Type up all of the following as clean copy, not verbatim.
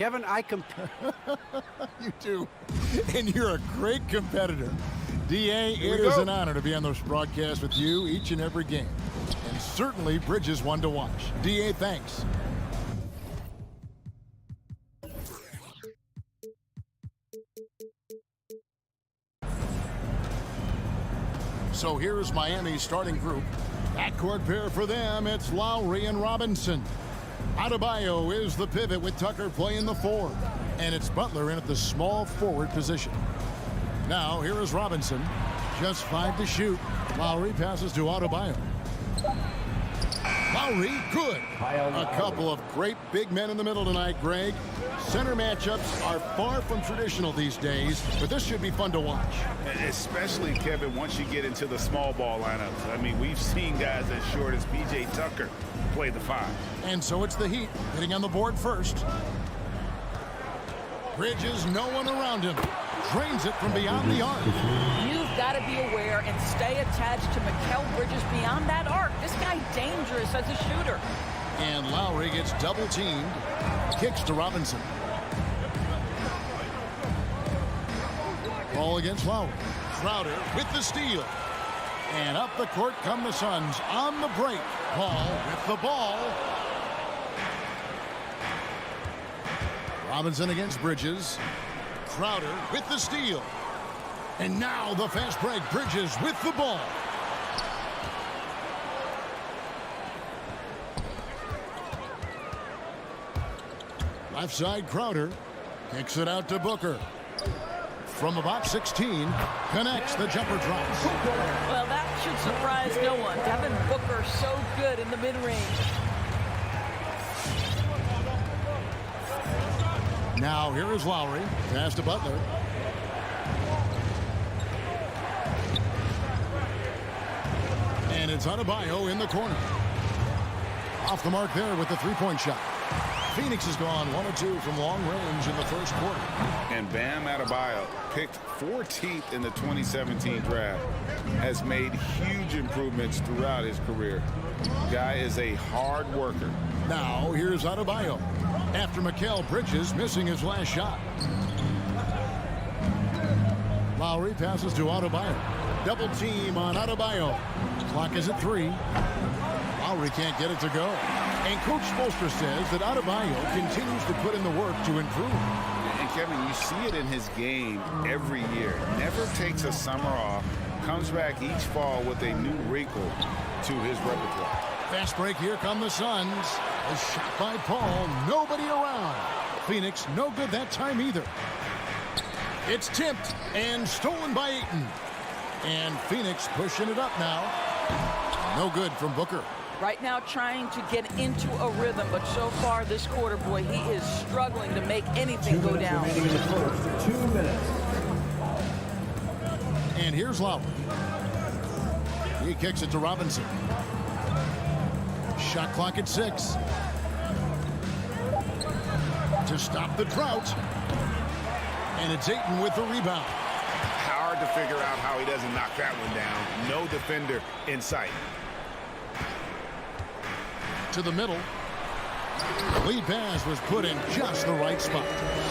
Kevin, You do. And you're a great competitor. D.A., it is an honor to be on this broadcast with you each and every game. And certainly Bridges one to watch. D.A., thanks. So here's Miami's starting group. Backcourt pair for them, it's Lowry and Robinson. Adebayo is the pivot with Tucker playing the 4. And it's Butler in at the small forward position. Now, here is Robinson. Just 5 to shoot. Lowry passes to Adebayo. Lowry, good. A couple of great big men in the middle tonight, Greg. Center matchups are far from traditional these days, but this should be fun to watch. Especially, Kevin, once you get into the small ball lineups. I mean, we've seen guys as short as P.J. Tucker play the 5. And so it's the Heat hitting on the board first. Bridges, no one around him. Drains it from beyond the arc. You've got to be aware and stay attached to Mikal Bridges beyond that arc. This guy dangerous as a shooter. And Lowry gets double teamed. Kicks to Robinson. Ball against Lowry. Crowder with the steal. And up the court come the Suns on the break. Paul with the ball. Robinson against Bridges. Crowder with the steal. And now the fast break. Bridges with the ball. Left side, Crowder kicks it out to Booker. From about 16, connects, the jumper drops. Well, that should surprise no one. Devin Booker so good in the mid-range. Now here is Lowry. Pass to Butler. And it's Adebayo in the corner. Off the mark there with the three-point shot. Phoenix has gone 1 of 2 from long range in the first quarter. And Bam Adebayo, picked 14th in the 2017 draft, has made huge improvements throughout his career. Guy is a hard worker. Now here's Adebayo. After Mikal Bridges missing his last shot. Lowry passes to Adebayo. Double team on Adebayo. Clock is at 3. Lowry can't get it to go. And Coach Spoelstra says that Adebayo continues to put in the work to improve. And Kevin, you see it in his game every year. Never takes a summer off. Comes back each fall with a new wrinkle to his repertoire. Fast break, here come the Suns. A shot by Paul, nobody around. Phoenix, no good that time either. It's tipped and stolen by Ayton. And Phoenix pushing it up now. No good from Booker. Right now trying to get into a rhythm, but so far this quarter, boy, he is struggling to make anything go down. 2 minutes. And here's Lowry. He kicks it to Robinson. Shot clock at 6. To stop the drought. And it's Ayton with the rebound. Hard to figure out how he doesn't knock that one down. No defender in sight. To the middle. Lead pass was put in just the right spot.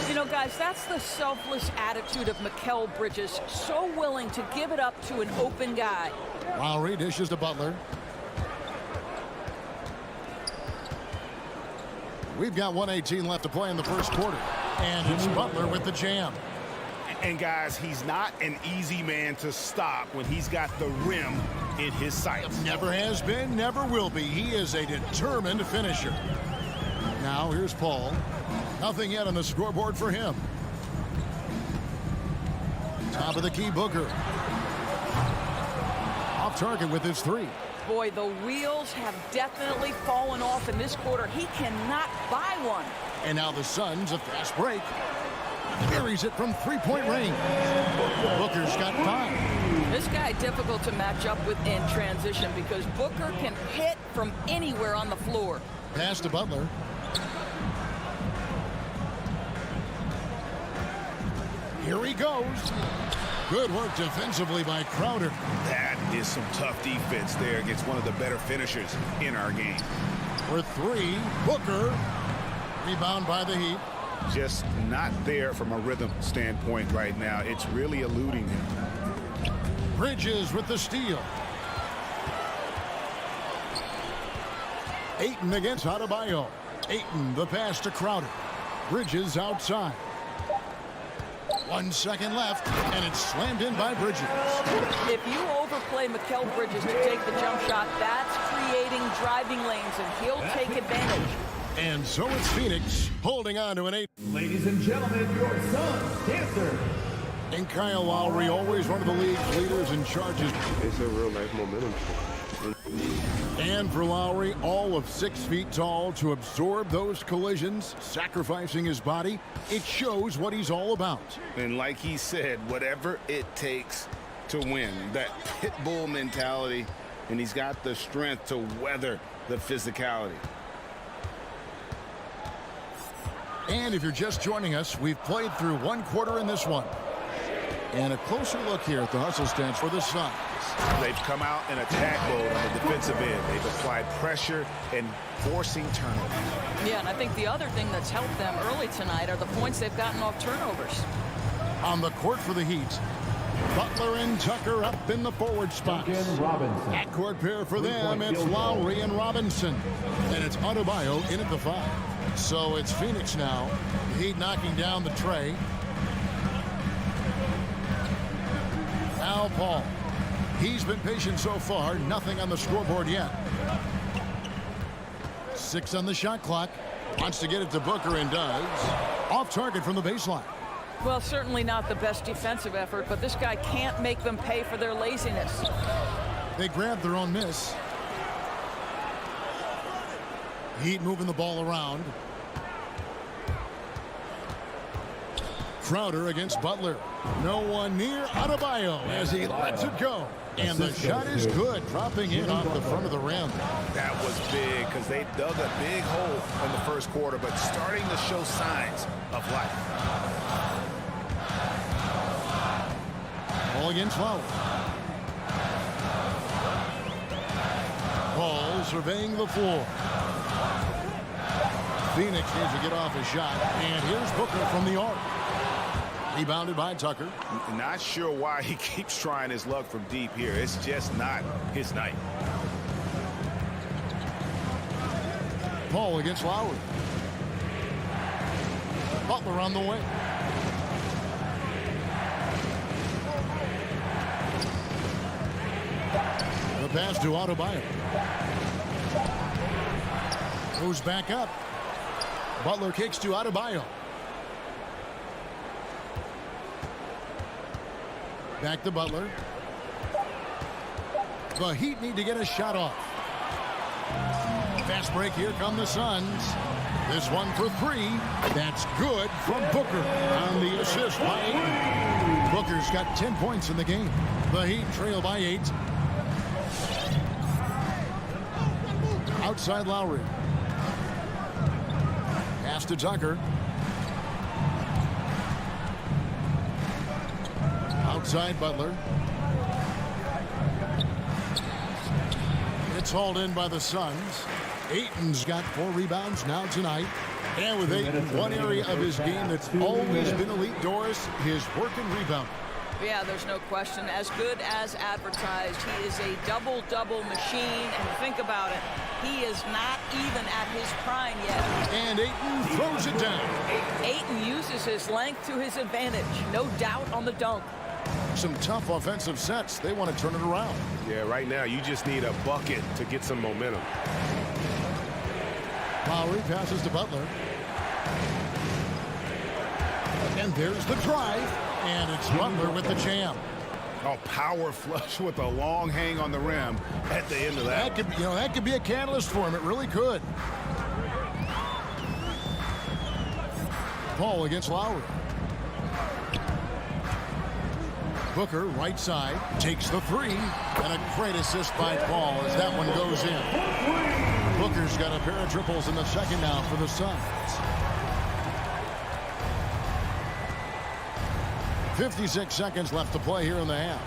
You know, guys, that's the selfless attitude of Mikal Bridges. So willing to give it up to an open guy. Lowry dishes to Butler. We've got 1:18 left to play in the first quarter. And it's Butler with the jam. And guys, he's not an easy man to stop when he's got the rim in his sights. Never has been, never will be. He is a determined finisher. Now here's Paul. Nothing yet on the scoreboard for him. Top of the key, Booker. Off target with his 3. Boy, the wheels have definitely fallen off in this quarter. He cannot buy one. And now the Suns, a fast break. Carries it from three-point range. Booker's got 5. This guy difficult to match up with in transition because Booker can hit from anywhere on the floor. Pass to Butler. Here he goes. Good work defensively by Crowder. That is some tough defense there against one of the better finishers in our game. For 3, Booker. Rebound by the Heat. just not there from a rhythm standpoint right now. It's really eluding him. Bridges with the steal. Ayton against Adebayo. Ayton, the pass to Crowder. Bridges outside. 1 second left, and it's slammed in by Bridges. If you overplay Mikal Bridges to take the jump shot, that's creating driving lanes, and he'll take advantage. And so it's Phoenix holding on to an 8. Ladies and gentlemen, your son's dancer. And Kyle Lowry, always one of the league's leaders in charges. It's a real life momentum. And for Lowry, all of 6 feet tall, to absorb those collisions, sacrificing his body, it shows what he's all about. And like he said, whatever it takes to win, that pit bull mentality, and he's got the strength to weather the physicality. And if you're just joining us, we've played through 1 quarter in this one. And a closer look here at the hustle stance for the Suns. They've come out in attack mode on the defensive end. They've applied pressure and forcing turnovers. Yeah, and I think the other thing that's helped them early tonight are the points they've gotten off turnovers. On the court for the Heat, Butler and Tucker up in the forward spots. Robinson. Backcourt pair for them, it's Lowry and Robinson. And it's Adebayo in at the 5. So it's Phoenix now. The Heat knocking down the tray. Now Paul. He's been patient so far. Nothing on the scoreboard yet. 6 on the shot clock. Wants to get it to Booker and does. Off target from the baseline. Well, certainly not the best defensive effort, but this guy can't make them pay for their laziness. They grabbed their own miss. Heat moving the ball around. Crowder against Butler. No one near Adebayo as he lets it go. And the shot is good, dropping in off the front of the rim. That was big because they dug a big hole in the first quarter, but starting to show signs of life. Ball against Lowry. Paul surveying the floor. Phoenix needs to get off a shot. And here's Booker from the arc. Rebounded by Tucker. Not sure why he keeps trying his luck from deep here. It's just not his night. Paul against Lowry. Butler on the wing. The pass to Adebayo. Goes back up. Butler kicks to Adebayo. Back to Butler. The Heat need to get a shot off. Fast break. Here come the Suns. This one for 3. That's good from Booker on the assist by Ayton. Booker's got 10 points in the game. The Heat trail by 8. Outside Lowry. Pass to Tucker. Outside Butler. It's hauled in by the Suns. Ayton's got 4 rebounds now tonight. And with Ayton, one area of his game that's always been elite, Doris, his work and rebound. Yeah, there's no question. As good as advertised, he is a double-double machine. And think about it, he is not even at his prime yet. And Ayton throws it down. Ayton uses his length to his advantage. No doubt on the dunk. Some tough offensive sets. They want to turn it around. Yeah, right now you just need a bucket to get some momentum. Lowry passes to Butler. And there's the drive. And it's Butler with the jam. Oh, power flush with a long hang on the rim at the end of that. That could be a catalyst for him. It really could. Paul against Lowry. Booker, right side, takes the 3. And a great assist by Paul as that one goes in. Booker's got a pair of triples in the second now for the Suns. 56 seconds left to play here in the half.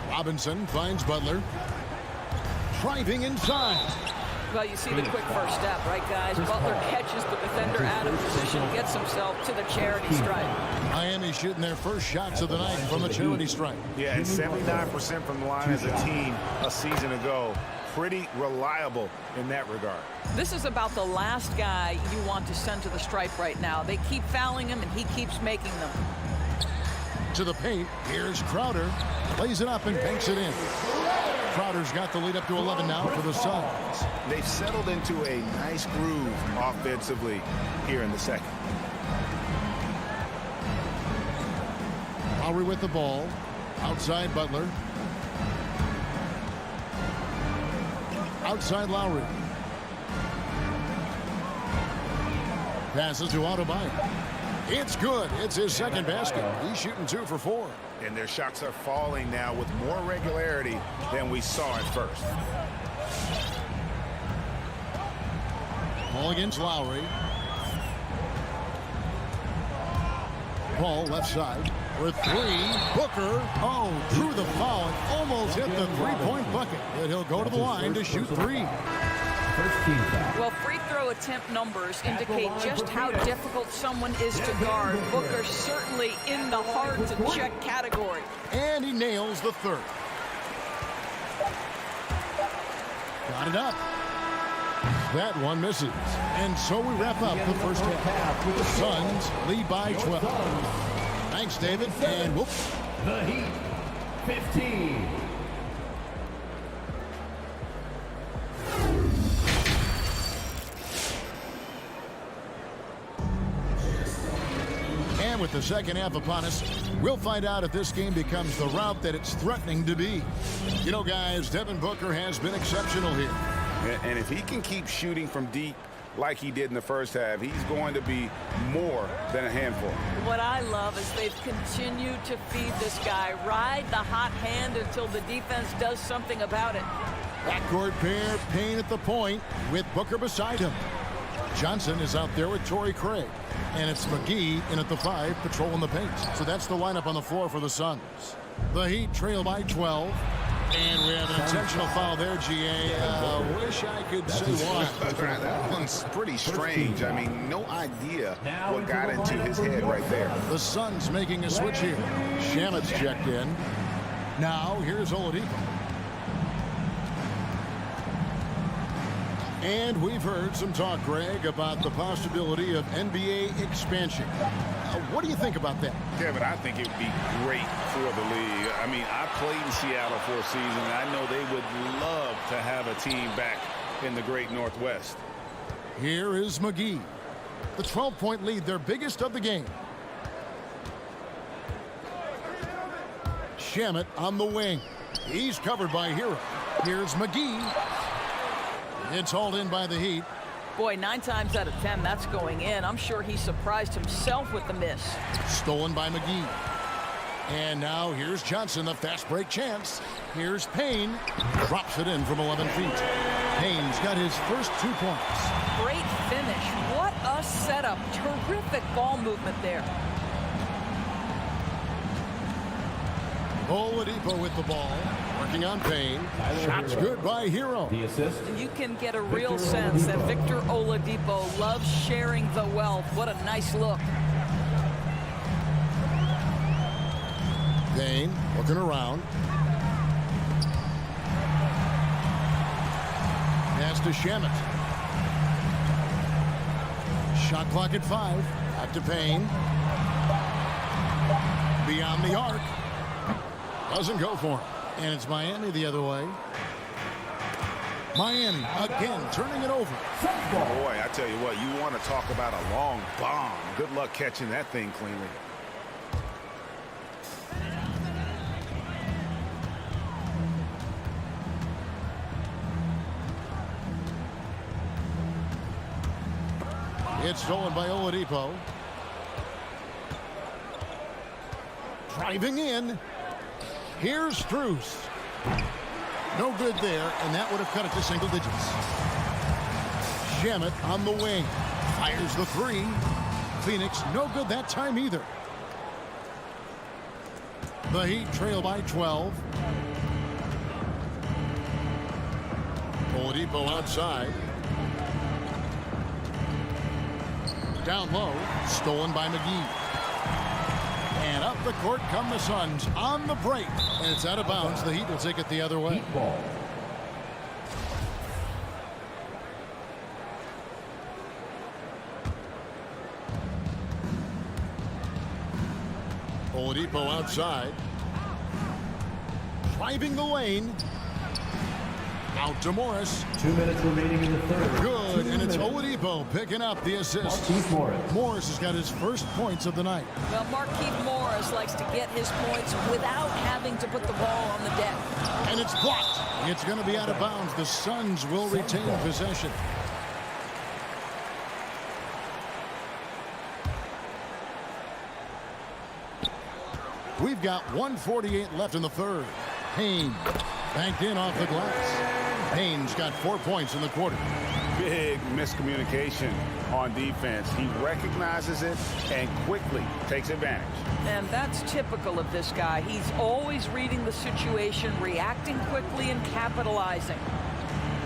Robinson finds Butler. Driving inside. Well, you see the quick first step, right, guys? Butler catches the defender out of position, gets himself to the charity stripe. Miami shooting their first shots of the night from the charity stripe. Yeah, and 79% from the line as a team a season ago. Pretty reliable in that regard. This is about the last guy you want to send to the stripe right now. They keep fouling him, and he keeps making them. To the paint, here's Crowder. Plays it up and banks it in. Crowder's got the lead up to 11 now for the Suns. They've settled into a nice groove offensively here in the second. Lowry with the ball. Outside Butler. Outside Lowry. Passes to Adebayo. It's good. It's his second basket. He's shooting 2 for 4. And their shots are falling now with more regularity than we saw at first. Ball against Lowry. Paul left side with 3. Booker. Oh, drew the foul and almost hit the three-point bucket. But he'll go to the line to shoot 3. Well, free throw attempt numbers indicate just how difficult someone is to guard. Booker certainly in the hard-to-check category. And he nails the third. Got it up. That one misses. And so we wrap up the first half. The Suns lead by 12. Thanks, David. And whoops. The Heat, 15. And with the second half upon us, we'll find out if this game becomes the route that it's threatening to be. You know, guys, Devin Booker has been exceptional here. And if he can keep shooting from deep like he did in the first half, he's going to be more than a handful. What I love is they've continued to feed this guy. Ride the hot hand until the defense does something about it. Backcourt pair, Payne at the point with Booker beside him. Johnson is out there with Torrey Craig. And it's McGee in at the 5, patrolling the paint. So that's the lineup on the floor for the Suns. The Heat trail by 12. And we have an intentional foul there, GA. Wish I could say why. That one's pretty strange. I mean, no idea what got into his head right there. The Suns making a switch here. Shamet's checked in. Now, here's Oladipo. And we've heard some talk, Greg, about the possibility of NBA expansion. What do you think about that? Kevin, I think it would be great for the league. I mean, I played in Seattle for a season, and I know they would love to have a team back in the great Northwest. Here is McGee. The 12-point lead, their biggest of the game. Shamet on the wing. He's covered by Hero. Here's McGee. It's hauled in by the Heat. Boy, 9 times out of 10, that's going in. I'm sure he surprised himself with the miss. Stolen by McGee. And now here's Johnson, the fast break chance. Here's Payne. Drops it in from 11 feet. Payne's got his first 2 points. Great finish. What a setup. Terrific ball movement there. Oladipo with the ball. Working on Payne. Shots good by Hero. The assist. You can get a real sense that Victor Oladipo loves sharing the wealth. What a nice look. Payne looking around. Pass to Shamet. Shot clock at 5. Back to Payne. Beyond the arc. Doesn't go for him. And it's Miami the other way. Miami again turning it over. Boy, I tell you what, you want to talk about a long bomb. Good luck catching that thing cleanly. It's stolen by Oladipo. Driving in. Here's Strus. No good there, and that would have cut it to single digits. Shamet on the wing. Fires the 3. Phoenix no good that time either. The Heat trail by 12. Oladipo outside. Down low, stolen by McGee. And up the court come the Suns on the break. And it's out of bounds. The Heat will take it the other way. Heat ball. Oladipo outside. Driving the lane. Out to Morris. 2 minutes remaining in the third. Good, and it's Oladipo picking up the assist. Markieff Morris. Morris has got his first points of the night. Well, Markieff Morris likes to get his points without having to put the ball on the deck. And it's blocked. It's going to be out of bounds. The Suns will retain possession. We've got 1:48 left in the third. Payne banked in off the glass. Payne's got 4 points in the quarter. Big miscommunication on defense. He recognizes it and quickly takes advantage. And that's typical of this guy. He's always reading the situation, reacting quickly, and capitalizing.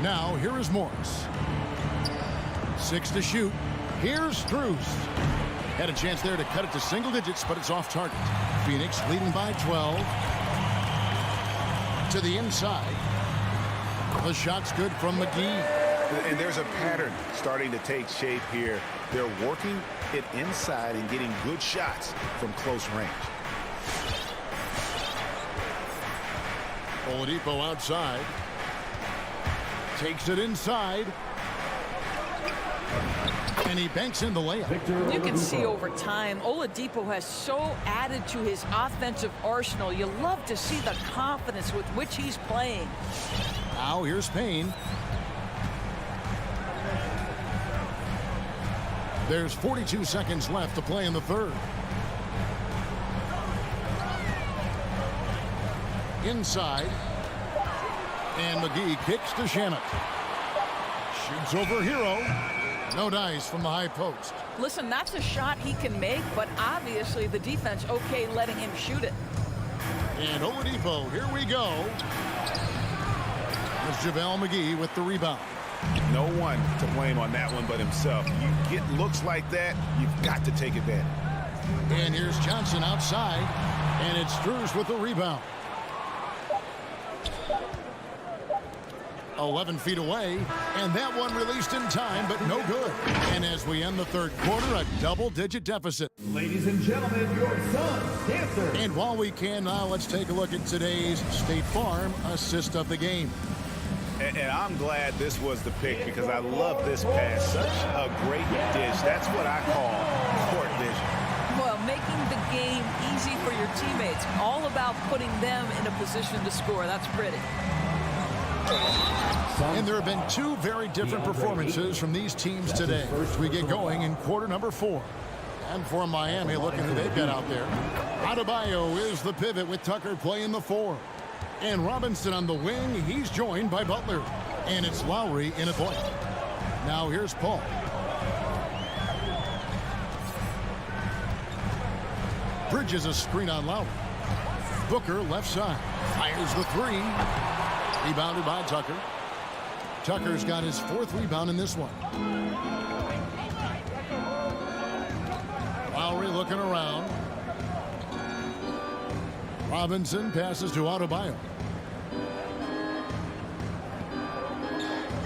Now, here is Morris. 6 to shoot. Here's Strus. Had a chance there to cut it to single digits, but it's off target. Phoenix leading by 12. To the inside. The shot's good from McGee. And there's a pattern starting to take shape here. They're working it inside and getting good shots from close range. Oladipo outside. Takes it inside. And he banks in the layup. You can see over time, Oladipo has so added to his offensive arsenal. You love to see the confidence with which he's playing. Now here's Payne. There's 42 seconds left to play in the third. Inside. And McGee kicks to Shannon. Shoots over Hero. No dice from the high post. Listen, that's a shot he can make, but obviously the defense okay letting him shoot it. And Oladipo, here we go. It's JaVale McGee with the rebound. No one to blame on that one but himself. You get looks like that, you've got to take advantage. And here's Johnson outside. And it's Strus with the rebound. 11 feet away, and that one released in time, but no good. And as we end the third quarter, a double-digit deficit. Ladies and gentlemen, your Suns Dancer. And while we can now, let's take a look at today's State Farm assist of the game. And I'm glad this was the pick because I love this pass. Such a great dish. That's what I call court vision. Well, making the game easy for your teammates. All about putting them in a position to score. That's pretty. And there have been two very different performances from these teams today as we get going in quarter number 4. And for Miami, looking who they've got out there. Adebayo is the pivot with Tucker playing the 4. And Robinson on the wing. He's joined by Butler. And it's Lowry in a point. Now here's Paul. Bridges a screen on Lowry. Booker left side. Fires the 3. Rebounded by Tucker. Tucker's got his 4th rebound in this one. Lowry looking around. Robinson passes to Adebayo.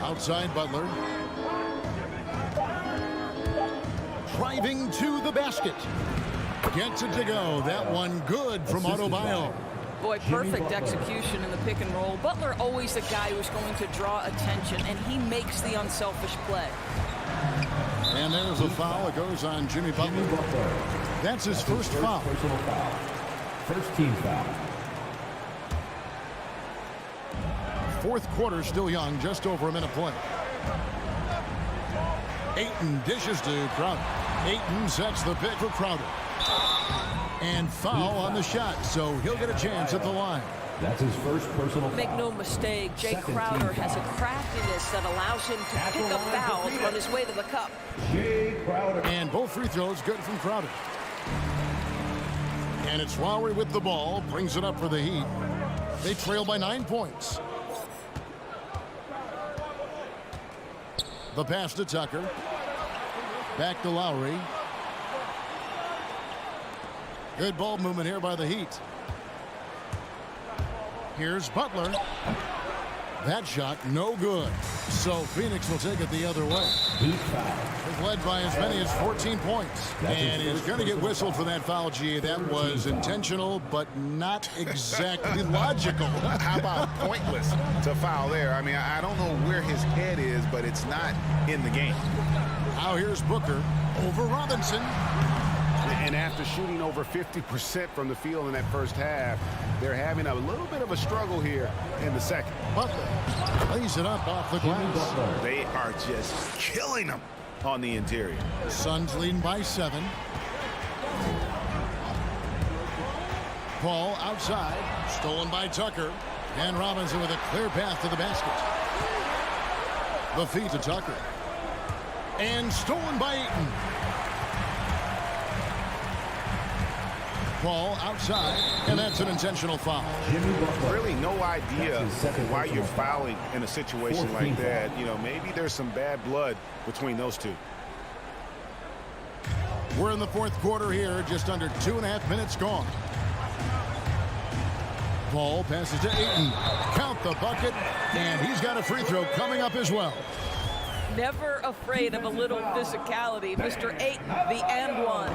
Outside Butler. Driving to the basket. Gets it to go. That one good from Adebayo. Boy, perfect execution in the pick and roll. Butler always a guy who's going to draw attention, and he makes the unselfish play. And there's a foul. It goes on Jimmy Butler. That's his first foul. Personal foul. First team foul. 4th quarter still young, just over a minute play. Ayton dishes to Crowder. Ayton sets the pick for Crowder. And foul on the shot, so he'll get a chance at the line. That's his first personal foul. Make no mistake, Jay Crowder has a craftiness that allows him to pick up fouls on his way to the cup. Jay Crowder. And both free throws good from Crowder. And it's Lowry with the ball, brings it up for the Heat. They trail by 9 points. The pass to Tucker. Back to Lowry. Good ball movement here by the Heat. Here's Butler. That shot, no good. So Phoenix will take it the other way. Heat foul. It's led by as many as 14 points. And he's going to get whistled for that foul, G. That was intentional, but not exactly logical. How about pointless to foul there? I mean, I don't know where his head is, but it's not in the game. Now here's Booker over Robinson. And after shooting over 50% from the field in that first half, they're having a little bit of a struggle here in the second. Butler lays it up off the glass. They are just killing them on the interior. The Suns leading by 7. Paul outside, stolen by Tucker. And Robinson with a clear path to the basket. The feed to Tucker. And stolen by Ayton. Paul outside, and that's an intentional foul. Really no idea why you're fouling in a situation like that. You know, maybe there's some bad blood between those two. We're in the fourth quarter here, just under 2.5 minutes gone. Paul passes to Ayton. Count the bucket, and he's got a free throw coming up as well. Never afraid of a little physicality. Mr. Ayton, the and one.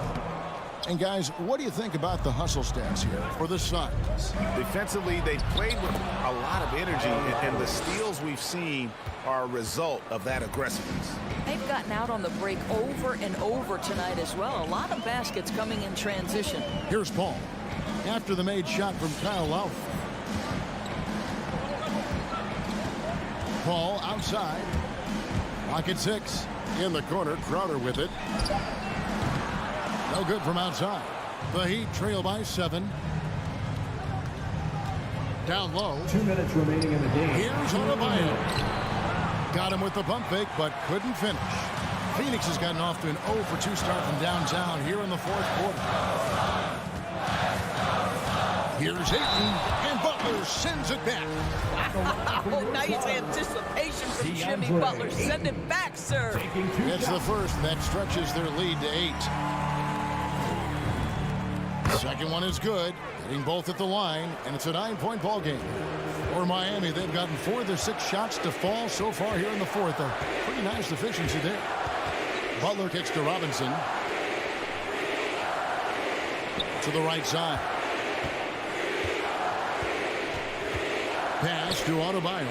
And guys, what do you think about the hustle stats here for the Suns? Defensively, they played with a lot of energy, and the steals we've seen are a result of that aggressiveness. They've gotten out on the break over and over tonight as well. A lot of baskets coming in transition. Here's Paul after the made shot from Kyle Lowry. Paul outside. Pocket 6 in the corner. Crowder with it. No good from outside. The Heat trail by 7. Down low. 2 minutes remaining in the game. Here's Adebayo. Got him with the pump fake, but couldn't finish. Phoenix has gotten off to an 0 for 2 start from downtown here in the fourth quarter. Here's Ayton, and Butler sends it back. Oh, nice anticipation from Jimmy Butler. Send it back, sir. It's the first that stretches their lead to 8. Second one is good, hitting both at the line, and it's a 9-point ball game. For Miami, they've gotten 4 of their 6 shots to fall so far here in the fourth. A pretty nice efficiency there. Butler kicks to Robinson. To the right side. Pass to Adebayo.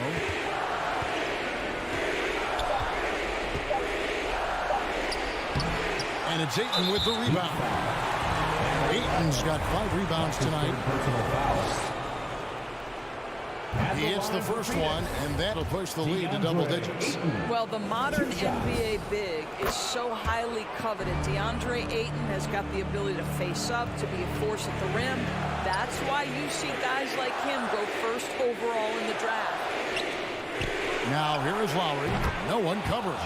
And it's Ayton with the rebound. Ayton's got 5 rebounds tonight. He hits the first one, and that'll push the lead to double digits. Well, the modern NBA big is so highly coveted. DeAndre Ayton has got the ability to face up, to be a force at the rim. That's why you see guys like him go first overall in the draft. Now here is Lowry. No one covers.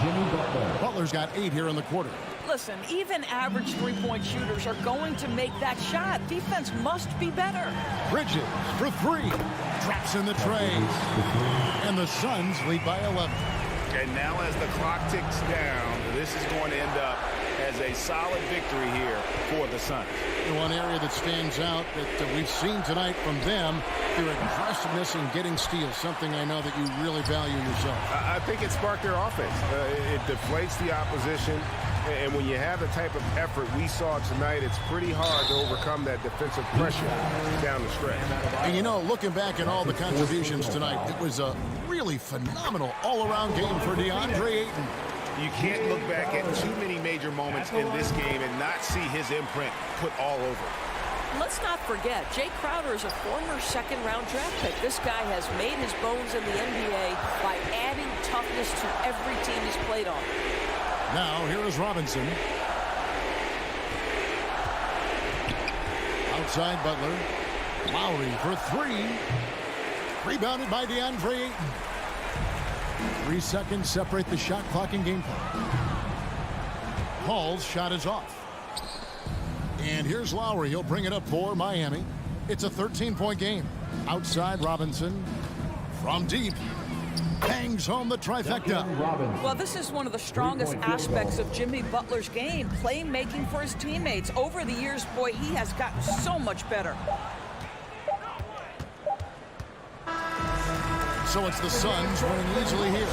Butler's got 8 here in the quarter. Listen, even average three-point shooters are going to make that shot. Defense must be better. Bridges for 3. Drops in the tray. And the Suns lead by 11. And now as the clock ticks down, this is going to end up as a solid victory here for the Suns. One area that stands out that we've seen tonight from them, their aggressiveness in getting steals, something I know that you really value yourself. I think it sparked their offense. It deflates the opposition. And when you have the type of effort we saw tonight, it's pretty hard to overcome that defensive pressure down the stretch. And you know, looking back at all the contributions tonight, it was a really phenomenal all-around game for DeAndre Ayton. You can't look back at too many major moments in this game and not see his imprint put all over it. Let's not forget, Jay Crowder is a former second-round draft pick. This guy has made his bones in the NBA by adding toughness to every team he's played on. Now, here is Robinson. Outside Butler. Lowry for 3. Rebounded by DeAndre Ayton. 3 seconds separate the shot clock and game clock. Paul's shot is off. And here's Lowry. He'll bring it up for Miami. It's a 13-point game. Outside Robinson. From deep. hangs home the trifecta. Robinson. Well, this is one of the strongest Three-point field aspects goal. of Jimmy Butler's game, playmaking for his teammates. Over the years, boy, he has gotten so much better. So it's the Suns winning easily here.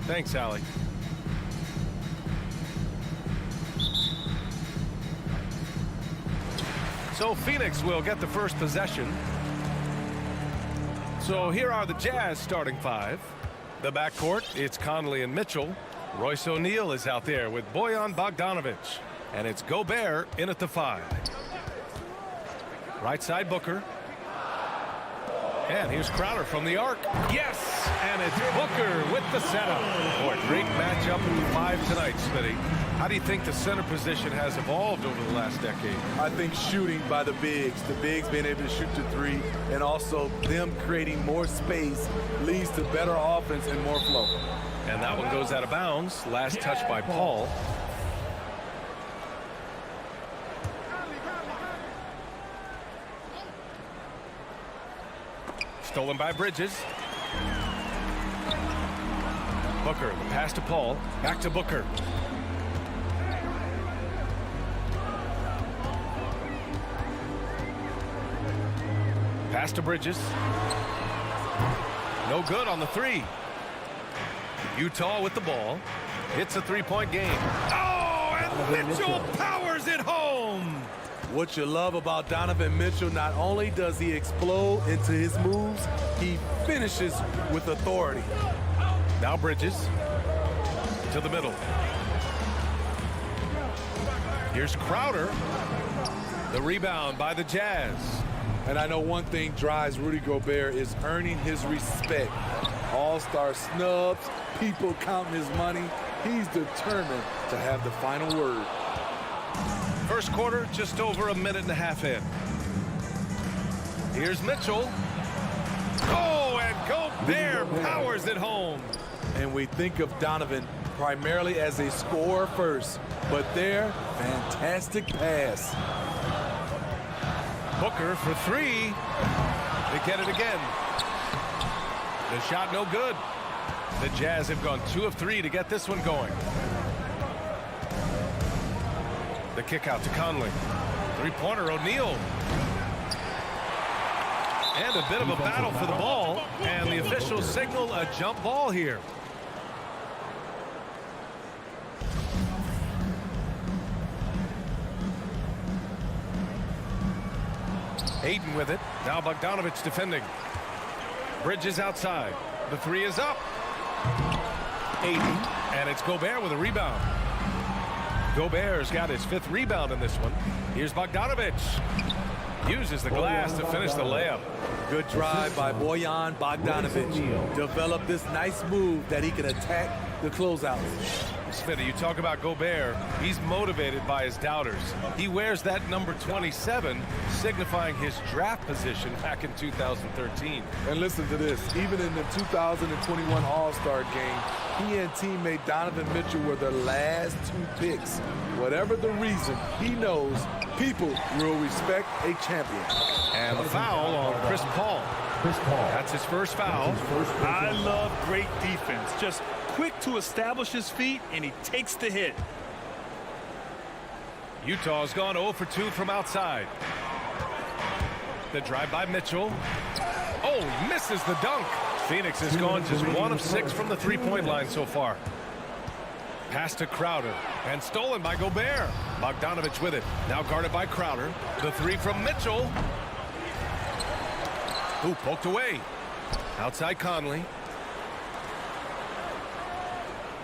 Thanks, Allie. So Phoenix will get the first possession. So here are the Jazz starting five. The backcourt, it's Conley and Mitchell. Royce O'Neal is out there with Bojan Bogdanovic. And it's Gobert in at the 5. Right side, Booker. And here's Crowder from the arc. Yes! And it's Booker with the setup. Boy, great matchup in the 5 tonight, Smitty. How do you think the center position has evolved over the last decade? I think shooting by the bigs being able to shoot the 3, and also them creating more space leads to better offense and more flow. And that one goes out of bounds. Last touch by Paul. Stolen by Bridges. Booker, the pass to Paul. Back to Booker. Pass to Bridges. No good on the 3. Utah with the ball. It's a 3-point game. Oh, and Mitchell powers it home. What you love about Donovan Mitchell, not only does he explode into his moves, he finishes with authority. Now Bridges to the middle. Here's Crowder. The rebound by the Jazz. And I know one thing drives Rudy Gobert is earning his respect. All-star snubs, people counting his money. He's determined to have the final word. First quarter, just over a minute and a half in. Here's Mitchell. Oh, and Gobert powers it home. And we think of Donovan primarily as a scorer first, but there, fantastic pass. Booker for 3. They get it again. The shot no good. The Jazz have gone 2 of 3 to get this one going. The kick out to Conley. 3-pointer O'Neal. And a bit of a battle for the ball. And the officials signal a jump ball here. Ayton with it. Now Bogdanovic defending. Bridges outside. The 3 is up. Ayton. And it's Gobert with a rebound. Gobert's got his 5th rebound in this one. Here's Bogdanovic. Uses the glass to finish the layup. Good drive by Bojan Bogdanovic. Developed this nice move that he can attack the closeouts. Smitty, you talk about Gobert. He's motivated by his doubters. He wears that number 27, signifying his draft position back in 2013. And listen to this. Even in the 2021 All-Star game, he and teammate Donovan Mitchell were the last 2 picks. Whatever the reason, he knows people will respect a champion. And the foul on Chris Paul. That's his first foul. I love great defense. Just quick to establish his feet, and he takes the hit. Utah's gone 0 for 2 from outside. The drive by Mitchell. Oh, misses the dunk. Phoenix has gone just 1 of 6 from the 3-point line so far. Pass to Crowder, and stolen by Gobert. Bogdanovic with it. Now guarded by Crowder. The 3 from Mitchell. Ooh, poked away. Outside Conley.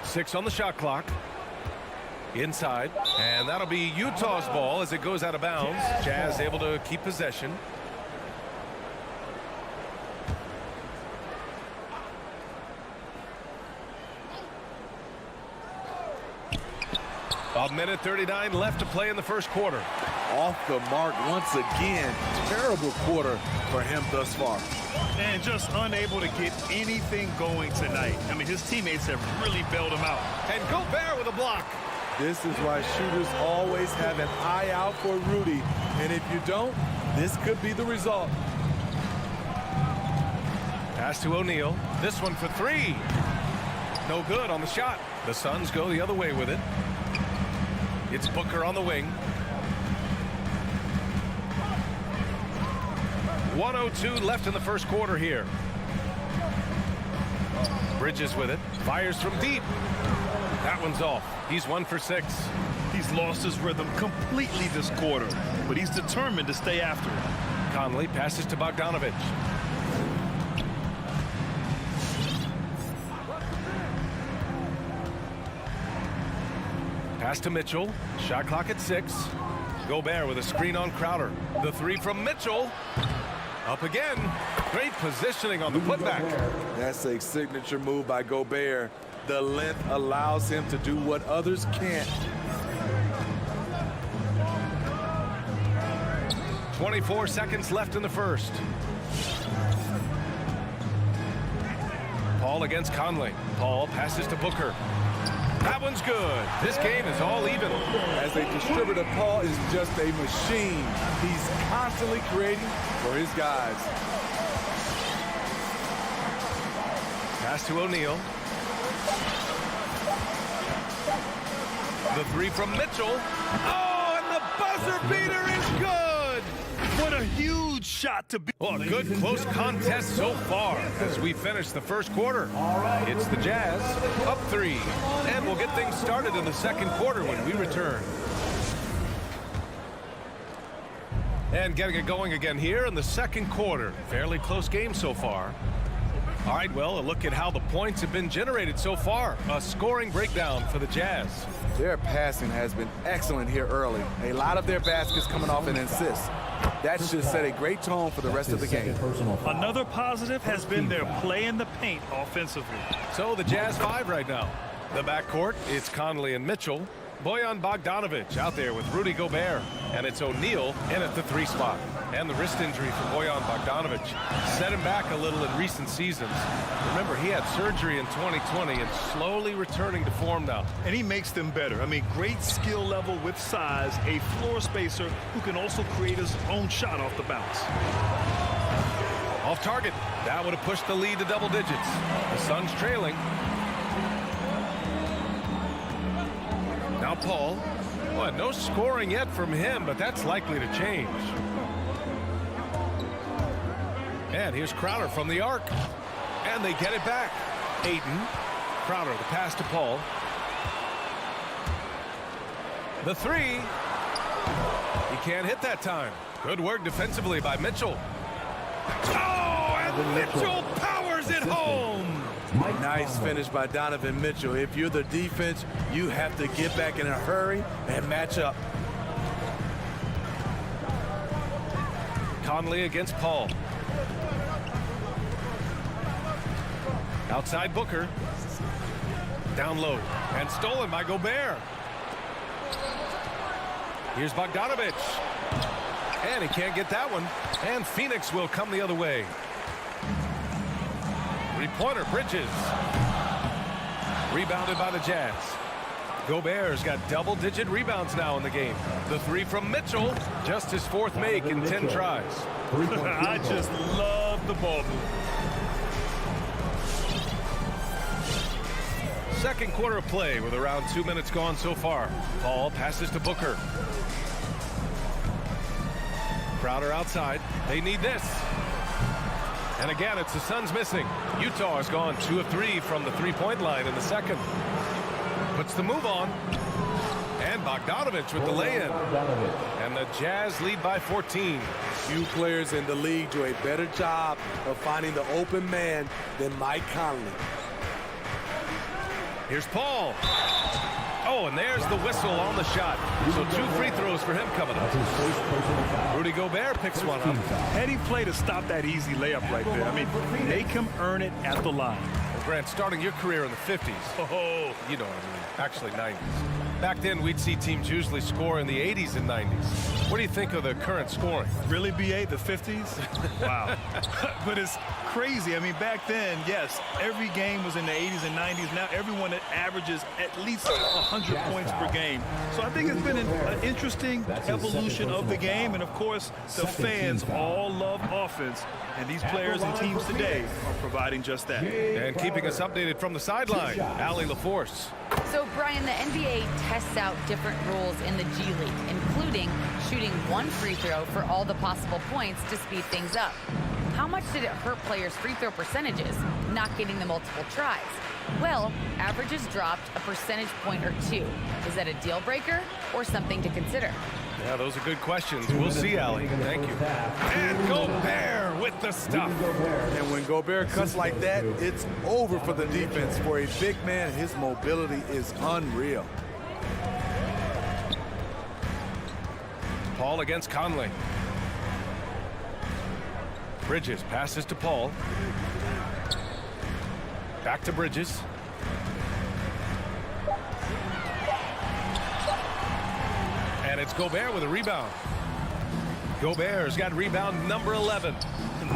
6 on the shot clock. Inside. And that'll be Utah's ball as it goes out of bounds. Jazz able to keep possession. A minute 39 left to play in the first quarter. Off the mark once again. Terrible quarter for him thus far. And just unable to get anything going tonight. I mean, his teammates have really bailed him out. And Gobert with a block. This is why shooters always have an eye out for Rudy. And if you don't, this could be the result. Pass to O'Neal. This one for 3. No good on the shot. The Suns go the other way with it. It's Booker on the wing. 1:02 left in the first quarter here. Bridges with it. Fires from deep. That one's off. He's 1 for 6. He's lost his rhythm completely this quarter, but he's determined to stay after it. Conley passes to Bogdanovich. Pass to Mitchell. Shot clock at 6. Gobert with a screen on Crowder. The 3 from Mitchell. Up again. Great positioning on the putback. That's a signature move by Gobert. The length allows him to do what others can't. 24 seconds left in the first. Paul against Conley. Paul passes to Booker. That one's good. This game is all even. As a distributor, Paul is just a machine. He's constantly creating for his guys. Pass to O'Neal. The 3 from Mitchell. Oh, and the buzzer beater is good. What a huge shot to be. Well, a good close contest so far as we finish the first quarter. It's the Jazz up 3, and we'll get things started in the second quarter when we return. And getting it going again here in the second quarter. Fairly close game so far. All right, well, a look at how the points have been generated so far. A scoring breakdown for the Jazz. Their passing has been excellent here early. A lot of their baskets coming off an assist. That should set a great tone for the rest of the game. Another positive has been their play in the paint offensively. So the Jazz 5 right now. The backcourt, it's Conley and Mitchell. Bojan Bogdanovich out there with Rudy Gobert. And it's O'Neal in at the 3 spot. And the wrist injury for Bojan Bogdanovich set him back a little in recent seasons. Remember, he had surgery in 2020 and slowly returning to form now. And he makes them better. I mean, great skill level with size, a floor spacer who can also create his own shot off the bounce. Off target. That would have pushed the lead to double digits. The Suns trailing. Now Paul. Well, no scoring yet from him, but that's likely to change. And here's Crowder from the arc. And they get it back. Ayton. Crowder, the pass to Paul. The 3. He can't hit that time. Good work defensively by Mitchell. Oh, and Mitchell powers it home. Nice finish by Donovan Mitchell. If you're the defense, you have to get back in a hurry and match up. Conley against Paul. Outside Booker. Down low. And stolen by Gobert. Here's Bogdanovich. And he can't get that one. And Phoenix will come the other way. Three-pointer, Bridges. Rebounded by the Jazz. Gobert's got double-digit rebounds now in the game. The 3 from Mitchell. Just his 4th make in 10 tries. I just love the ball move. Second quarter of play with around 2 minutes gone so far. Paul passes to Booker. Crowder outside. They need this. And again, it's the Suns missing. Utah has gone 2 of 3 from the three-point line in the second. Puts the move on. And Bogdanovich with the lay-in. And the Jazz lead by 14. Few players in the league do a better job of finding the open man than Mike Conley. Here's Paul. Oh, and there's the whistle on the shot. So 2 free throws for him coming up. Rudy Gobert picks one up. Heady play to stop that easy layup right there. I mean, make him earn it at the line. Well, Grant, starting your career in the 50s. Oh, You know what I mean. Actually, 90s. Back then, we'd see teams usually score in the 80s and 90s. What do you think of the current scoring? really, BA, the 50s? Wow. But it's crazy. I mean, back then, yes, every game was in the 80s and 90s. Now everyone averages at least 100 points per game. So I think it's been an interesting evolution of the game. And, of course, the fans all love offense. And these players and teams today are providing just that. And keeping us updated from the sideline, Allie LaForce. So, Brian, the NBA tests out different rules in the G League, including shooting 1 free throw for all the possible points to speed things up. how much did it hurt players' free throw percentages, not getting the multiple tries? Well, averages dropped a percentage point or 2. Is that a deal breaker or something to consider? Yeah, those are good questions. We'll see, Allie. Thank you. And Gobert with the stuff. And when Gobert cuts like that, it's over for the defense. For a big man, his mobility is unreal. Paul against Conley. Bridges passes to Paul. Back to Bridges. And it's Gobert with a rebound. Gobert's got rebound number 11.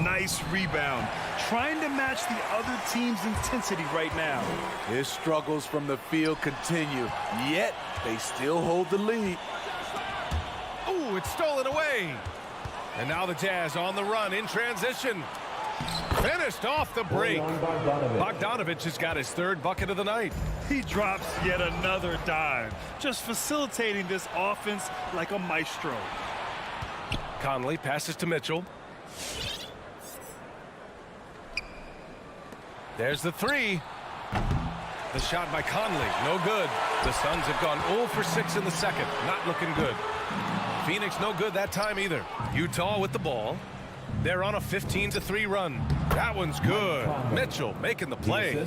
Nice rebound. Trying to match the other team's intensity right now. His struggles from the field continue, yet they still hold the lead. Ooh, it's stolen away. And now the Jazz on the run in transition. Finished off the break. Bogdanovich has got his 3rd bucket of the night. He drops yet another dime, just facilitating this offense like a maestro. Conley passes to Mitchell. There's the 3. The shot by Conley, no good. The Suns have gone 0 for 6 in the second, not looking good. Phoenix no good that time either. Utah with the ball. They're on a 15-3 run. That one's good. Mitchell making the play.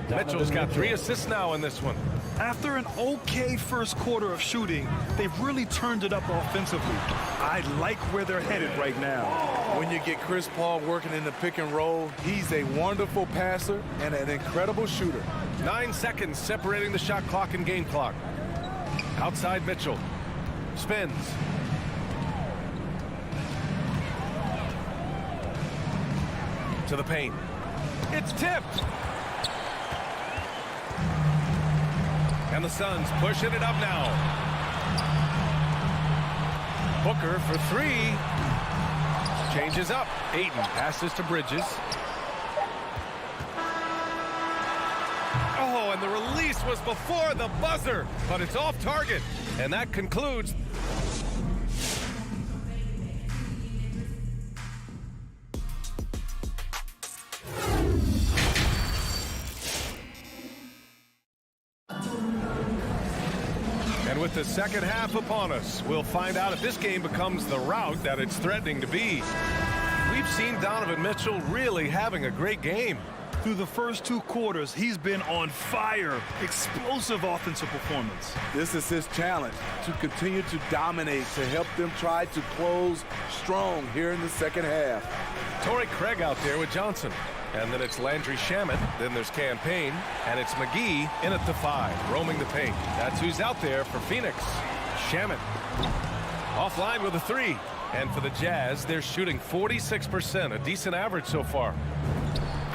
Mitchell's got 3 assists now in this one. After an okay first quarter of shooting, they've really turned it up offensively. I like where they're headed right now. When you get Chris Paul working in the pick and roll, he's a wonderful passer and an incredible shooter. 9 seconds separating the shot clock and game clock. Outside Mitchell. Spins. To the paint. It's tipped. And the Suns pushing it up now. Booker for 3. Changes up. Ayton passes to Bridges. Oh, and the release was before the buzzer, but it's off target. And that concludes. And with the second half upon us, we'll find out if this game becomes the rout that it's threatening to be. We've seen Donovan Mitchell really having a great game. Through the first 2 quarters, he's been on fire. Explosive offensive performance. This is his challenge, to continue to dominate, to help them try to close strong here in the second half. Torrey Craig out there with Johnson. And then it's Landry Shamet. Then there's Campaign. And it's McGee in at the 5, roaming the paint. That's who's out there for Phoenix. Shamet. Offline with a 3. And for the Jazz, they're shooting 46%, a decent average so far.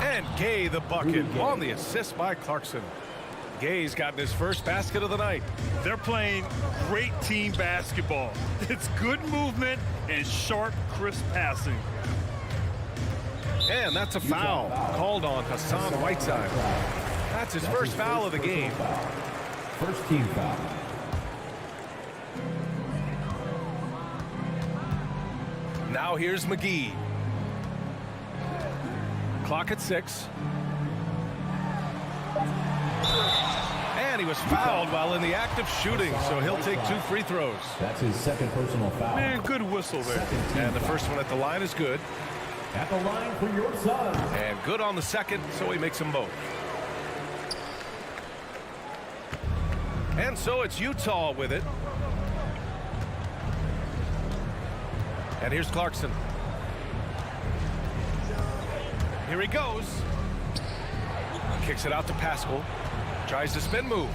And Gay the bucket on the assist by Clarkson. Gay's gotten his first basket of the night. They're playing great team basketball. It's good movement and sharp, crisp passing. And that's a foul called on Hassan Whiteside. That's his first foul of the game. First team foul. Now here's McGee. Clock at 6. And he was fouled while in the act of shooting, so he'll take 2 free throws. That's his second personal foul. Man, good whistle there. And the first one at the line is good. At the line for your Suns. And good on the second, so he makes them both. And so it's Utah with it. And here's Clarkson. Here he goes. Kicks it out to Pascal. Tries to spin move.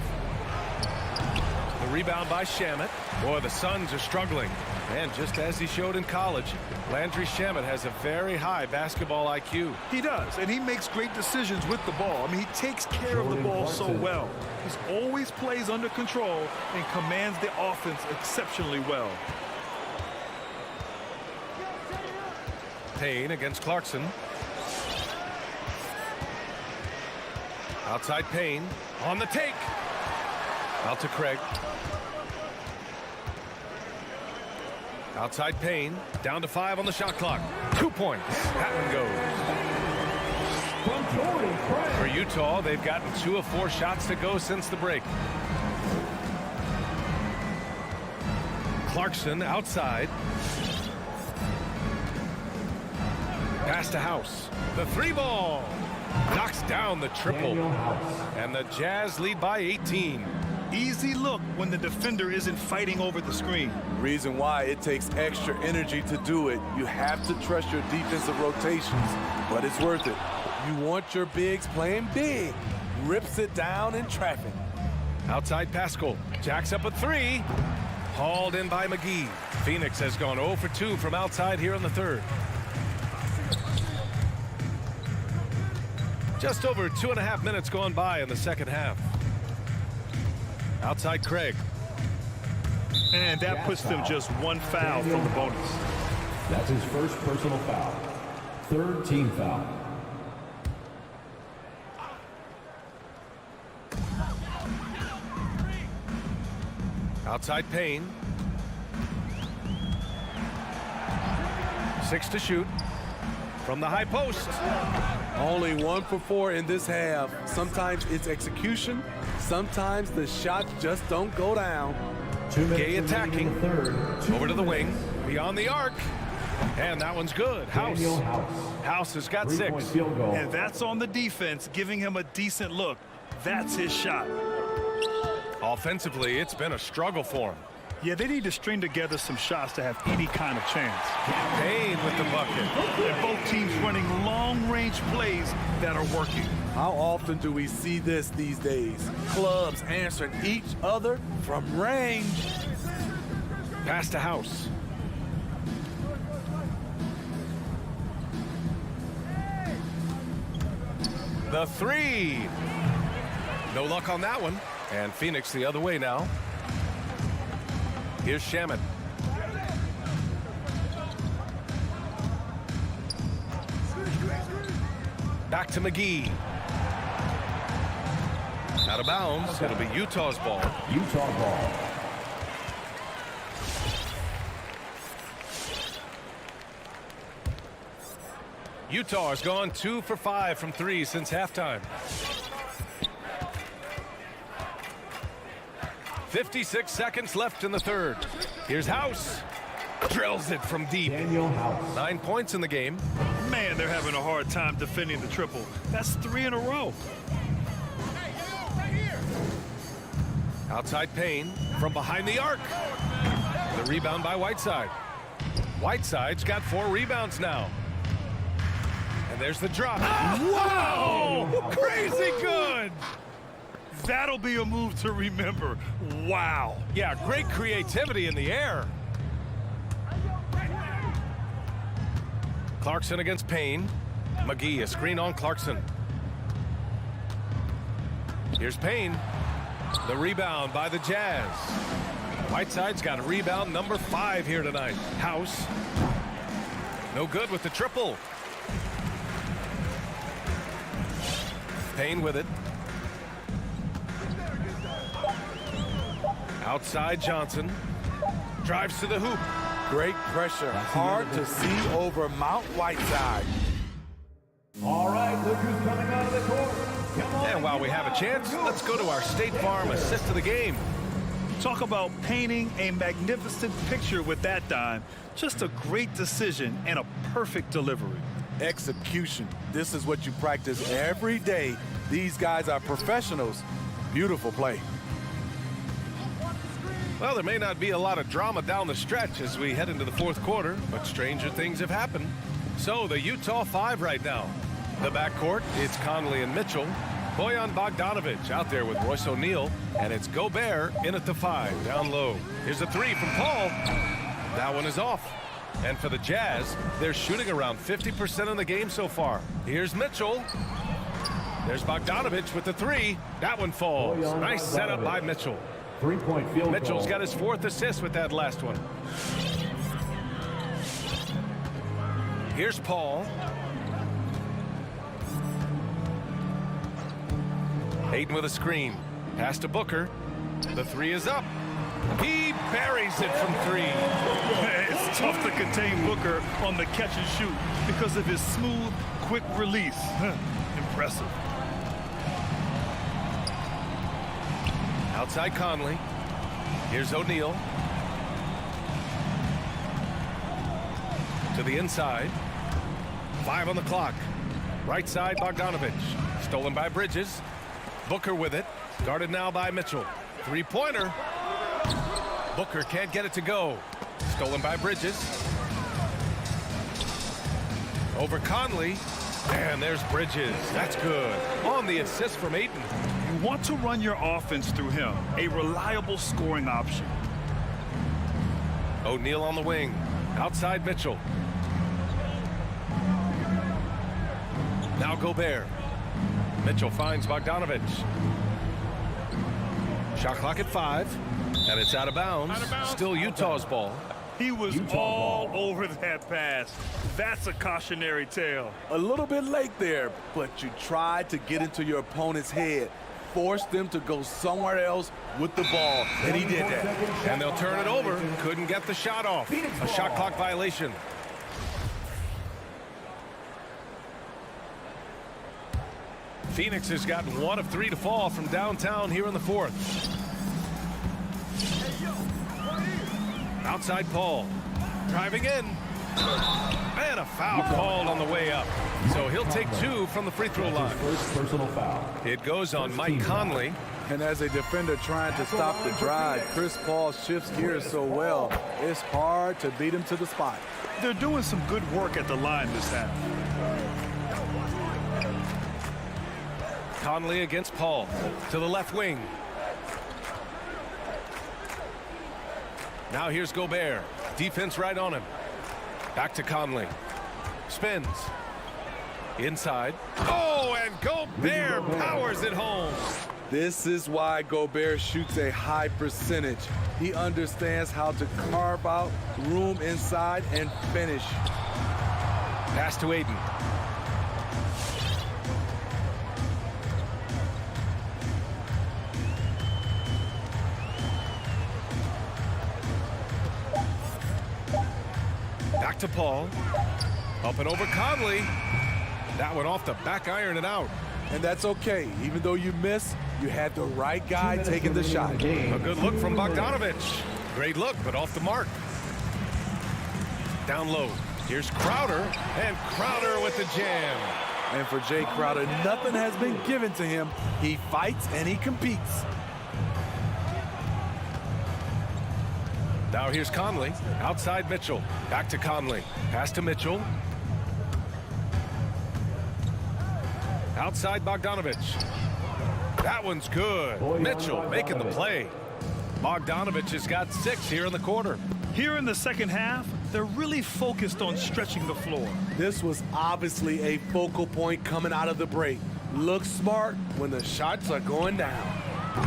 The rebound by Shamet. Boy, the Suns are struggling. And just as he showed in college, Landry Shamet has a very high basketball IQ. He does, and he makes great decisions with the ball. I mean, he takes care of the ball so well. He always plays under control and commands the offense exceptionally well. Payne against Clarkson. Outside Payne on the take. Out to Craig. Outside Payne, down to 5 on the shot clock. 2 points. That one goes. For Utah, they've gotten 2 of 4 shots to go since the break. Clarkson outside. Pass to House. The 3 ball. Knocks down the triple. And the Jazz lead by 18. Easy look when the defender isn't fighting over the screen. Reason why it takes extra energy to do it. You have to trust your defensive rotations, but it's worth it. You want your bigs playing big. Rips it down in traffic. Outside Pascal. Jacks up a 3. Hauled in by McGee. Phoenix has gone 0 for 2 from outside here in the third. Just over 2.5 minutes gone by in the second half. Outside Craig. And that puts them just 1 foul from the bonus. That's his first personal foul. 3rd team foul. Outside Payne. 6 to shoot. From the high post. Only 1 for 4 in this half. Sometimes it's execution. Sometimes the shots just don't go down. Gay attacking. Over to the wing. Beyond the arc. And that one's good. House. House has got 6. And that's on the defense, giving him a decent look. That's his shot. Offensively, it's been a struggle for him. Yeah, they need to string together some shots to have any kind of chance. Payne with the bucket. And both teams running long-range plays that are working. How often do we see this these days? Clubs answering each other from range. Pass to House. The 3. No luck on that one. And Phoenix the other way now. Here's Shaman. Back to McGee. Out of bounds. It'll be Utah's ball. Utah ball. Utah has gone 2 for 5 from 3 since halftime. 56 seconds left in the third. Here's House. Drills it from deep. 9 points in the game. Man, they're having a hard time defending the triple. That's 3 in a row. Outside Payne from behind the arc. The rebound by Whiteside. Whiteside's got 4 rebounds now. And there's the drop. Wow! Crazy good! That'll be a move to remember. Wow. Yeah, great creativity in the air. Clarkson against Payne. McGee, a screen on Clarkson. Here's Payne. The rebound by the Jazz. Whiteside's got a rebound number 5 here tonight. House. No good with the triple. Payne with it. Outside Johnson. Drives to the hoop. Great pressure. Hard to see over Mount Whiteside. All right, look who's coming out of the court. And while we have a chance, let's go to our State Farm assist of the game. Talk about painting a magnificent picture with that dime. Just a great decision and a perfect delivery. Execution. This is what you practice every day. These guys are professionals. Beautiful play. Well, there may not be a lot of drama down the stretch as we head into the fourth quarter, but stranger things have happened. So the Utah 5 right now. The backcourt, it's Conley and Mitchell. Bojan Bogdanovic out there with Royce O'Neal, and it's Gobert in at the 5, down low. Here's a 3 from Paul. That one is off. And for the Jazz, they're shooting around 50% in the game so far. Here's Mitchell. There's Bogdanovic with the 3. That one falls. Nice setup by Mitchell. 3-point field goal. Mitchell's got his 4th assist with that last one. Here's Paul. Ayton with a screen. Pass to Booker. The 3 is up. He buries it from 3. It's tough to contain Booker on the catch and shoot because of his smooth, quick release. Impressive. Outside Conley. Here's O'Neal. To the inside. 5 on the clock. Right side, Bogdanovich. Stolen by Bridges. Booker with it. Guarded now by Mitchell. Three-pointer. Booker can't get it to go. Stolen by Bridges. Over Conley. And there's Bridges. That's good. On the assist from Ayton. You want to run your offense through him. A reliable scoring option. O'Neal on the wing. Outside Mitchell. Now Gobert. Mitchell finds Bogdanovich. Shot clock at 5. And it's out of bounds. Still Utah's ball. He was all over that pass. That's a cautionary tale. A little bit late there, but you tried to get into your opponent's head. Force them to go somewhere else with the ball, and he did that. And they'll turn it over. Couldn't get the shot off. A shot clock violation. Phoenix has gotten 1 of 3 to fall from downtown here in the 4th. Outside Paul. Driving in. And a foul called on the way up. So he'll take 2 from the free throw line. First personal foul. It goes on Mike Conley. And as a defender trying to stop the drive, Chris Paul shifts gears so well, it's hard to beat him to the spot. They're doing some good work at the line this half. Conley against Paul. To the left wing. Now here's Gobert. Defense right on him. Back to Conley. Spins. Inside. Oh, and Gobert powers it home. This is why Gobert shoots a high percentage. He understands how to carve out room inside and finish. Pass to Ayton. Back to Paul. Up and over Conley. That one off the back iron and out. And that's okay. Even though you miss, you had the right guy taking the shot. A good look from Bogdanovich. Great look, but off the mark. Down low. Here's Crowder. And Crowder with the jam. And for Jay Crowder, nothing has been given to him. He fights and he competes. Now here's Conley. Outside Mitchell. Back to Conley. Pass to Mitchell. Outside Bogdanovich. That one's good. Mitchell making the play. Bogdanovich has got 6 here in the quarter. Here in the second half, they're really focused on stretching the floor. This was obviously a focal point coming out of the break. Look smart when the shots are going down.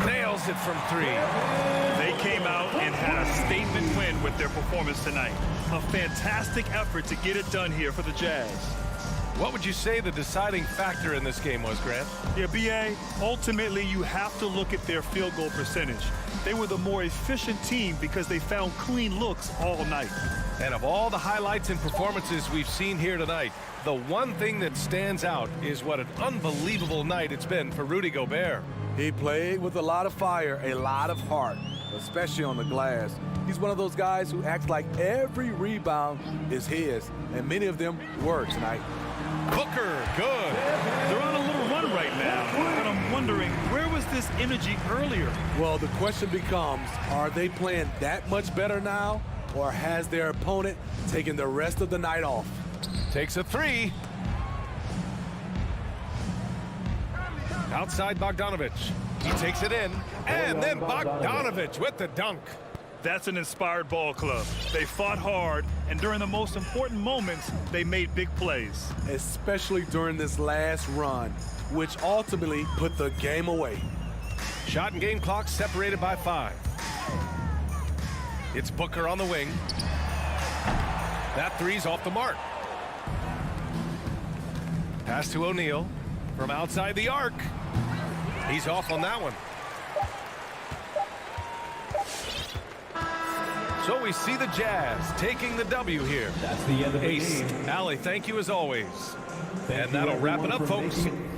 Nails it from 3. They came out and had a statement win with their performance tonight. A fantastic effort to get it done here for the Jazz. What would you say the deciding factor in this game was, Grant? Yeah, B.A., ultimately you have to look at their field goal percentage. They were the more efficient team because they found clean looks all night. And of all the highlights and performances we've seen here tonight, the one thing that stands out is what an unbelievable night it's been for Rudy Gobert. He played with a lot of fire, a lot of heart, especially on the glass. He's one of those guys who acts like every rebound is his, and many of them were tonight. Booker, good. They're on a little run right now, and I'm wondering, where was this energy earlier? Well, the question becomes, are they playing that much better now, or has their opponent taken the rest of the night off? Takes a 3. Outside Bogdanovich. He takes it in, and then Bogdanovich with the dunk. That's an inspired ball club. They fought hard, and during the most important moments, they made big plays. Especially during this last run, which ultimately put the game away. Shot and game clock separated by 5. It's Booker on the wing. That 3's off the mark. Pass to O'Neal from outside the arc. He's off on that one. So we see the Jazz taking the W here. That's the end of the Ace, game. Allie, thank you as always. Thank And you, that'll wrap it everyone, up, for folks. making it.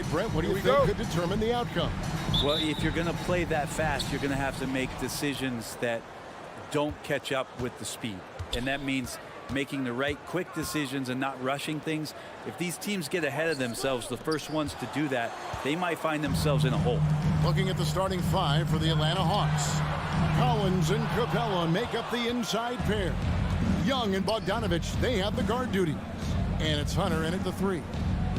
right, Brent, what do you think could determine the outcome? Well, if you're going to play that fast, you're going to have to make decisions that don't catch up with the speed. And that means making the right quick decisions and not rushing things. If these teams get ahead of themselves, the first ones to do that, they might find themselves in a hole. Looking at the starting five for the Atlanta Hawks. Collins and Capella make up the inside pair. Young and Bogdanovich, they have the guard duty. And it's Hunter in at the three.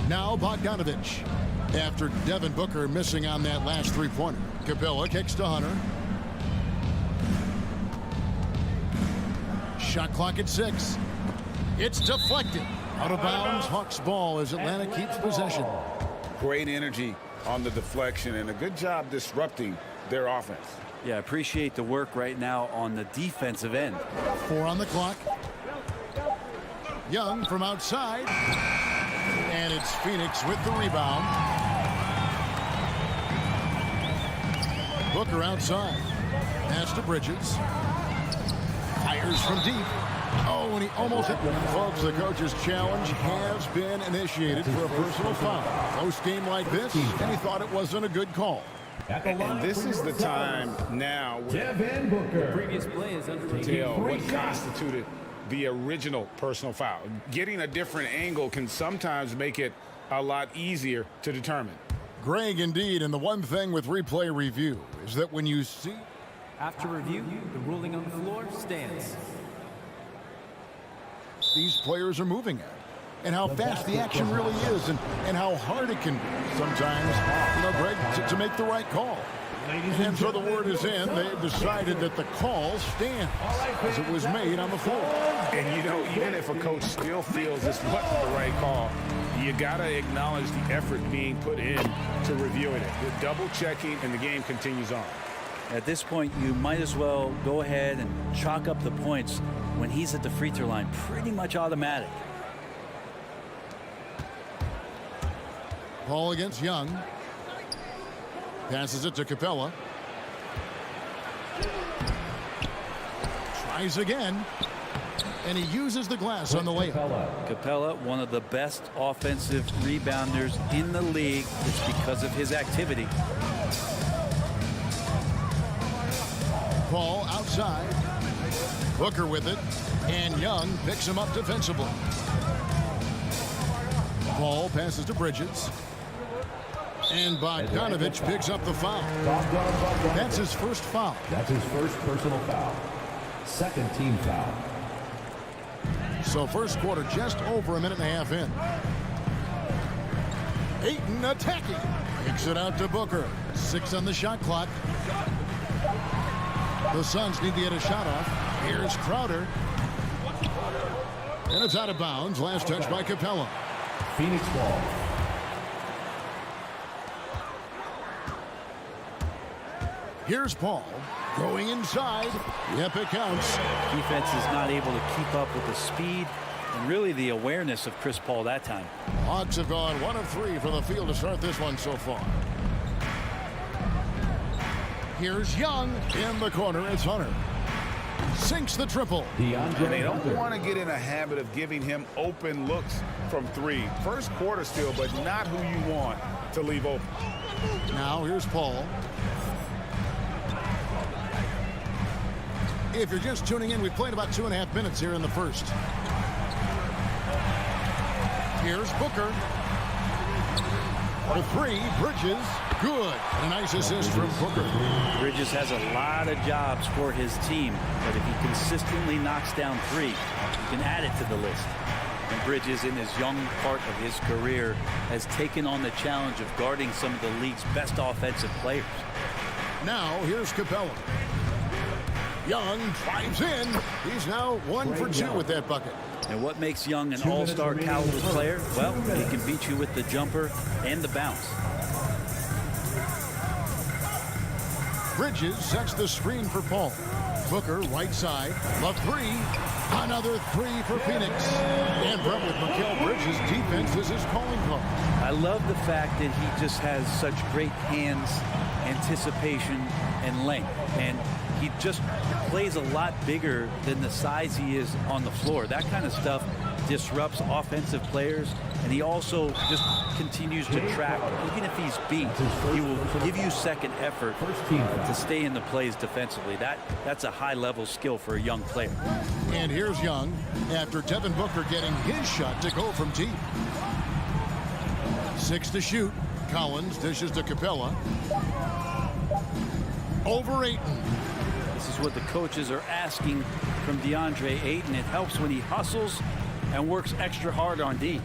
Now Bogdanovich. After Devin Booker missing on that last three-pointer. Capella kicks to Hunter. Shot clock at 6. It's deflected. Out of bounds, Hawks ball as Atlanta keeps possession. Great energy on the deflection and a good job disrupting their offense. Yeah, appreciate the work right now on the defensive end. 4 on the clock. Young from outside. And it's Phoenix with the rebound. Booker outside. Pass to Bridges. Fires from deep. Oh, and he almost hit. Folks, the coach's challenge has been initiated for a personal foul. Close game like this, and he thought it wasn't a good call. And this is the time now where Devin Booker. Previous play is under tell what constituted the original personal foul. Getting a different angle can sometimes make it a lot easier to determine. Greg, indeed, and the one thing with replay review is that when you see After review, the ruling on the floor stands. these players are moving at, and how fast the action really is, and how hard it can be sometimes, Greg, to make the right call. And so the word is in. They've decided that the call stands as it was made on the floor. And, even if a coach still feels this wasn't the right call, you got to acknowledge the effort being put in to reviewing it. The double checking, and the game continues on. At this point, you might as well go ahead and chalk up the points when he's at the free throw line. Pretty much automatic. Ball against Young. Passes it to Capella. Tries again. And he uses the glass on the layup. Capella, one of the best offensive rebounders in the league. It's because of his activity. Ball outside. Booker with it. And Young picks him up defensively. Ball passes to Bridges. And Bogdanovich picks up the foul. That's his first foul. That's his first personal foul. Second team foul. So first quarter just over a minute and a half in. Ayton attacking. Kicks it out to Booker. 6 on the shot clock. The Suns need to get a shot off. Here's Crowder. And it's out of bounds. Last touch by Capella. Phoenix ball. Here's Paul going inside. Yep, it counts. Defense is not able to keep up with the speed and really the awareness of Chris Paul that time. Hawks have gone 1 of 3 from the field to start this one so far. Here's Young in the corner. It's Hunter. Sinks the triple. And they don't want to get in a habit of giving him open looks from 3. First quarter still, but not who you want to leave open. Now here's Paul. If you're just tuning in, we've played about 2.5 minutes here in the first. Here's Booker. For 3, Bridges. Good. And a nice assist from Booker. Bridges has a lot of jobs for his team, but if he consistently knocks down 3, he can add it to the list. And Bridges, in his young part of his career, has taken on the challenge of guarding some of the league's best offensive players. Now here's Capella. Young drives in. He's now 1 for 2 with that bucket. And what makes Young an all-star caliber player? Well, he can beat you with the jumper and the bounce. Bridges sets the screen for Paul. Booker right side. Love 3. Another 3 for Phoenix. And Brett, with Mikal Bridges' defense is his calling card. I love the fact that he just has such great hands, anticipation, and length. And he just plays a lot bigger than the size he is on the floor. That kind of stuff disrupts offensive players, and he also just continues to track. Even if he's beat, he will give you second effort to stay in the plays defensively. That's a high-level skill for a young player. And here's Young after Devin Booker getting his shot to go from deep. 6 to shoot. Collins dishes to Capella. Over Ayton. This is what the coaches are asking from DeAndre Ayton. It helps when he hustles and works extra hard on D.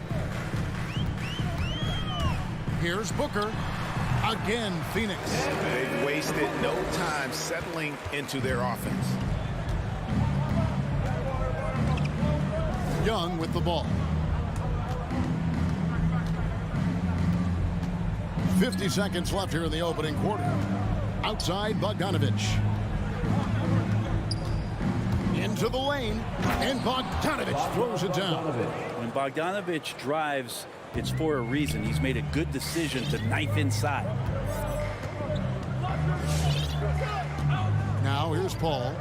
Here's Booker. Again, Phoenix. They've wasted no time settling into their offense. Young with the ball. 50 seconds left here in the opening quarter. Outside Bogdanovich. Into the lane, and Bogdanovich throws it down. When Bogdanovich drives, it's for a reason. He's made a good decision to knife inside. Now here's Paul.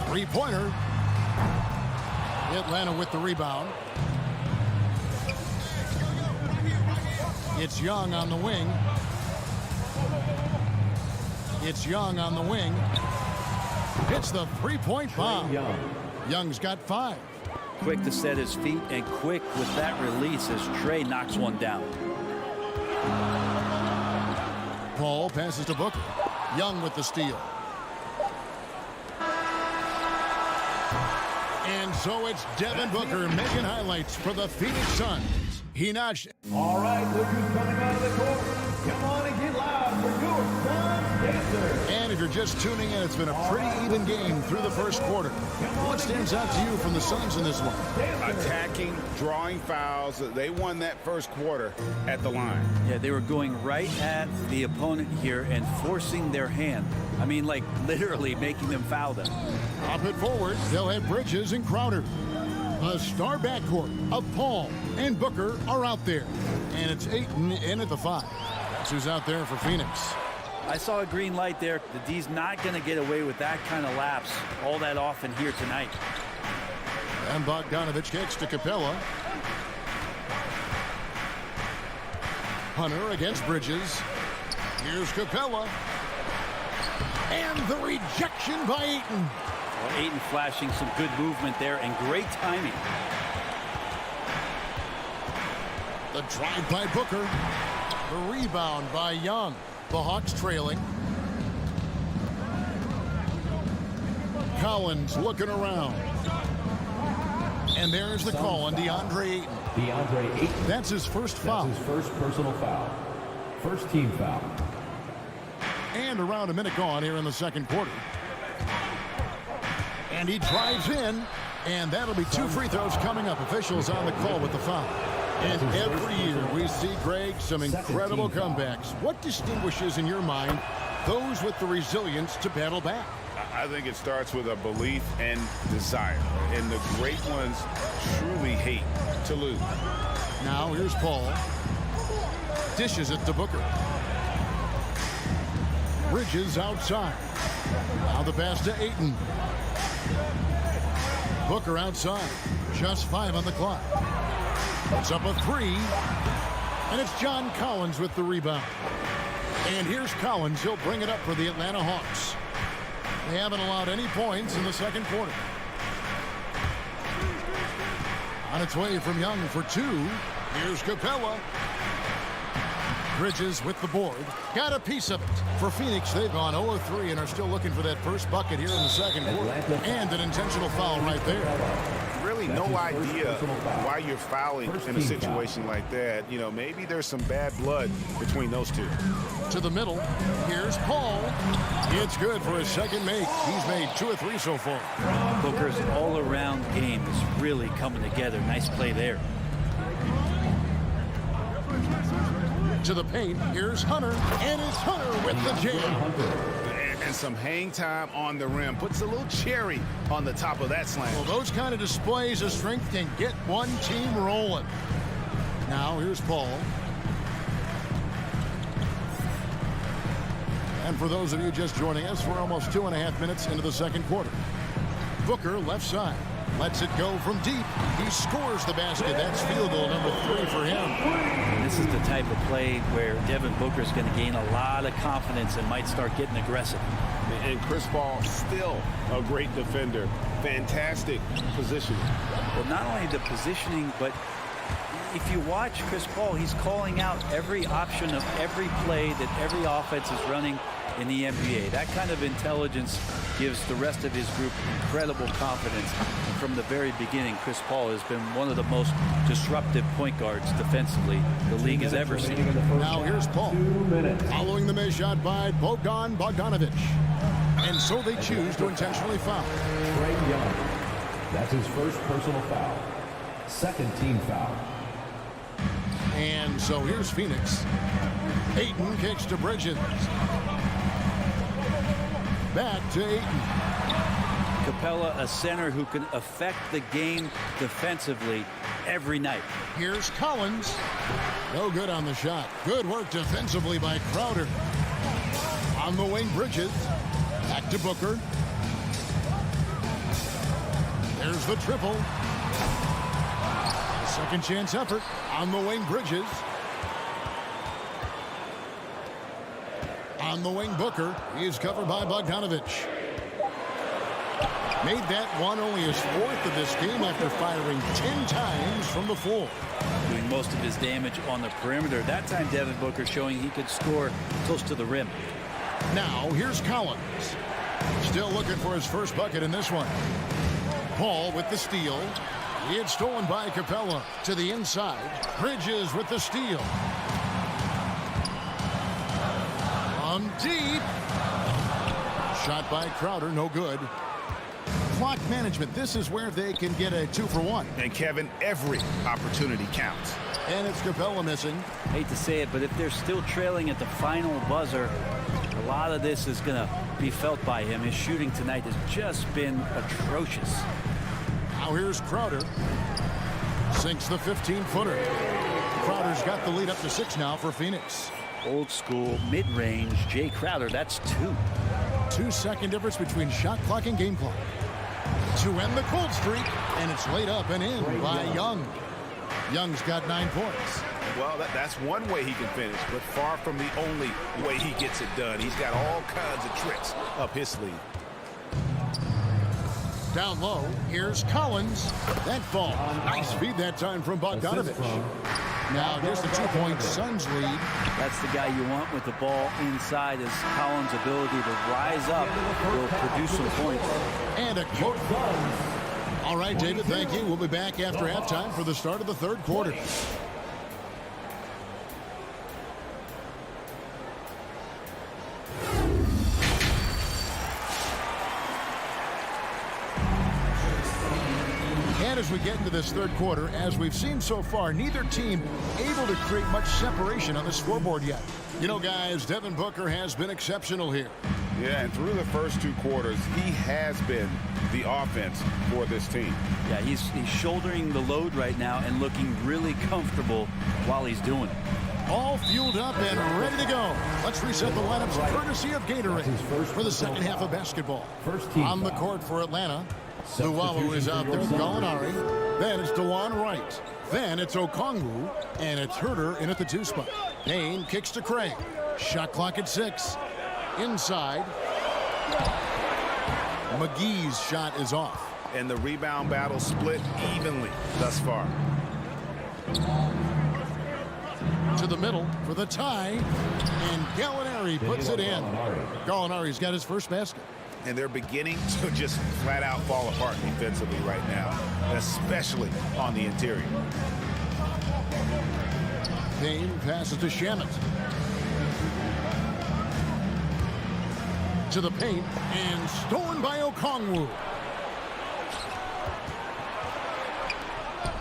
Three-pointer. Atlanta with the rebound. It's Young on the wing. It's Young on the wing. Hits the three-point bomb. Young's got 5. Quick to set his feet and quick with that release as Trey knocks one down. Paul passes to Booker. Young with the steal. And so it's Devin Booker making highlights for the Phoenix Suns. He notched. All right, look who's coming out of the court. Come on and get loud for your Suns Dancer. And if you're just tuning in, it's been a pretty even game through the first quarter. What stands out to you from the Suns in this one? Attacking, drawing fouls. They won that first quarter at the line. Yeah, they were going right at the opponent here and forcing their hand. I mean, like literally making them foul them. Up it forward, they'll have Bridges and Crowder. A star backcourt of Paul and Booker are out there. And it's Ayton in at the 5. That's who's out there for Phoenix. I saw a green light there. The D's not going to get away with that kind of lapse all that often here tonight. And Bogdanovich kicks to Capella. Hunter against Bridges. Here's Capella. And the rejection by Ayton. Well, Ayton flashing some good movement there and great timing. The drive by Booker. The rebound by Young. The Hawks trailing. Collins looking around. And there's the call on DeAndre Ayton. DeAndre Ayton. That's his first foul. That's his first personal foul. First team foul. And around a minute gone here in the second quarter. And he drives in. And that'll be 2 free throws coming up. Officials on the call with the foul. And every year we see, Greg, some incredible comebacks. What distinguishes, in your mind, those with the resilience to battle back? I think it starts with a belief and desire. And the great ones truly hate to lose. Now here's Paul. Dishes it to Booker. Bridges outside. Now the pass to Ayton. Booker outside. Just 5 on the clock. It's up a 3. And it's John Collins with the rebound. And here's Collins. He'll bring it up for the Atlanta Hawks. They haven't allowed any points in the second quarter. On its way from Young for 2. Here's Capella. Bridges with the board. Got a piece of it. For Phoenix, they've gone 0-3 and are still looking for that first bucket here in the second quarter. And an intentional foul right there. Really no idea why you're fouling in a situation like that. You know, maybe there's some bad blood between those two. To the middle. Here's Paul. It's good for his second make. He's made 2 or 3 so far. Booker's all-around game is really coming together. Nice play there. To the paint. Here's Hunter. And it's Hunter with the jam. And some hang time on the rim. Puts a little cherry on the top of that slam. Well, those kind of displays of strength can get one team rolling. Now here's Paul. And for those of you just joining us, we're almost 2.5 minutes into the second quarter. Booker, left side, lets it go from deep. He scores the basket. That's field goal number 3 for him. And this is the type of play where Devin Booker is going to gain a lot of confidence and might start getting aggressive. And Chris Paul, still a great defender. Fantastic positioning. Well, not only the positioning, but if you watch Chris Paul, he's calling out every option of every play that every offense is running in the NBA. That kind of intelligence gives the rest of his group incredible confidence. And from the very beginning, Chris Paul has been one of the most disruptive point guards defensively the league has ever seen. Now here's Paul, following the missed shot by Bogdanovic. And so they choose to intentionally foul. Trae Young. That's his first personal foul. Second team foul. And so here's Phoenix. Ayton kicks to Bridges. Back to Ayton. Capella, a center who can affect the game defensively every night. Here's Collins. No good on the shot. Good work defensively by Crowder. On the wing, Bridges. Back to Booker. There's the triple. A second chance effort on the wing, Bridges. On the wing, Booker. He is covered by Bogdanovic. Made that one only his 4th of this game after firing 10 times from the floor. Doing most of his damage on the perimeter. That time, Devin Booker showing he could score close to the rim. Now, here's Collins. Still looking for his first bucket in this one. Paul with the steal. It's stolen by Capella to the inside. Bridges with the steal. From deep. Shot by Crowder, no good. Clock management. This is where they can get a 2-for-1. And Kevin, every opportunity counts. And it's Capella missing. Hate to say it, but if they're still trailing at the final buzzer, a lot of this is going to be felt by him. His shooting tonight has just been atrocious. Now here's Crowder. Sinks the 15-footer. Crowder's got the lead up to 6 now for Phoenix. Old school, mid-range, Jay Crowder, that's 2. 2-second difference between shot clock and game clock. To end the cold streak, and it's laid up and in by Young. Young's got 9 points. Well, that's one way he can finish, but far from the only way he gets it done. He's got all kinds of tricks up his sleeve. Down low, here's Collins. That ball. Nice feed that time from Bogdanovic. Now just a 2-point Suns lead. That's the guy you want with the ball inside, is Collins' ability to rise up will produce some points. And a kick. All right, David, thank you. We'll be back after halftime for the start of the third quarter. And as we get into this third quarter, as we've seen so far, neither team able to create much separation on the scoreboard yet. You know, guys, Devin Booker has been exceptional here. Yeah, and through the first 2 quarters, he has been the offense for this team. Yeah, he's shouldering the load right now and looking really comfortable while he's doing it. All fueled up and ready to go. Let's reset the lineups courtesy of Gatorade for the second half of basketball. On the court for Atlanta, Luwawu is out there, Gallinari. Then it's DeLon Wright. Then it's Okongwu, and it's Herter in at the 2 spot. Payne kicks to Craig. Shot clock at 6. Inside. McGee's shot is off. And the rebound battle split evenly thus far. To the middle for the tie. And Gallinari puts it in. Gallinari's got his first basket. And they're beginning to just flat out fall apart defensively right now, especially on the interior. Payne passes to Shamet. To the paint, and stolen by Okongwu.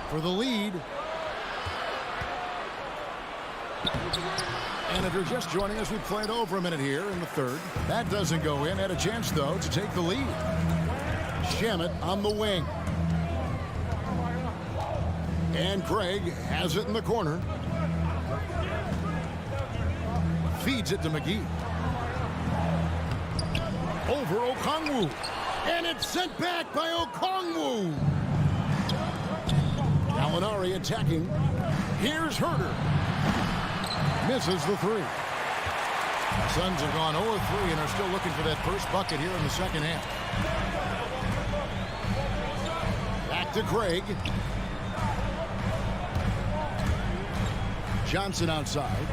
For the lead. And if you're just joining us, we've played over a minute here in the third. That doesn't go in. Had a chance, though, to take the lead. Shamet on the wing. And Craig has it in the corner. Feeds it to McGee. over Okongwu. And it's sent back by Okongwu. Gallinari attacking. Here's Herder. Misses the three. Suns have gone 0-3 and are still looking for that first bucket here in the second half. Back to Craig. Johnson outside.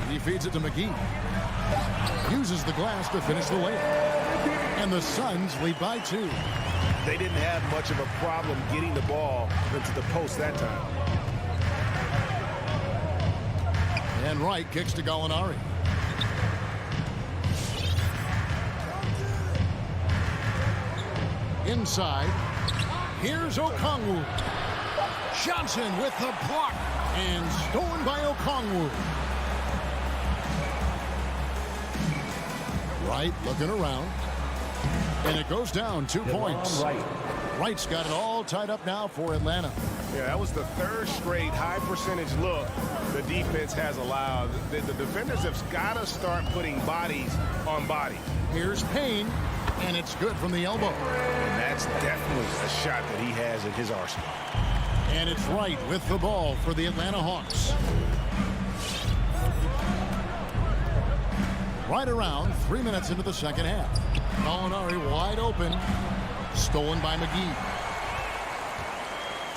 He feeds it to McGee. Uses the glass to finish the layup. And the Suns lead by 2. They didn't have much of a problem getting the ball into the post that time. And Wright kicks to Gallinari. Inside. Here's Okongwu. Johnson with the block. And stolen by Okongwu. Wright looking around. And it goes down 2 points. Wright's got it all tied up now for Atlanta. Yeah, that was the third straight high percentage look the defense has allowed. The defenders have got to start putting bodies on bodies. Here's Payne, and it's good from the elbow. And that's definitely a shot that he has in his arsenal. And it's Wright with the ball for the Atlanta Hawks. Right around 3 minutes into the second half. Gallinari wide open. Stolen by McGee.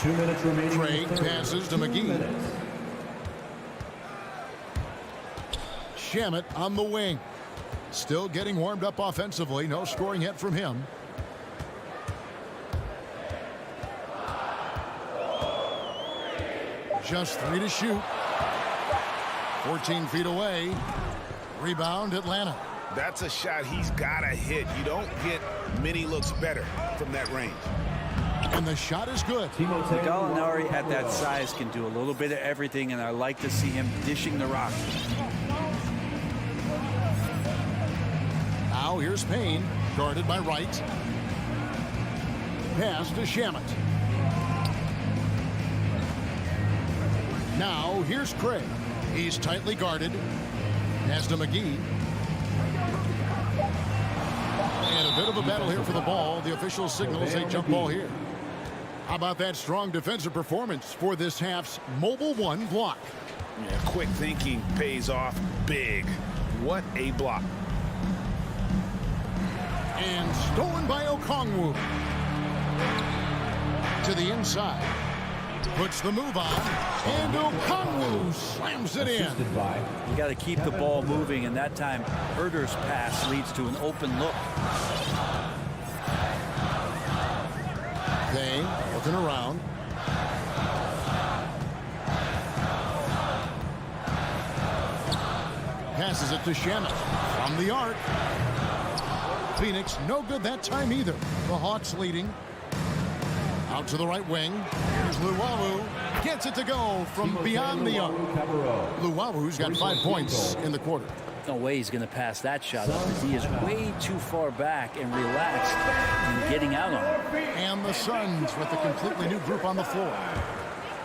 2 minutes remaining. Craig passes to McGee. Shamet on the wing. Still getting warmed up offensively. No scoring yet from him. Just 3 to shoot. 14 feet away. Rebound Atlanta. That's a shot he's got to hit. You don't get many looks better from that range. And the shot is good. Gallinari at that size can do a little bit of everything, and I like to see him dishing the rock. Now here's Payne, guarded by Wright. Pass to Shamet. Now here's Craig. He's tightly guarded. Pass to McGee. And a bit of a battle here for the ball. The official signals a jump ball here. How about that strong defensive performance for this half's Mobile One block? Yeah, quick thinking pays off big. What a block. And stolen by Okongwu. To the inside. Puts the move on. And Okongwu slams it in. You got to keep the ball moving, and that time Herder's pass leads to an open look. They looking around. Passes it to Shamet from the arc. Phoenix no good that time either. The Hawks leading. Out to the right wing. Here's Luwawu. Gets it to go from beyond the arc. Luwawu's got 5 points in the quarter. No way he's going to pass that shot up, because he is way too far back and relaxed and getting out on it. And the Suns with a completely new group on the floor.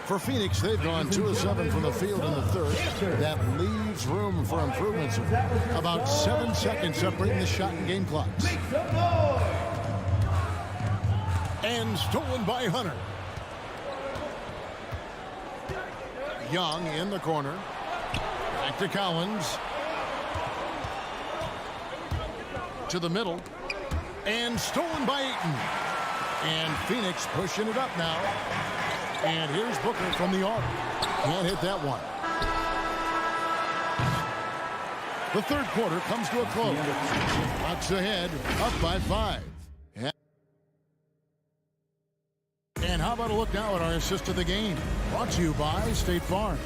For Phoenix, they've gone 2 of 7 from the field in the third. That leaves room for improvements. About 7 seconds separating the shot and game clocks. And stolen by Hunter. Young in the corner. Back to Collins. To the middle. And stolen by Ayton. And Phoenix pushing it up now. And here's Booker from the arc. Can't hit that one. The third quarter comes to a close. Hawks ahead, up by 5. And how about a look now at our assist of the game? Brought to you by State Farm.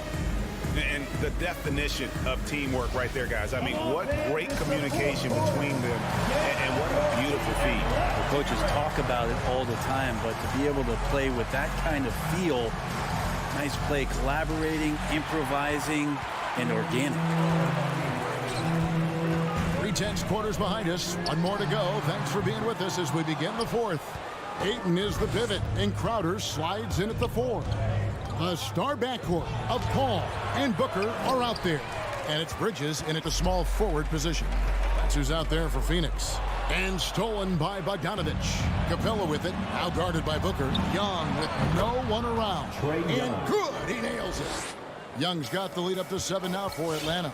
And the definition of teamwork right there, guys. I mean, what great communication between them, and what a beautiful feat. The coaches talk about it all the time, but to be able to play with that kind of feel, nice play, collaborating, improvising, and organic. 3/10 quarters behind us. One more to go. Thanks for being with us as we begin the fourth. Ayton is the pivot, and Crowder slides in at the 4. A star backcourt of Paul and Booker are out there. And it's Bridges in at the small forward position. That's who's out there for Phoenix. And stolen by Bogdanovich. Capella with it, now guarded by Booker. Young with no one around. And good, he nails it. Young's got the lead up to 7 now for Atlanta.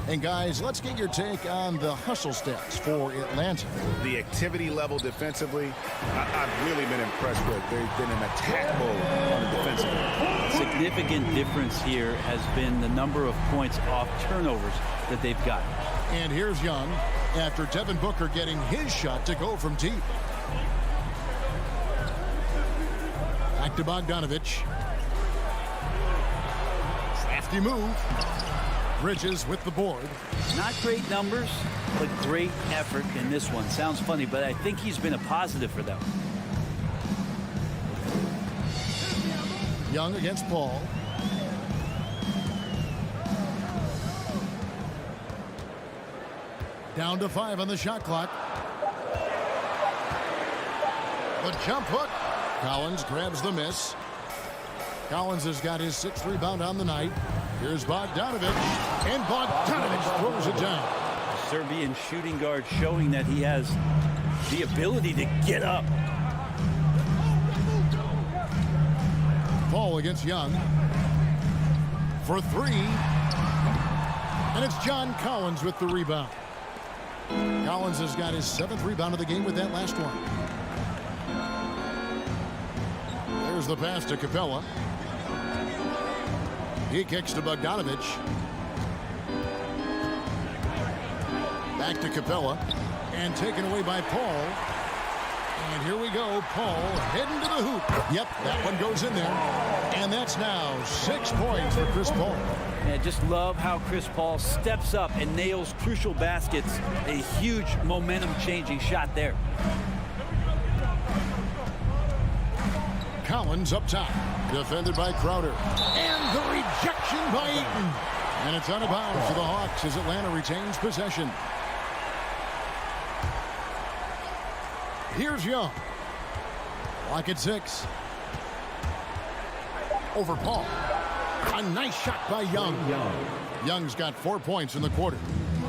And guys, let's get your take on the hustle stats for Atlanta. The activity level defensively, I've really been impressed with. They've been an attack mode on the defensive end. A significant difference here has been the number of points off turnovers that they've got. And here's Young after Devin Booker getting his shot to go from deep. Back to Bogdanovich. Crafty move. Bridges with the board. Not great numbers, but great effort in this one. Sounds funny, but I think he's been a positive for them. Young against Paul. Down to 5 on the shot clock. The jump hook. Collins grabs the miss. Collins has got his 6th rebound on the night. Here's Bogdanovich, and Bogdanovich throws it down. Serbian shooting guard showing that he has the ability to get up. Paul against Young for 3. And it's John Collins with the rebound. Collins has got his 7th rebound of the game with that last one. There's the pass to Capella. He kicks to Bogdanovich. Back to Capella. And taken away by Paul. And here we go. Paul heading to the hoop. Yep, that one goes in there. And that's now 6 points for Chris Paul. And I just love how Chris Paul steps up and nails crucial baskets. A huge momentum-changing shot there. Collins up top. Defended by Crowder. And the rejection by Eaton. And it's out of bounds for the Hawks as Atlanta retains possession. Here's Young. Lock at 6. Over Paul. A nice shot by Young. Young's got 4 points in the quarter.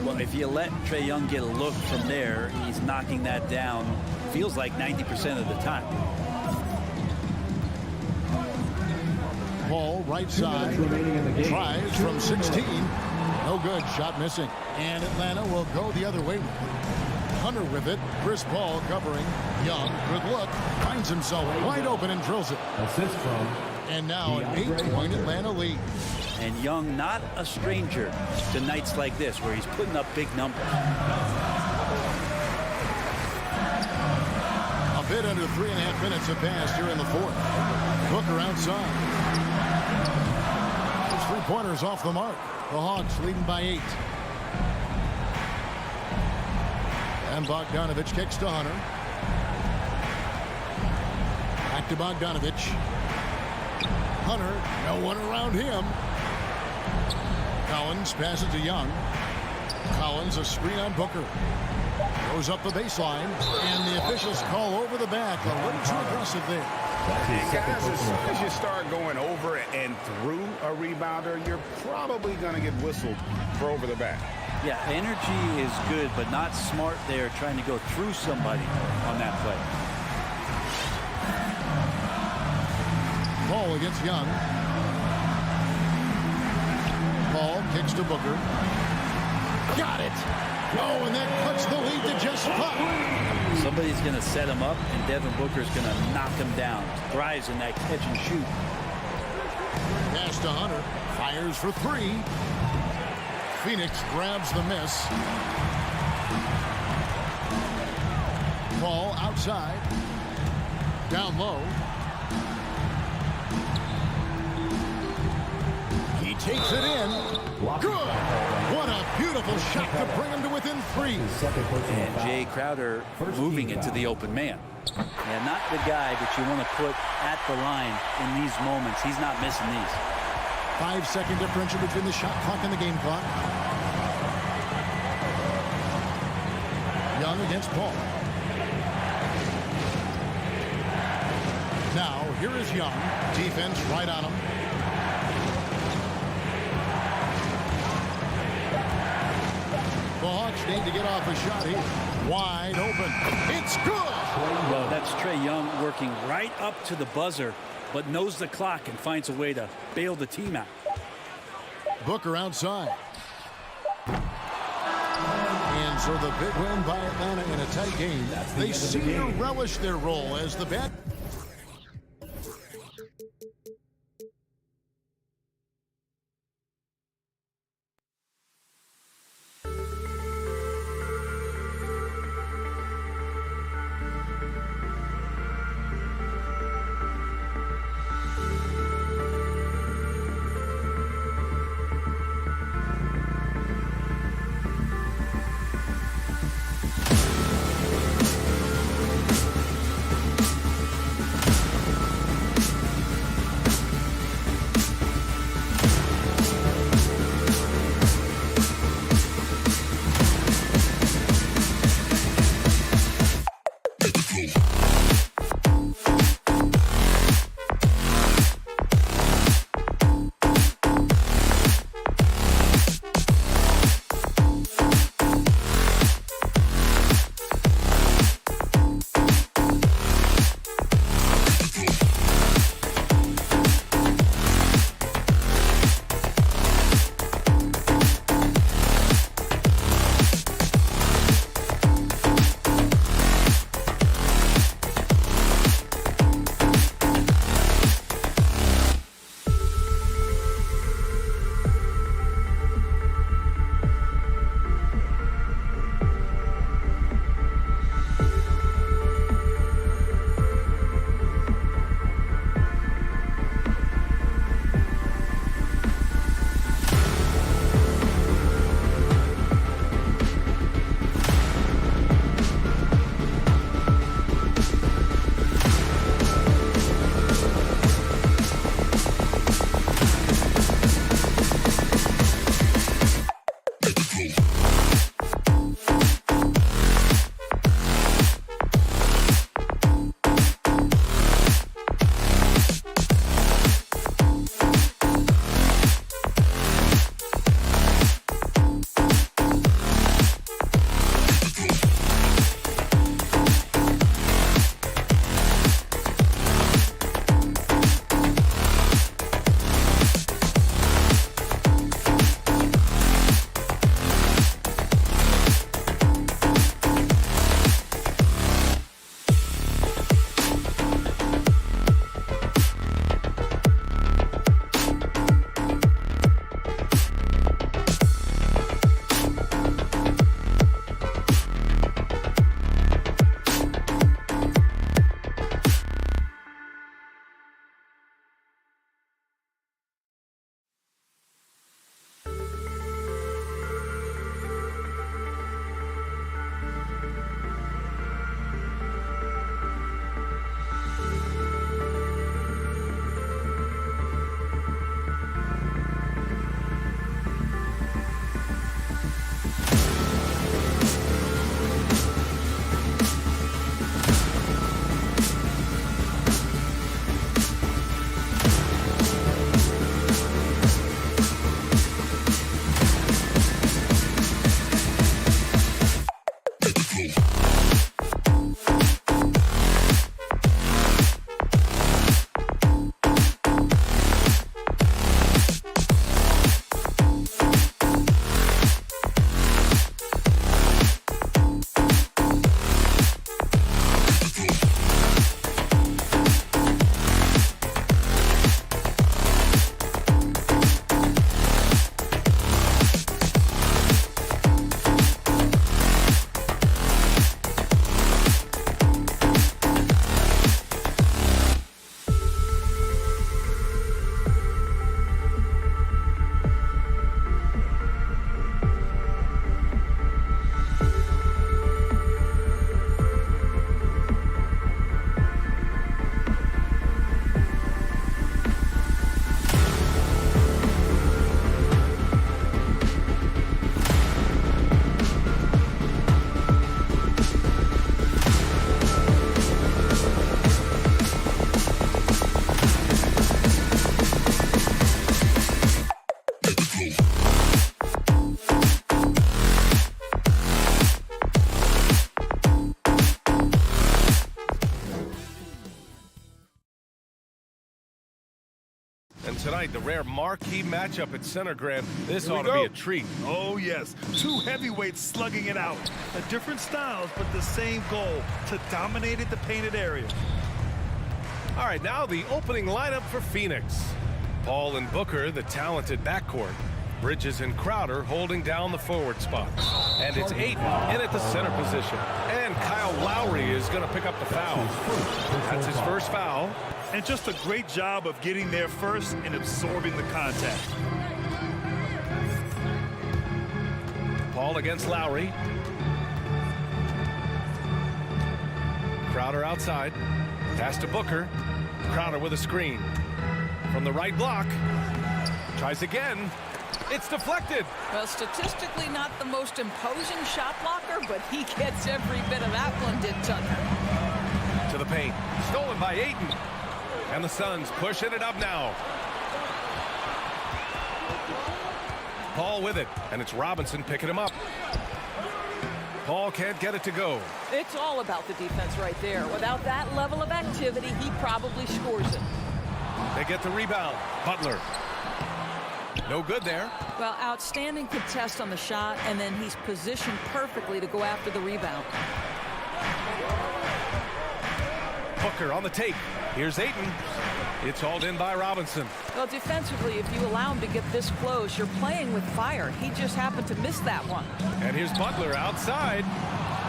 Well, if you let Trae Young get a look from there, he's knocking that down, feels like 90% of the time. Paul, right side, tries from 16. No good, shot missing. And Atlanta will go the other way with it. Hunter with it. Chris Paul covering. Young, good look. Finds himself wide open and drills it. Assist from. And now an 8-point Atlanta lead. And Young not a stranger to nights like this where he's putting up big numbers. A bit under 3.5 minutes have passed here in the 4th. Booker outside. 3-pointers off the mark. The Hawks leading by 8. And Bogdanovich kicks to Hunter. Back to Bogdanovich. Hunter, no one around him. Collins passes to Young. Collins, a screen on Booker. Goes up the baseline. And the officials call over the back. A little too aggressive there. And guys, as soon as you start going over and through a rebounder, you're probably going to get whistled for over the back. Yeah, energy is good, but not smart there trying to go through somebody on that play. Paul against Young. Paul kicks to Booker. Got it. Oh, and that cuts the lead to just 5. Somebody's going to set him up, and Devin Booker's going to knock him down. Thrives in that catch and shoot. Pass to Hunter. Fires for 3. Phoenix grabs the miss. Paul outside. Down low. He takes it in. Good. What a beautiful shot to bring him to within 3. And Jay Crowder moving into the open man. Yeah, not the guy that you want to put at the line in these moments. He's not missing these. 5-second differential between the shot clock and the game clock. Young against Paul. Now, here is Young. Defense right on him. Bucks need to get off a shot here. Wide open. It's good. Well, that's Trae Young working right up to the buzzer, but knows the clock and finds a way to bail the team out. Booker outside. And so the big win by Atlanta in a tight game. They seem to relish their role as the bet. tonight, the rare marquee matchup at center, Grant. This ought to be a treat. Oh, yes. Two heavyweights slugging it out. Different styles, but the same goal, to dominate the painted area. All right, now the opening lineup for Phoenix. Paul and Booker, the talented backcourt. Bridges and Crowder holding down the forward spots. And it's Ayton in at the center position. And Kyle Lowry is going to pick up the foul. That's his first foul. And just a great job of getting there first and absorbing the contact. Paul against Lowry. Crowder outside. Pass to Booker. Crowder with a screen. From the right block. Tries again. It's deflected. Well, statistically not the most imposing shot blocker, but he gets every bit of that one, did Tucker. To the paint. Stolen by Ayton. And the Suns pushing it up now. Paul with it. And it's Robinson picking him up. Paul can't get it to go. It's all about the defense right there. Without that level of activity, he probably scores it. They get the rebound. Butler. No good there. Well, outstanding contest on the shot, and then he's positioned perfectly to go after the rebound. Booker on the take. Here's Ayton. It's hauled in by Robinson. Well, defensively, if you allow him to get this close, you're playing with fire. He just happened to miss that one. And here's Butler outside.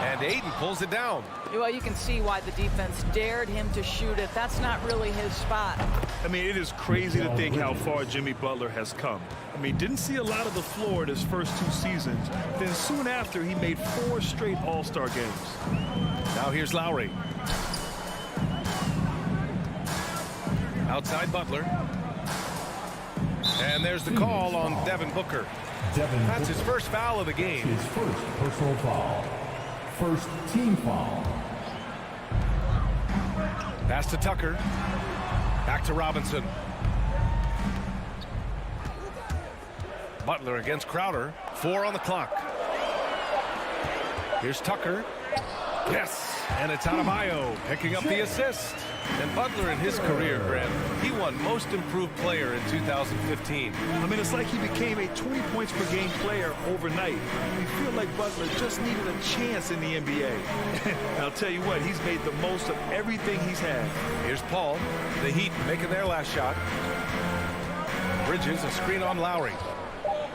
And Ayton pulls it down. Well, you can see why the defense dared him to shoot it. That's not really his spot. I mean, it is crazy to think how far Jimmy Butler has come. I mean, didn't see a lot of the floor in his first 2 seasons. Then soon after, he made 4 straight All-Star games. Now here's Lowry. Outside Butler. And there's the call on Devin Booker. That's his first foul of the game. His first personal foul. First team foul. Pass to Tucker. Back to Robinson. Butler against Crowder. 4 on the clock. Here's Tucker. Yes, and it's Adebayo picking up the assist. And Butler in his career, Grant, he won Most Improved Player in 2015. I mean, it's like he became a 20 points per game player overnight. We feel like Butler just needed a chance in the NBA. And I'll tell you what, he's made the most of everything he's had. Here's Paul. The Heat making their last shot. Bridges, a screen on Lowry.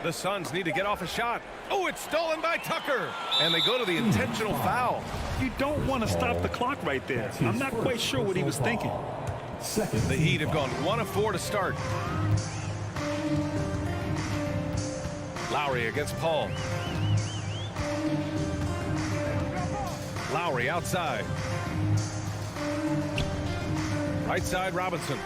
The Suns need to get off a shot. Oh, it's stolen by Tucker. And they go to the intentional foul. You don't want to stop the clock right there. I'm not quite sure what he was thinking. The Heat have gone 1 of 4 to start. Lowry against Paul. Lowry outside. Right side, Robinson.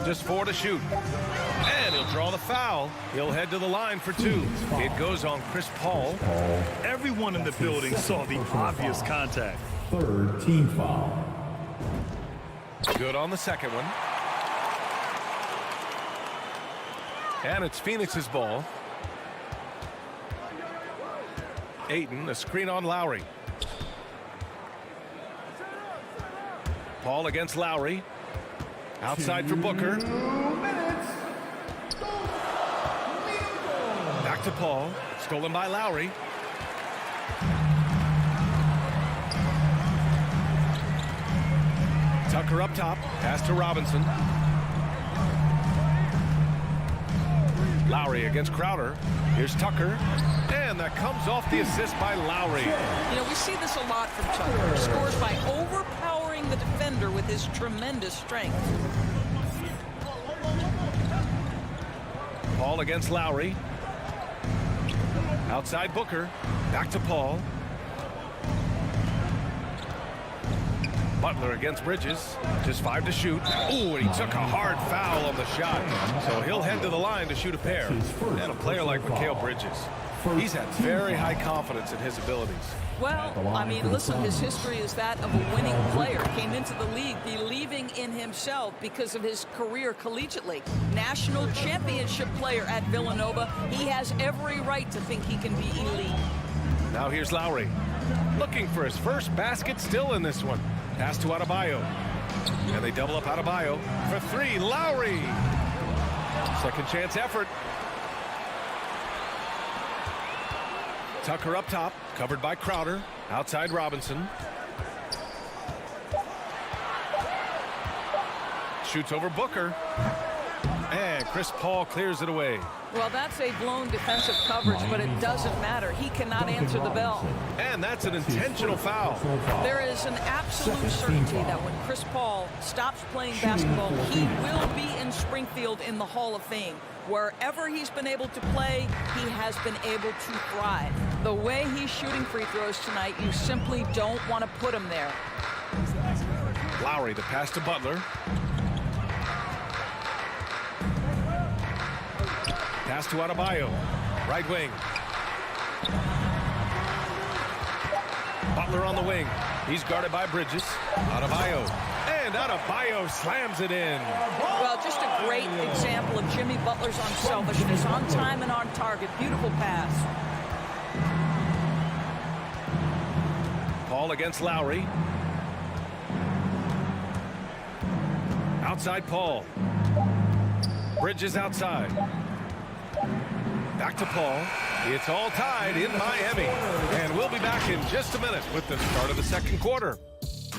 Just 4 to shoot. And he'll draw the foul. He'll head to the line for 2. It goes on Chris Paul. Everyone in the building saw the obvious contact. Third team foul. Good on the second one. And it's Phoenix's ball. Ayton, a screen on Lowry. Paul against Lowry. Outside for Booker. Back to Paul. Stolen by Lowry. Tucker up top. Pass to Robinson. Lowry against Crowder. Here's Tucker. And that comes off the assist by Lowry. You know, we see this a lot from Tucker. He scores by overpowering the defender with his tremendous strength. Paul against Lowry. Outside Booker. Back to Paul. Butler against Bridges. Just 5 to shoot. Ooh, and he took a hard foul on the shot. So he'll head to the line to shoot a pair. And a player like Mikal Bridges, he's had very high confidence in his abilities. Well, I mean, listen, his history is that of a winning player. Came into the league believing in himself because of his career collegiately. National championship player at Villanova. He has every right to think he can be elite. Now here's Lowry. Looking for his first basket still in this one. Pass to Adebayo. And they double up Adebayo for three. Lowry. Second chance effort. Tucker up top, covered by Crowder. Outside Robinson. Shoots over Booker. And Chris Paul clears it away. Well, that's a blown defensive coverage, but it doesn't matter. He cannot answer the bell. And that's an intentional foul. There is an absolute certainty that when Chris Paul stops playing basketball, he will be in Springfield in the Hall of Fame. Wherever he's been able to play, he has been able to thrive. The way he's shooting free throws tonight, you simply don't want to put him there. Lowry, the pass to Butler. Pass to Adebayo. Right wing. Butler on the wing. He's guarded by Bridges. Adebayo. And Adebayo slams it in. Well, just a great example of Jimmy Butler's unselfishness. On time and on target. Beautiful pass. Paul against Lowry. Outside Paul. Bridges outside. Back to Paul. It's all tied in Miami. And we'll be back in just a minute with the start of the second quarter.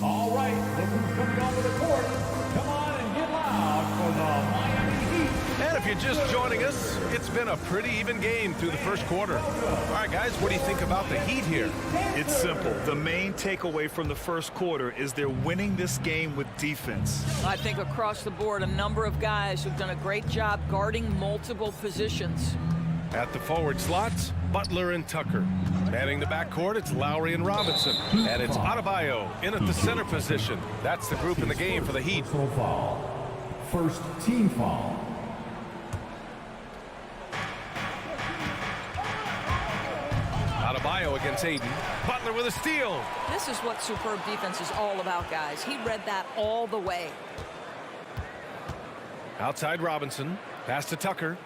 All right, look who's coming onto the court. Come on and get loud for the Miami Heat. And if you're just joining us, it's been a pretty even game through the first quarter. All right, guys, what do you think about the Heat here? It's simple. The main takeaway from the first quarter is they're winning this game with defense. I think across the board, a number of guys who've done a great job guarding multiple positions. At the forward slots, Butler and Tucker. Manning the backcourt, it's Lowry and Robinson. And it's Adebayo in at the center position. That's the group in the game for the Heat. Foul. First team foul. Adebayo against Aiden. Butler with a steal. This is what superb defense is all about, guys. He read that all the way. Outside Robinson. Pass to Tucker.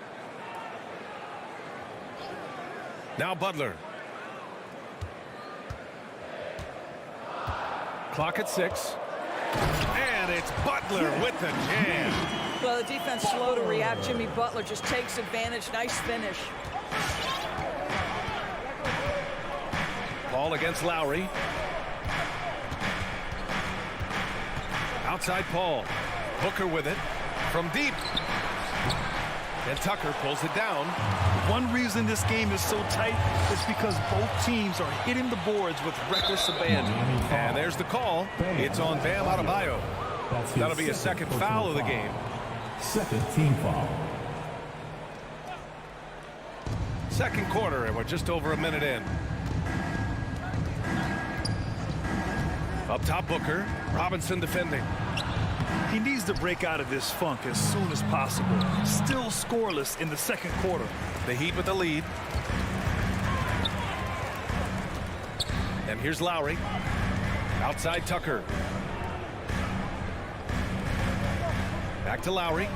Now Butler. Clock at 6. And it's Butler with the jam. Well, the defense slow to react. Jimmy Butler just takes advantage. Nice finish. Paul against Lowry. Outside Paul. Booker with it. From deep. And Tucker pulls it down. One reason this game is so tight is because both teams are hitting the boards with reckless abandon. And there's the call. It's on Bam Adebayo. That'll be a second foul of the game. Second team foul. Second quarter, and we're just over a minute in. Up top, Booker. Robinson defending. He needs to break out of this funk as soon as possible. Still scoreless in the second quarter. The Heat with the lead. And here's Lowry. Outside Tucker. Back to Lowry.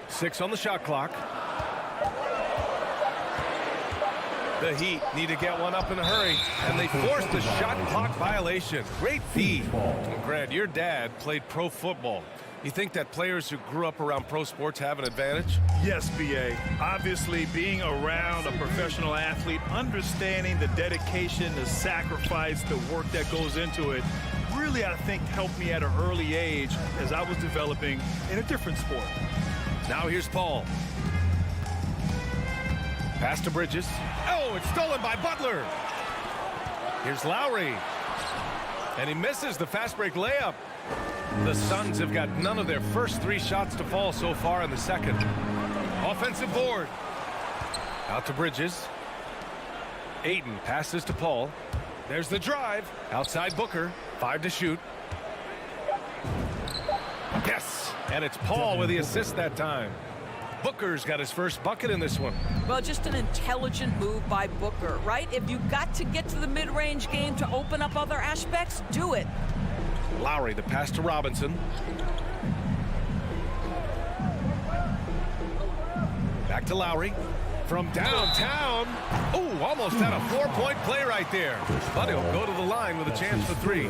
6 on the shot clock. The Heat need to get one up in a hurry, and they forced a shot clock violation. Great feed. Grant, your dad played pro football. You think that players who grew up around pro sports have an advantage? Yes, B.A. Obviously, being around a professional athlete, understanding the dedication, the sacrifice, the work that goes into it, really, I think, helped me at an early age as I was developing in a different sport. Now here's Paul. Pass to Bridges. Oh, it's stolen by Butler. Here's Lowry. And he misses the fast break layup. The Suns have got none of their first 3 shots to fall so far in the second. Offensive board. Out to Bridges. Ayton passes to Paul. There's the drive. Outside Booker. 5 to shoot. Yes. And it's Paul with the assist that time. Booker's got his first bucket in this one. Well, just an intelligent move by Booker, right? If you got to get to the mid-range game to open up other aspects, do it. Lowry, the pass to Robinson. Back to Lowry. from downtown. Oh, almost had a 4-point play right there. But he'll go to the line with a chance for 3.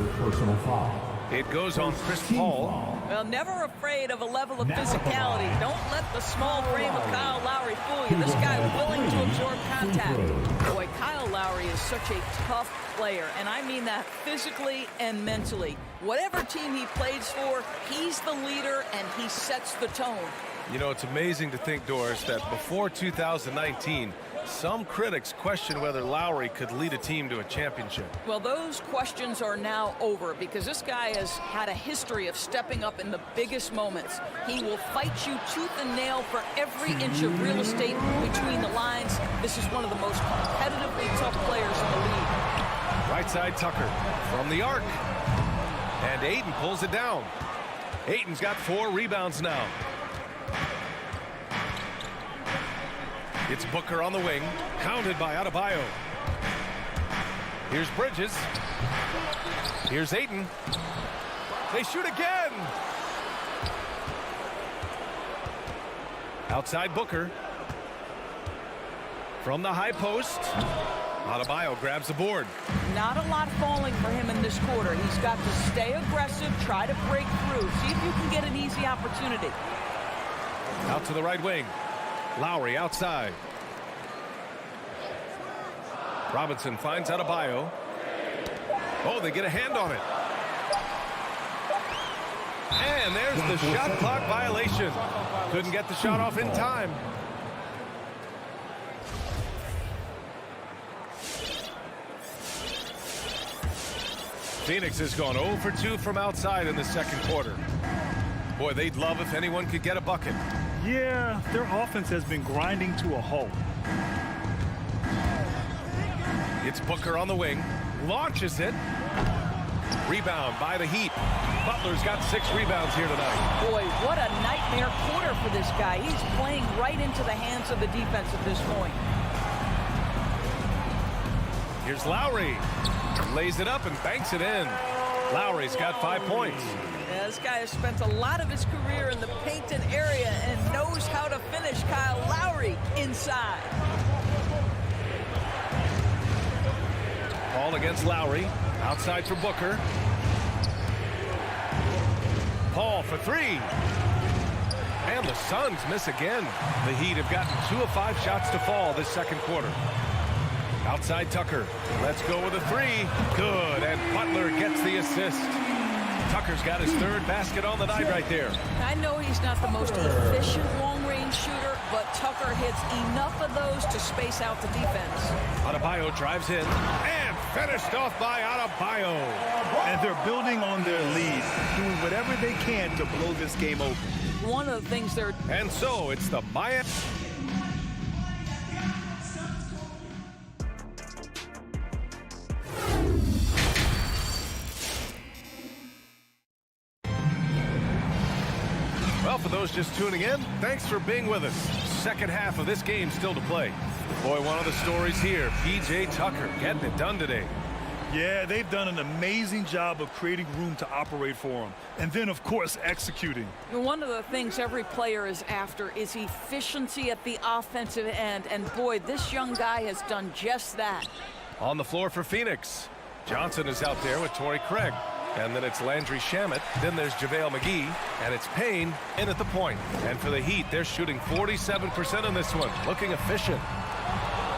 It goes on Chris Paul. Well, never afraid of a level of physicality. Don't let the small frame of Kyle Lowry fool you. This guy willing to absorb contact. Boy, Kyle Lowry is such a tough player, and I mean that physically and mentally. Whatever team he plays for, he's the leader, and he sets the tone. You know, it's amazing to think, Doris, that before 2019, some critics questioned whether Lowry could lead a team to a championship. Well, those questions are now over because this guy has had a history of stepping up in the biggest moments. He will fight you tooth and nail for every inch of real estate between the lines. This is one of the most competitively tough players in the league. Right side Tucker from the arc. And Ayton pulls it down. Ayton's got 4 rebounds now. It's Booker on the wing, hounded by Adebayo. Here's Bridges. Here's Ayton. They shoot again. Outside Booker. From the high post. Adebayo grabs the board. Not a lot falling for him in this quarter. He's got to stay aggressive, try to break through. See if you can get an easy opportunity. Out to the right wing. Lowry outside. Robinson finds Adebayo. Oh, they get a hand on it. And there's the shot clock violation. Couldn't get the shot off in time. Phoenix has gone 0 for 2 from outside in the second quarter. Boy, they'd love if anyone could get a bucket. Yeah, their offense has been grinding to a halt. It's Booker on the wing. Launches it. Rebound by the Heat. Butler's got 6 rebounds here tonight. Boy, what a nightmare quarter for this guy. He's playing right into the hands of the defense at this point. Here's Lowry. Lays it up and banks it in. Lowry's got 5 points. Yeah, this guy has spent a lot of his career in the painted area and knows how to finish. Kyle Lowry inside. Paul against Lowry. Outside for Booker. Paul for 3. And the Suns miss again. The Heat have gotten 2 of 5 shots to fall this second quarter. Outside Tucker. Let's go with a 3. Good. And Butler gets the assist. Tucker's got his 3rd basket on the night right there. I know he's not the most efficient long-range shooter, but Tucker hits enough of those to space out the defense. Adebayo drives in and finished off by Adebayo. And they're building on their lead, doing whatever they can to blow this game open. One of the things they're... And so it's the Miami... Well, for those just tuning in, thanks for being with us. Second half of this game still to play. Boy, one of the stories here, P.J. Tucker getting it done today. Yeah, they've done an amazing job of creating room to operate for him. And then, of course, executing. One of the things every player is after is efficiency at the offensive end. And boy, this young guy has done just that. On the floor for Phoenix. Johnson is out there with Torrey Craig. And then it's Landry Shamet. Then there's JaVale McGee. And it's Payne in at the point. And for the Heat, they're shooting 47% on this one. Looking efficient.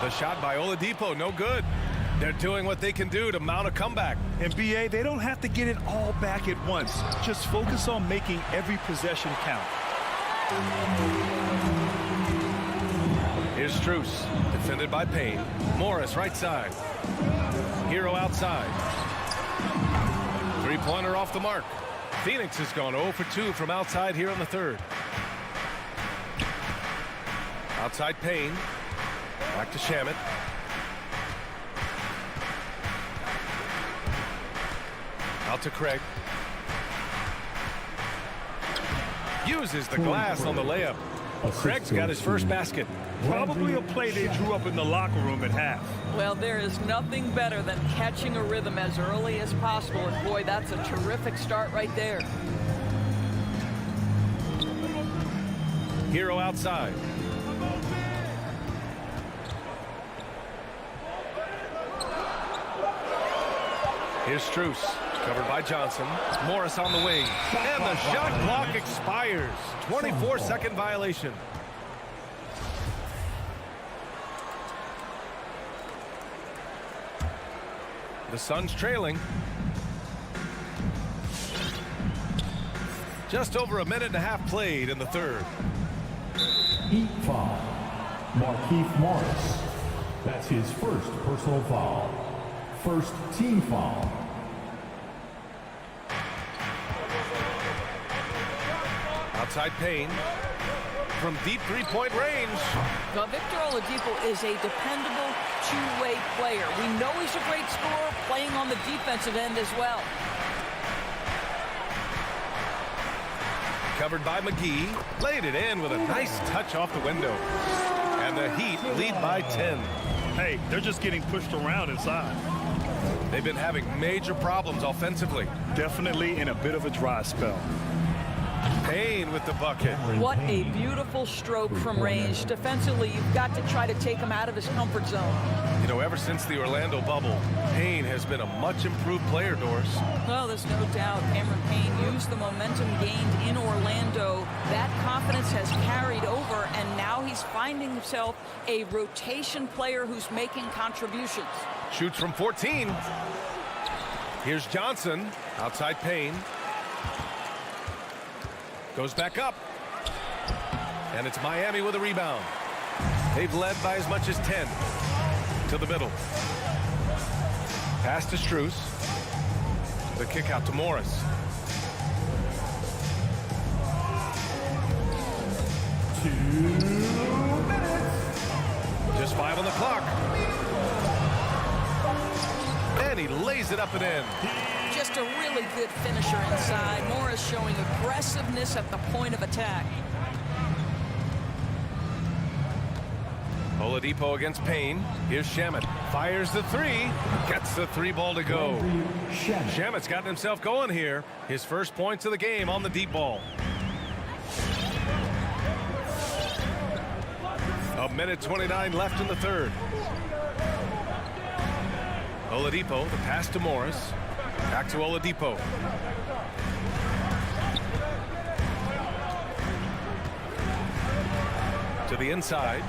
The shot by Oladipo, no good. They're doing what they can do to mount a comeback. And B.A., they don't have to get it all back at once. Just focus on making every possession count. Here's Strus, defended by Payne. Morris right side. Hero outside. Three-pointer off the mark. Phoenix has gone 0 for 2 from outside here in the third. Outside Payne. Back to Shamet. Out to Craig. Uses the glass on the layup. Craig's got his first basket. Probably a play they drew up in the locker room at half. Well, there is nothing better than catching a rhythm as early as possible. And boy, that's a terrific start right there. Hero outside. Here's Strus, covered by Johnson. Morris on the wing. And the shot clock expires. 24-second violation. The Suns trailing. Just over a minute and a half played in the third. Heat foul. Markieff Morris. That's his first personal foul. First team foul. Outside Payne. From deep three-point range. Now, Victor Oladipo is a dependable two-way player. We know he's a great scorer, playing on the defensive end as well. Covered by McGee. Laid it in with a nice touch off the window. And the Heat lead by 10. Hey, they're just getting pushed around inside. They've been having major problems offensively. Definitely in a bit of a dry spell. Payne with the bucket. What a beautiful stroke from range. Defensively, you've got to try to take him out of his comfort zone. You know, ever since the Orlando bubble, Payne has been a much improved player, Doris. Well, there's no doubt Cameron Payne used the momentum gained in Orlando. That confidence has carried over, and now he's finding himself a rotation player who's making contributions. Shoots from 14. Here's Johnson. Outside Payne. Goes back up. And it's Miami with a rebound. They've led by as much as 10. To the middle. Pass to Strus. The kick out to Morris. 2 minutes. Just 5 on the clock. And he lays it up and in. Just a really good finisher inside. Morris showing aggressiveness at the point of attack. Oladipo against Payne. Here's Shamet. Fires the three. Gets the three ball to go. Shamet's gotten himself going here. His first points of the game on the deep ball. A minute 29 left in the third. Oladipo, the pass to Morris. Back to Oladipo. To the inside.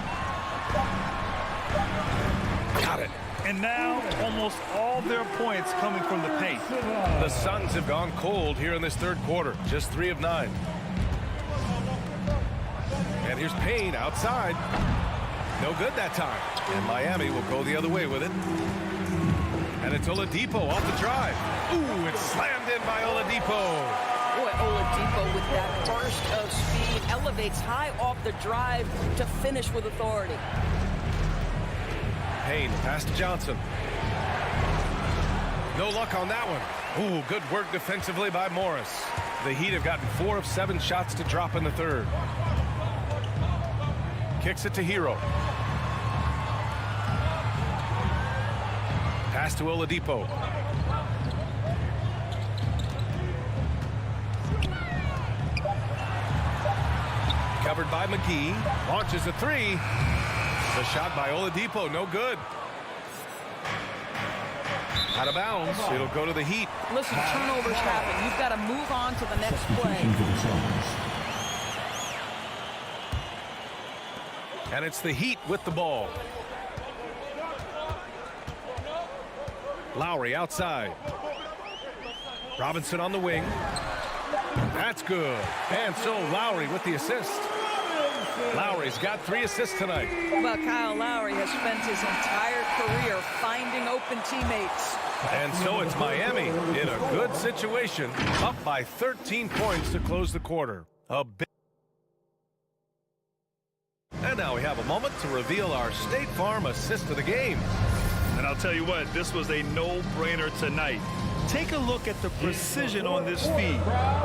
Got it. And now almost all their points coming from the paint. The Suns have gone cold here in this third quarter. Just 3 of 9. And here's Payne outside. No good that time. And Miami will go the other way with it. And it's Oladipo off the drive. Ooh, it's slammed in by Oladipo. Boy, Oladipo with that burst of speed elevates high off the drive to finish with authority. Payne, pass to Johnson. No luck on that one. Ooh, good work defensively by Morris. The Heat have gotten 4 of 7 shots to drop in the third. Kicks it to Hero. Pass to Oladipo. Covered by McGee. Launches a three. The shot by Oladipo, no good. Out of bounds. It'll go to the Heat. Listen, turnovers happen. You've got to move on to the next play. And it's the Heat with the ball. Lowry outside. Robinson on the wing. That's good. And so Lowry with the assist. Lowry's got 3 assists tonight. Well, Kyle Lowry has spent his entire career finding open teammates. And so it's Miami in a good situation, up by 13 points to close the quarter. And now we have a moment to reveal our State Farm assist of the game. And I'll tell you what, this was a no-brainer tonight. Take a look at the precision on this feed.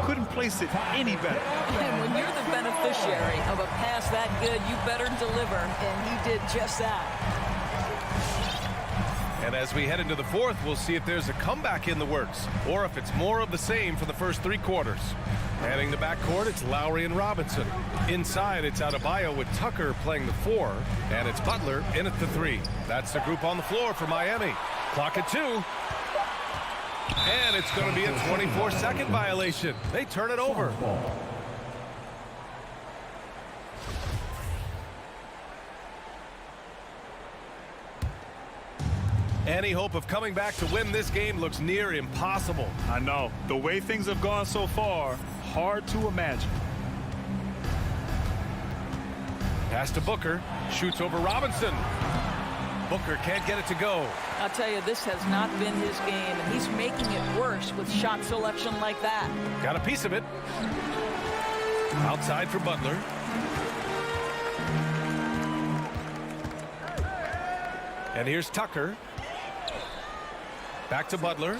Couldn't place it any better. And when you're the beneficiary of a pass that good, you better deliver, and he did just that. And as we head into the fourth, we'll see if there's a comeback in the works, or if it's more of the same for the first 3 quarters. Heading the backcourt, it's Lowry and Robinson. Inside, it's Adebayo with Tucker playing the 4, and it's Butler in at the 3. That's the group on the floor for Miami. Clock at 2. And it's going to be a 24-second violation. They turn it over. Any hope of coming back to win this game looks near impossible. I know. The way things have gone so far, hard to imagine. Pass to Booker. Shoots over Robinson. Booker can't get it to go. I'll tell you, this has not been his game, and he's making it worse with shot selection like that. Got a piece of it. Outside for Butler. And here's Tucker. Back to Butler.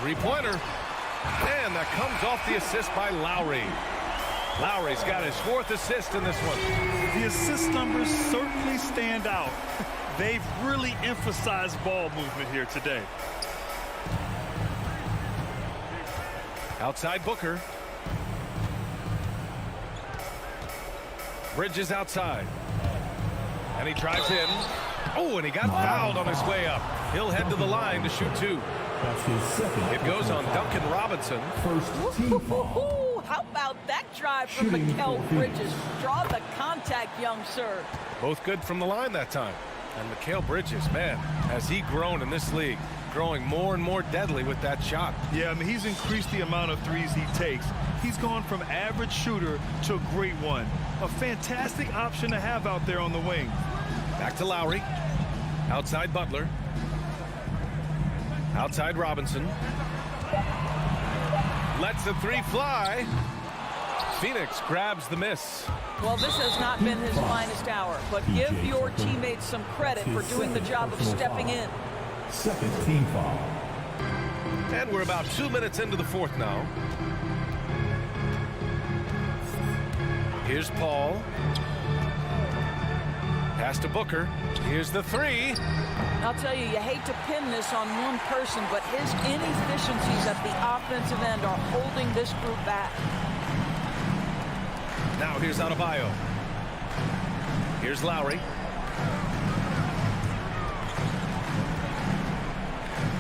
Three-pointer. And that comes off the assist by Lowry. Lowry's got his 4th assist in this one. The assist numbers certainly stand out. They've really emphasized ball movement here today. Outside Booker. Bridges outside. And he drives in. Oh, and he got fouled on his way up. He'll head to the line to shoot 2. That's his second. It goes on Duncan Robinson. First team foul. How about that drive from Mikal Bridges? Draw the contact, young sir. Both good from the line that time. And Mikal Bridges, man, has he grown in this league, growing more and more deadly with that shot. Yeah, I mean, he's increased the amount of threes he takes. He's gone from average shooter to a great one. A fantastic option to have out there on the wing. Back to Lowry. Outside Butler. Outside Robinson. Lets the 3 fly. Phoenix grabs the miss. Well, this has not been his finest hour, but give your teammates some credit for doing the job of stepping in. Second team foul. And we're about 2 minutes into the 4th now. Here's Paul. Pass to Booker. Here's the 3. I'll tell you, you hate to pin this on one person, but his inefficiencies at the offensive end are holding this group back. Now here's Adebayo. Here's Lowry.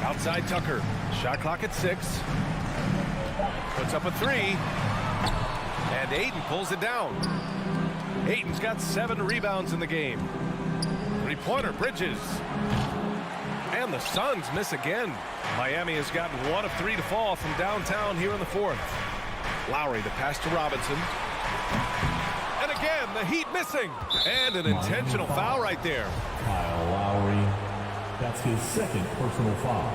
Outside Tucker. Shot clock at 6. Puts up a 3. And Ayton pulls it down. Ayton's got 7 rebounds in the game. Three-pointer, Bridges. And the Suns miss again. Miami has gotten 1 of 3 to fall from downtown here in the 4th. Lowry, the pass to Robinson. And again, the Heat missing. And an intentional foul right there. Kyle Lowry. That's his second personal foul.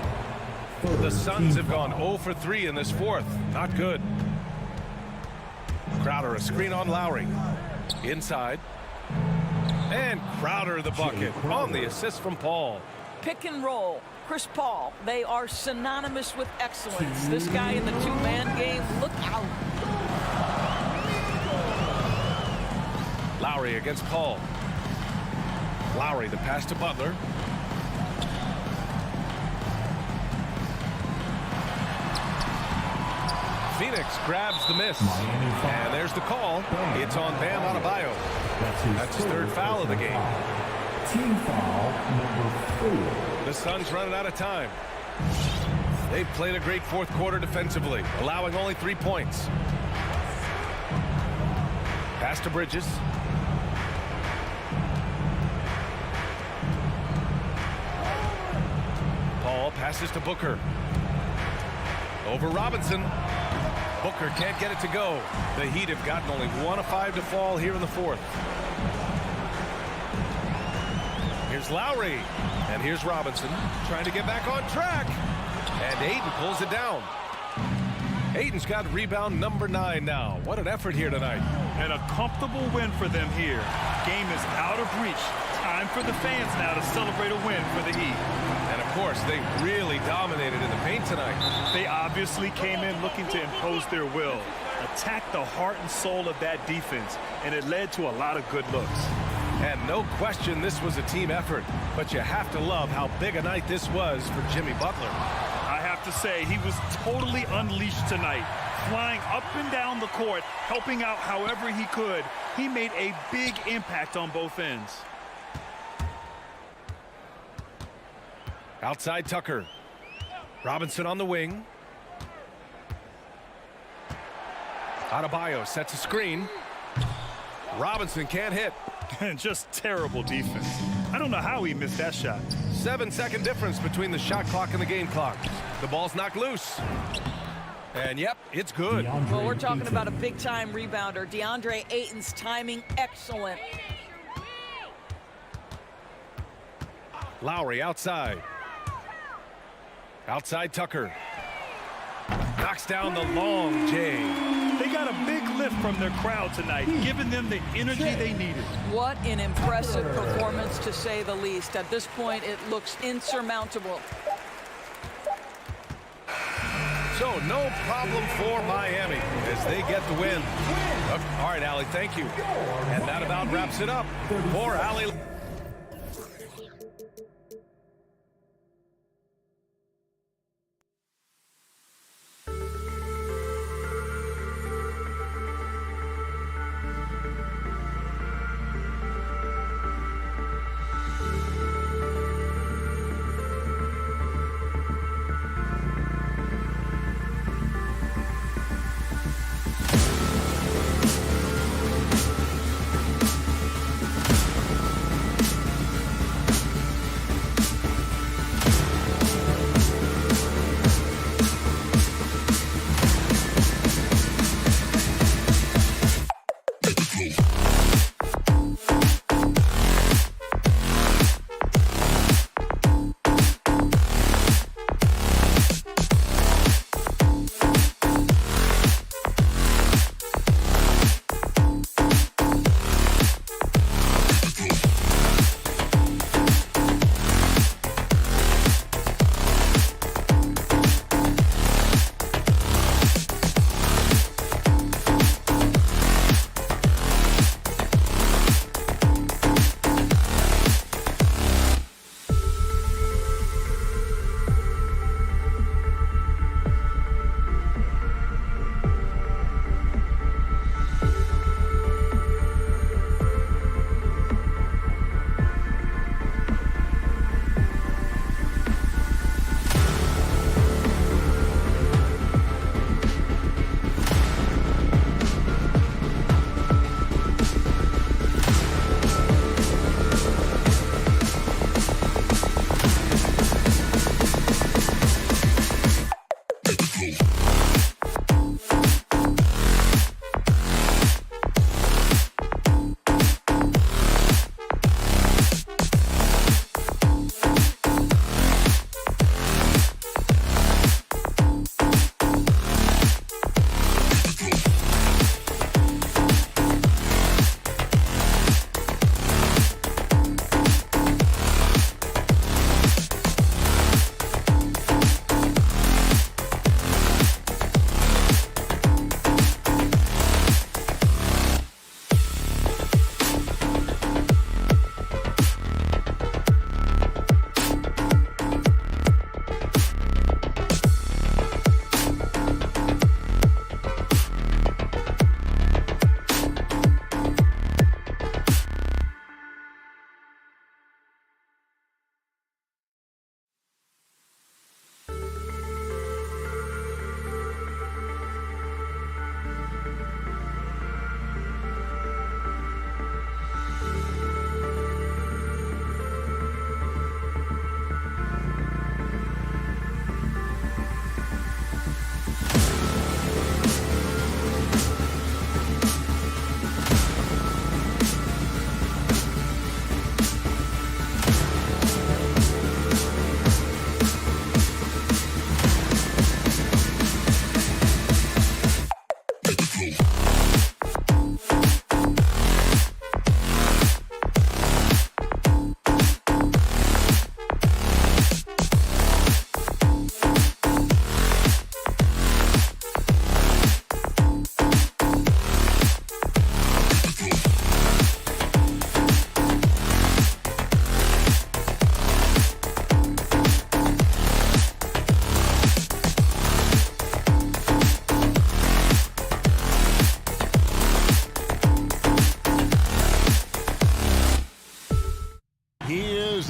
The Suns have gone 0 for 3 in this 4th. Not good. Crowder, a screen on Lowry. Inside. And Crowder the bucket on the assist from Paul. Pick and roll. Chris Paul, they are synonymous with excellence. This guy in the 2-man game, look out. Lowry against Paul. Lowry, the pass to Butler. Phoenix grabs the miss. And there's the call. It's on Bam Adebayo. That's his 3rd foul of the game. Team foul number 4. The Suns running out of time. They've played a great 4th quarter defensively, allowing only 3 points. Pass to Bridges. Paul passes to Booker. Over Robinson. Booker can't get it to go. The Heat have gotten only 1 of 5 to fall here in the 4th. Here's Lowry. And here's Robinson trying to get back on track. And Ayton pulls it down. Ayton's got rebound number 9 now. What an effort here tonight. And a comfortable win for them here. Game is out of reach. Time for the fans now to celebrate a win for the Heat. And of course, they really dominated in the paint tonight. They obviously came in looking to impose their will, attack the heart and soul of that defense, and it led to a lot of good looks. And no question this was a team effort, but you have to love how big a night this was for Jimmy Butler. I have to say, he was totally unleashed tonight, flying up and down the court, helping out however he could. He made a big impact on both ends. Outside Tucker. Robinson on the wing. Adebayo sets a screen. Robinson can't hit. Just terrible defense. I don't know how he missed that shot. 7-second difference between the shot clock and the game clock. The ball's knocked loose. And yep, it's good. Well, we're talking about a big-time rebounder. DeAndre Ayton's timing, excellent. Lowry outside. Outside Tucker. Knocks down the long J. They got a big lift from their crowd tonight, giving them the energy they needed. What an impressive performance, to say the least. At this point, it looks insurmountable. So no problem for Miami as they get the win. All right, Allie, thank you. And that about wraps it up for Allie.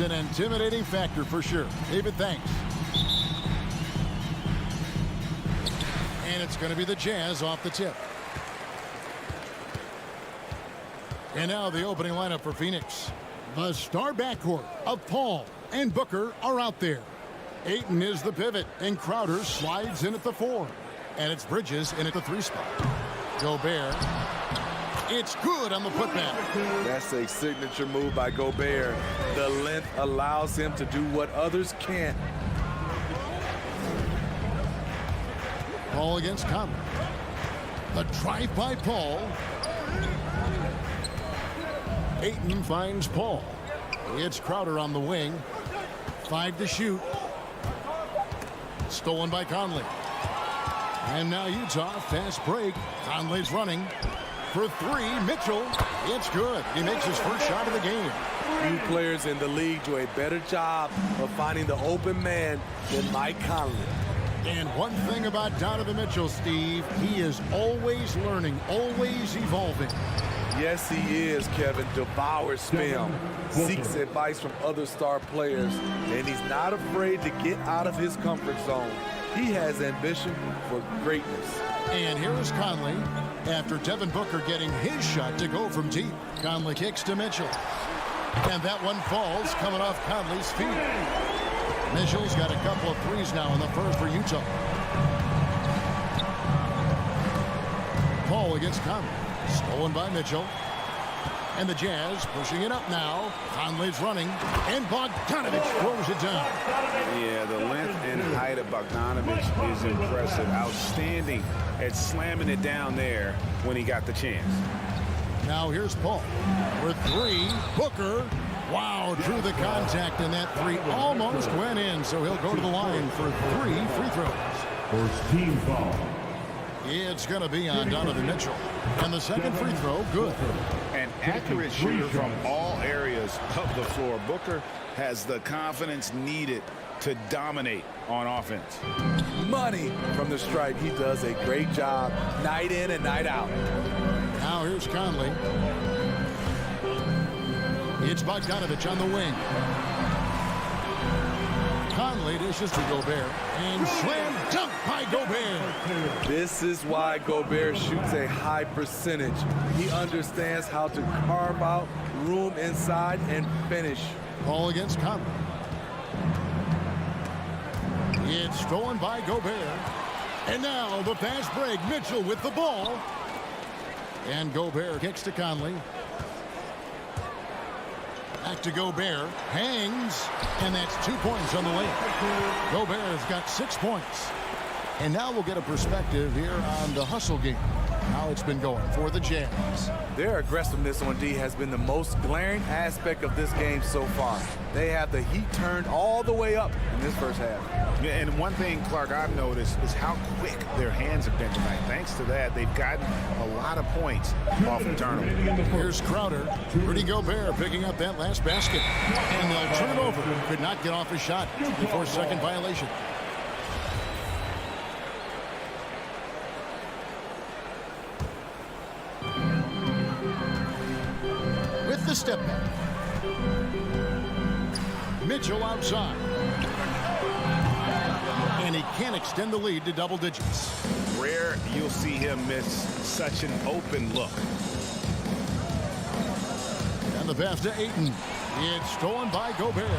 an intimidating factor for sure. David, thanks. And it's going to be the Jazz off the tip. And now the opening lineup for Phoenix. The star backcourt of Paul and Booker are out there. Ayton is the pivot, and Crowder slides in at the 4. And it's Bridges in at the 3 spot. Gobert. It's good on the putback. That's a signature move by Gobert. The length allows him to do what others can't. Paul against Conley. The drive by Paul. Ayton finds Paul. It's Crowder on the wing. 5 to shoot. Stolen by Conley. And now Utah, fast break. Conley's running. For 3, Mitchell. It's good. He makes his first shot of the game. Few players in the league do a better job of finding the open man than Mike Conley. And one thing about Donovan Mitchell, Steve, he is always learning, always evolving. Yes, he is, Kevin. Devours film, seeks advice from other star players, and he's not afraid to get out of his comfort zone. He has ambition for greatness. And here is Conley after Devin Booker getting his shot to go from deep. Conley kicks to Mitchell. And that one falls coming off Conley's feet. Mitchell's got a couple of threes now in the first for Utah. Paul against Conley. Stolen by Mitchell. And the Jazz pushing it up now. Conley's running. And Bogdanovich throws it down. Yeah, the length and height of Bogdanovich is impressive. Outstanding at slamming it down there when he got the chance. Now here's Paul. For 3, Booker. Wow, drew the contact, and that 3 almost went in, so he'll go to the line for 3 free throws. First team foul. It's going to be on Donovan Mitchell. And the second free throw, good. An accurate shooter from all areas of the floor. Booker has the confidence needed to dominate on offense. Money from the stripe. He does a great job night in and night out. Now here's Conley. It's Bogdanovich on the wing. Conley dishes to Gobert. And slam dunk by Gobert. This is why Gobert shoots a high percentage. He understands how to carve out room inside and finish. Ball against Conley. It's stolen by Gobert. And now the fast break. Mitchell with the ball. And Gobert kicks to Conley. Back to Gobert. Hangs. And that's 2 points on the layup. Gobert has got 6 points. And now we'll get a perspective here on the hustle game. How it's been going for the Jazz. Their aggressiveness on D has been the most glaring aspect of this game so far. They have the heat turned all the way up in this first half. Yeah, and one thing, Clark, I've noticed is how quick their hands have been tonight. Thanks to that, they've gotten a lot of points off the turnover. Here's Crowder. Rudy Gobert picking up that last basket. And they'll turn it over. Could not get off his shot before second violation. The step back. Mitchell outside. And he can't extend the lead to double digits. Rare you'll see him miss such an open look. And the pass to Ayton. It's stolen by Gobert.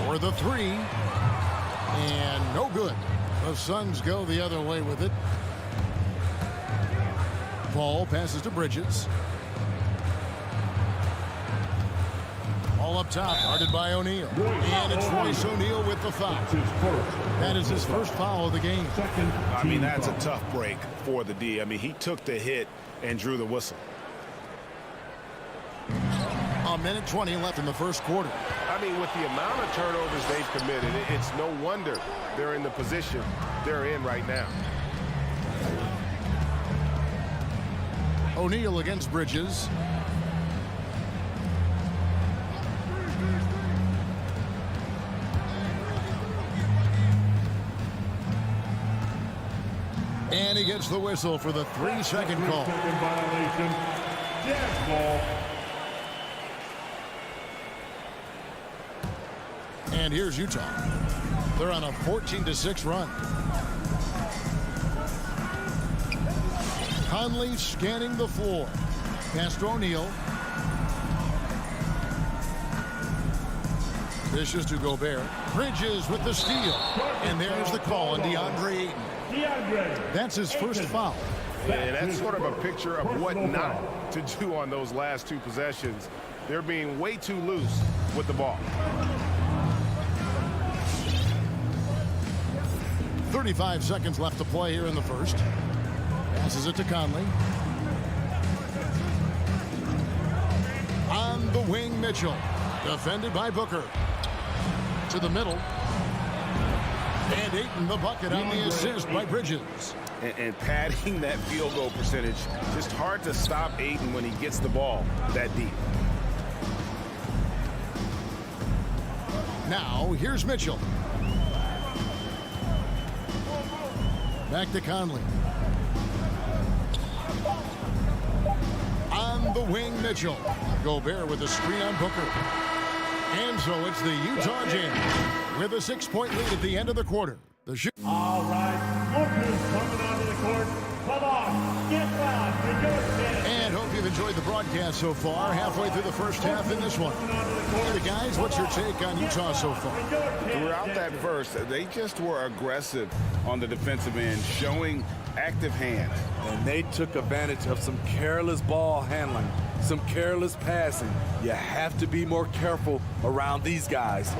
For the 3. And no good. The Suns go the other way with it. Paul passes to Bridges. All up top, guarded by O'Neal. And it's Royce O'Neal with the foul. That is his first foul of the game. I mean, that's a tough break for the D. I mean, he took the hit and drew the whistle. A minute 20 left in the first quarter. I mean, with the amount of turnovers they've committed, it's no wonder they're in the position they're in right now. O'Neal against Bridges. And he gets the whistle for the 3-second call. Violation. Jazz ball. And here's Utah. They're on a 14-6 run. Conley scanning the floor. Pass to O'Neal. Dishes to Gobert. Bridges with the steal. And there's the call on DeAndre Ayton. That's his first foul. And that's sort of a picture of what not to do on those last two possessions. They're being way too loose with the ball. 35 seconds left to play here in the first. Passes it to Conley. On the wing, Mitchell. Defended by Booker. To the middle. And Ayton the bucket on the assist by Bridges. And padding that field goal percentage, just hard to stop Ayton when he gets the ball that deep. Now, here's Mitchell. Back to Conley. On the wing, Mitchell. Gobert with a screen on Booker. And so it's the Utah Jazz with a 6-point lead at the end of the quarter. The shoot. All right, Booker's coming onto the court. Come on, get loud for your chance. And hope you've enjoyed the broadcast so far. Halfway through the first half in this one. Hey, guys, what's your take on Utah so far? Throughout that verse, they just were aggressive on the defensive end, showing active hands. And they took advantage of some careless ball handling, some careless passing. You have to be more careful around these guys.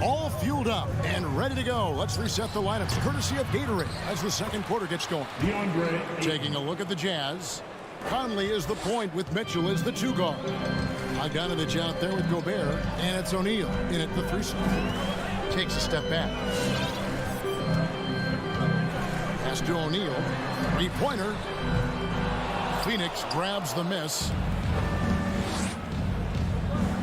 All fueled up and ready to go. Let's reset the lineups courtesy of Gatorade as the second quarter gets going. DeAndre. Taking a look at the Jazz. Conley is the point with Mitchell as the 2 guard. Bogdanovich out there with Gobert, and it's O'Neal in at the 3 spot. Takes a step back. Pass to O'Neal. 3-pointer. Phoenix grabs the miss.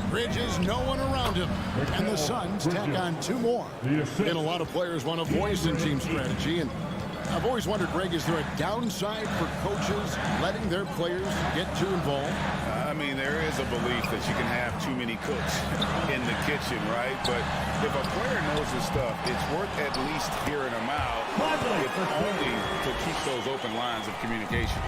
Bridges, no one around him. And the Suns tack on 2 more. And a lot of players want a voice in team strategy. And I've always wondered, Greg, is there a downside for coaches letting their players get too involved? I mean, there is a belief that you can have too many cooks in the kitchen, right? But if a player knows his stuff, it's worth at least hearing him out, if only to keep those open lines of communication.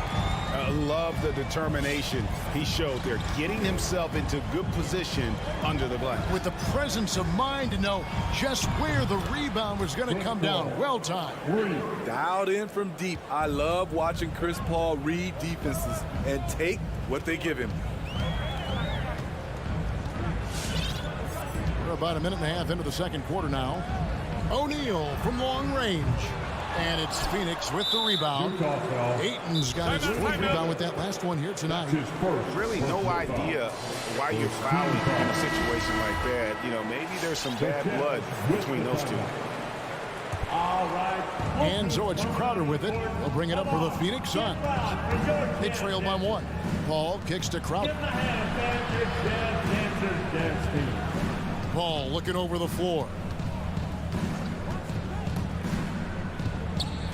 I love the determination he showed there, getting himself into good position under the blanket. With the presence of mind to know just where the rebound was going to come down. Well timed. Dialed in from deep. I love watching Chris Paul read defenses and take what they give him. We're about a minute and a half into the second quarter now. O'Neal from long range. And it's Phoenix with the rebound. Ayton's got his 4th rebound with that last one here tonight. Really no idea why you're fouling in a situation like that. You know, maybe there's some bad blood between those two. All right. And so it's Crowder with it. They'll bring it up for the Phoenix Suns. They trail by 1. Paul kicks to Crowder. Paul looking over the floor.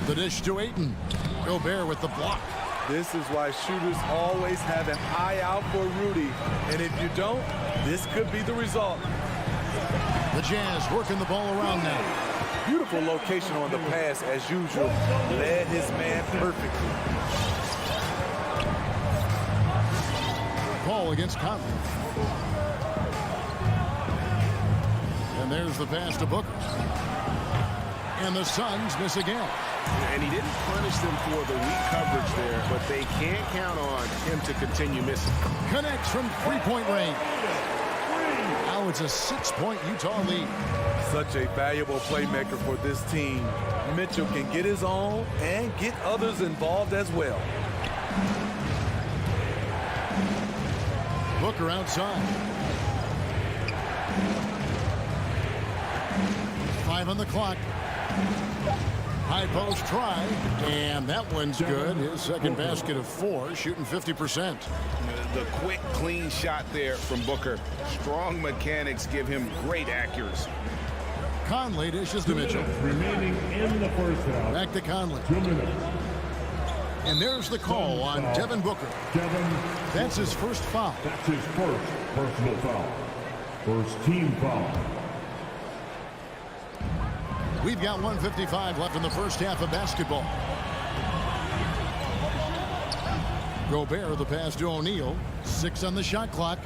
The dish to Ayton. Gobert with the block. This is why shooters always have an eye out for Rudy. And if you don't, this could be the result. The Jazz working the ball around now. Beautiful location on the pass as usual. Led his man perfectly. Paul against Conley. And there's the pass to Booker. And the Suns miss again. And he didn't punish them for the weak coverage there, but they can't count on him to continue missing. Connects from 3-point range. Now it's a 6-point Utah lead. Such a valuable playmaker for this team. Mitchell can get his own and get others involved as well. Booker outside. 5 on the clock. High post try, and that one's good. His second basket of 4, shooting 50%. The quick, clean shot there from Booker. Strong mechanics give him great accuracy. Conley dishes to Mitchell. Remaining in the first half. Back to Conley. 2 minutes. And there's the call on Devin Booker. That's his first foul. That's his first personal foul. First team foul. We've got 1:55 left in the first half of basketball. Gobert, the pass to O'Neal. 6 on the shot clock.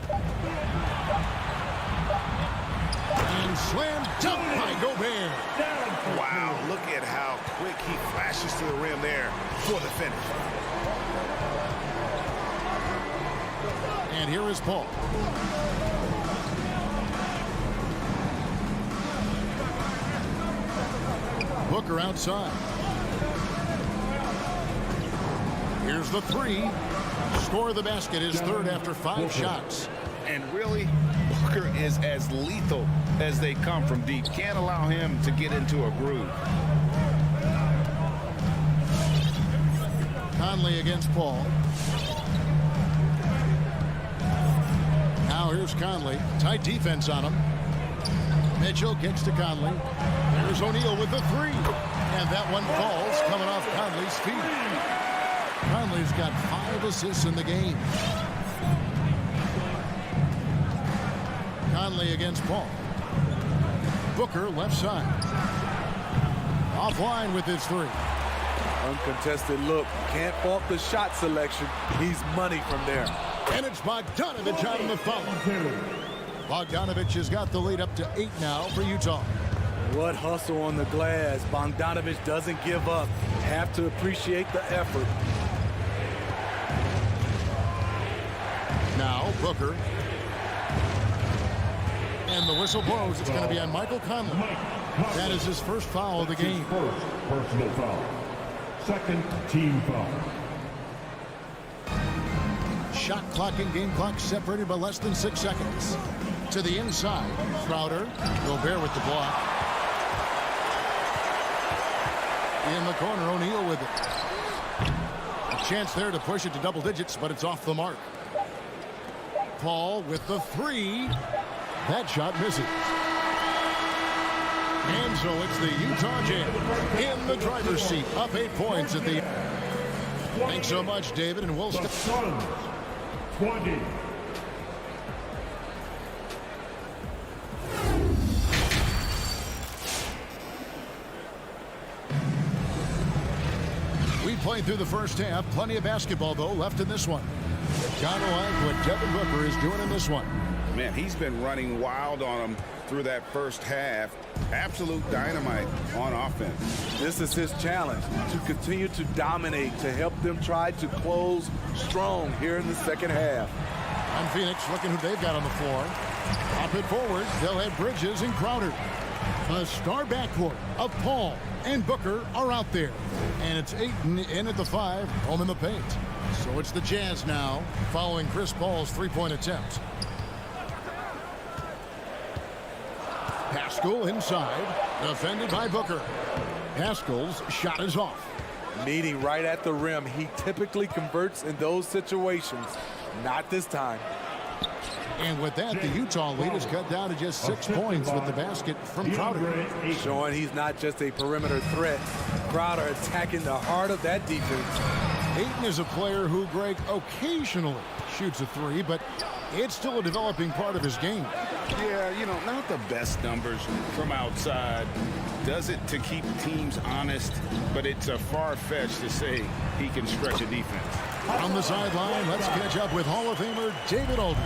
And slam dunk by Gobert. Wow, look at how quick he flashes to the rim there for the finish. And here is Paul. Booker outside. Here's the three. Score of the basket is third after 5 shots. And really, Booker is as lethal as they come from deep. Can't allow him to get into a groove. Conley against Paul. Now here's Conley. Tight defense on him. Mitchell kicks to Conley. There's O'Neal with the three. And that one falls coming off Conley's feet. Conley's got 5 assists in the game. Conley against Paul. Booker left side. Offline with his three. Uncontested look. Can't fault the shot selection. He's money from there. And it's Bogdanovich on the foul. Bogdanovich has got the lead up to 8 now for Utah. What hustle on the glass. Bogdanovich doesn't give up. Have to appreciate the effort. Now Booker. And the whistle blows. It's going to be on Michael Conley. That is his first foul of the game. First personal foul. Second team foul. Shot clock and game clock separated by less than 6 seconds. To the inside. Crowder. Gobert with the block. In the corner, O'Neal with it. A chance there to push it to double digits, but it's off the mark. Paul with the three. That shot misses. And so it's the Utah Jazz in the driver's seat, up 8 points at the end. Thanks so much, David, and we'll The Suns, 20. We played through the first half. Plenty of basketball, though, left in this one. Gotta like what Devin Booker is doing in this one. Man, he's been running wild on him through that first half. Absolute dynamite on offense. This is his challenge, to continue to dominate, to help them try to close strong here in the second half. On Phoenix, looking who they've got on the floor. Pop it forward. They'll have Bridges and Crowder. A star backcourt of Paul and Booker are out there. And it's Ayton in at the 5, home in the paint. So it's the Jazz now, following Chris Paul's three-point attempt. Pascal inside, defended by Booker. Pascal's shot is off. Meeting right at the rim. He typically converts in those situations. Not this time. And with that, the Utah lead is cut down to just 6 points with the basket from Crowder. Showing he's not just a perimeter threat. Crowder attacking the heart of that defense. Ayton is a player who, Greg, occasionally shoots a three, but it's still a developing part of his game. Yeah, you know, not the best numbers from outside. Does it to keep teams honest, but it's a far-fetch to say he can stretch a defense. On the sideline, let's catch up with Hall of Famer David Aldridge.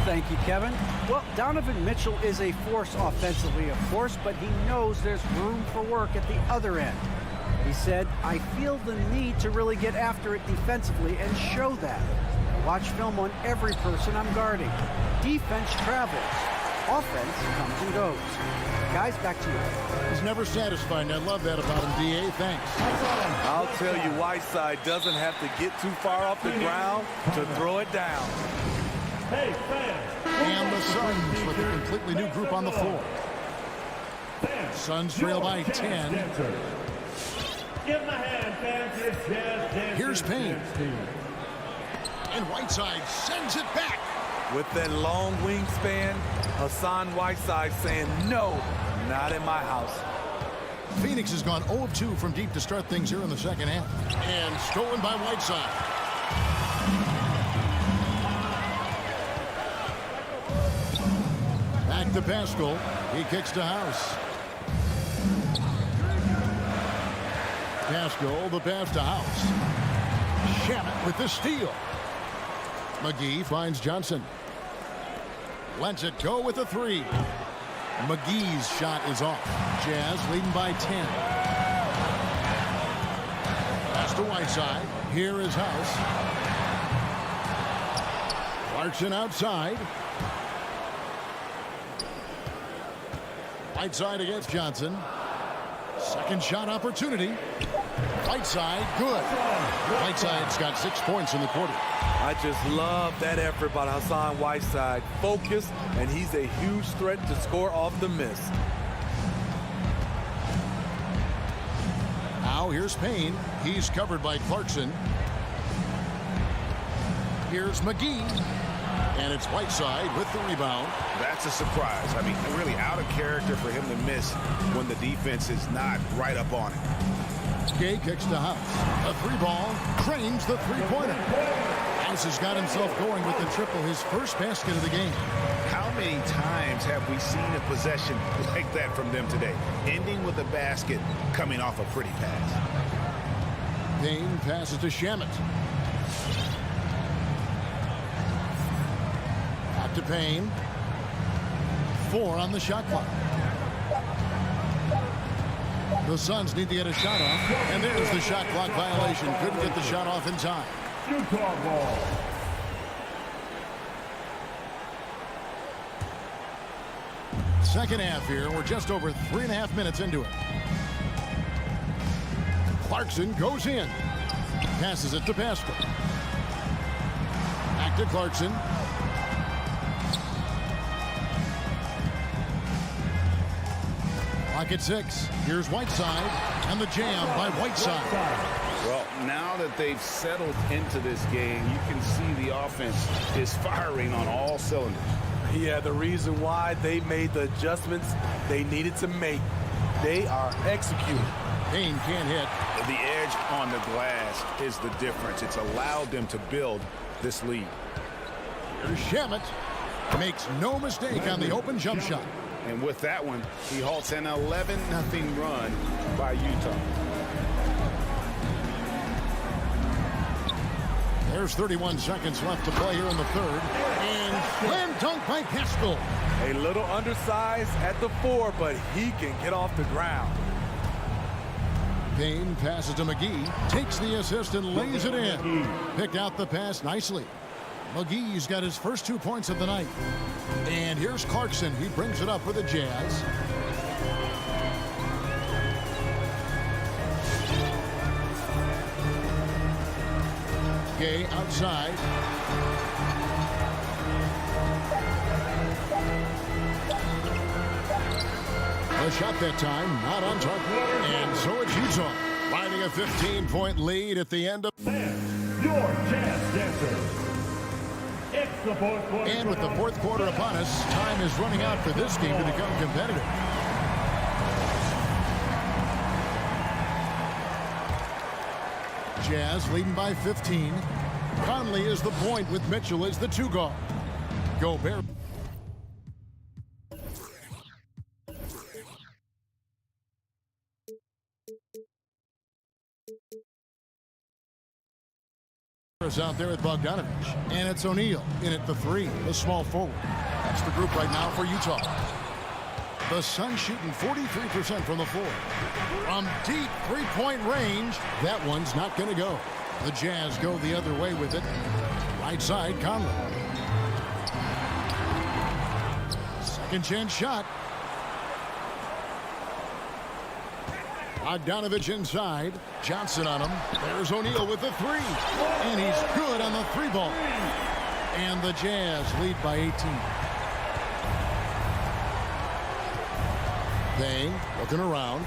Thank you, Kevin. Well, Donovan Mitchell is a force offensively, of course, but he knows there's room for work at the other end. He said, I feel the need to really get after it defensively and show that. I watch film on every person I'm guarding. Defense travels. Offense comes and goes. Guys, back to you. He's never satisfied, and I love that about him, D.A. Thanks. I'll tell you, Whiteside doesn't have to get too far off the ground to throw it down. Hey, fans. And the Suns with a completely new group on the floor. Suns trail by 10. Give him a hand, fans. It's Jazz Dancers. Here's Payne. And Whiteside sends it back. With that long wingspan, Hassan Whiteside saying, no, not in my house. Phoenix has gone 0 of 2 from deep to start things here in the second half. And stolen by Whiteside. Back to Pascal. He kicks to House. Pascal, the pass to House. Shamet with the steal. McGee finds Johnson. Lets it go with a three. McGee's shot is off. Jazz leading by 10. Pass to Whiteside. Here is House. Clarkson outside. Whiteside against Johnson. Second shot opportunity. Whiteside, good. Whiteside's got 6 points in the quarter. I just love that effort by Hassan Whiteside. Focused, and he's a huge threat to score off the miss. Now here's Payne. He's covered by Clarkson. Here's McGee. And it's Whiteside with the rebound. That's a surprise. I mean, really out of character for him to miss when the defense is not right up on him. Gay kicks to House. A three ball. Cranes the three-pointer. House has got himself going with the triple, his first basket of the game. How many times have we seen a possession like that from them today? Ending with a basket, coming off a pretty pass. Payne passes to Shamet. Back to Payne. 4 on the shot clock. The Suns need to get a shot off, and there's the shot clock violation. Couldn't get the shot off in time. Utah ball. Second half here. We're just over 3.5 minutes into it. Clarkson goes in. Passes it to Pascal. Back to Clarkson. Clock at 6. Here's Whiteside. And the jam by Whiteside. Well, now that they've settled into this game, you can see the offense is firing on all cylinders. Yeah, the reason why they made the adjustments they needed to make. They are executing. Payne can't hit. The edge on the glass is the difference. It's allowed them to build this lead. Here's Shamet. Makes no mistake on the open jump shot. And with that one, he halts an 11-0 run by Utah. There's 31 seconds left to play here in the third. And slam dunk by Pascal. A little undersized at the 4, but he can get off the ground. Payne passes to McGee. Takes the assist and lays it in. Picked out the pass nicely. McGee's got his first 2 points of the night. And here's Clarkson. He brings it up for the Jazz. Gay outside. A shot that time, not on target. And so it's Utah, finding a 15-point lead at the end of... Your Jazz Dancer. It's the fourth quarter. And with the fourth quarter upon us, time is running out for this game to become competitive. Jazz leading by 15. Conley is the point with Mitchell as the 2 guard. Gobert. Out there with Bogdanovich, and it's O'Neal in at the 3, the small forward. That's the group right now for Utah. The Suns shooting 43% from the floor. From deep three-point range, that one's not going to go. The Jazz go the other way with it. Right side, Conley. Second chance shot. Bogdanovich inside. Johnson on him. There's O'Neal with the 3. And he's good on the 3 ball. And the Jazz lead by 18. Payne looking around.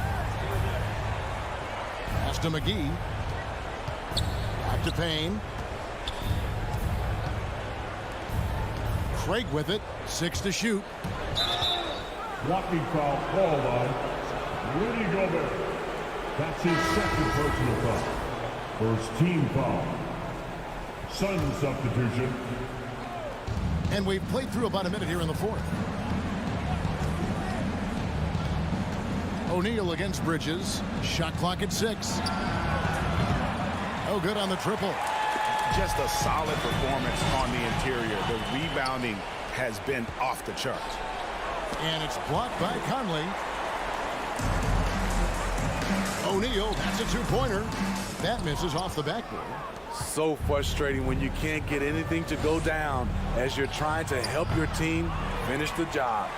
Pass to McGee. Back to Payne. Craig with it. 6 to shoot. Blocking foul called on Rudy Gobert. That's his second personal foul. First team foul. Sun substitution. And we've played through about a minute here in the fourth. O'Neal against Bridges. Shot clock at 6. No good on the triple. Just a solid performance on the interior. The rebounding has been off the charts. And it's blocked by Conley. O'Neal, that's a two-pointer. That misses off the backboard. So frustrating when you can't get anything to go down as you're trying to help your team finish the job.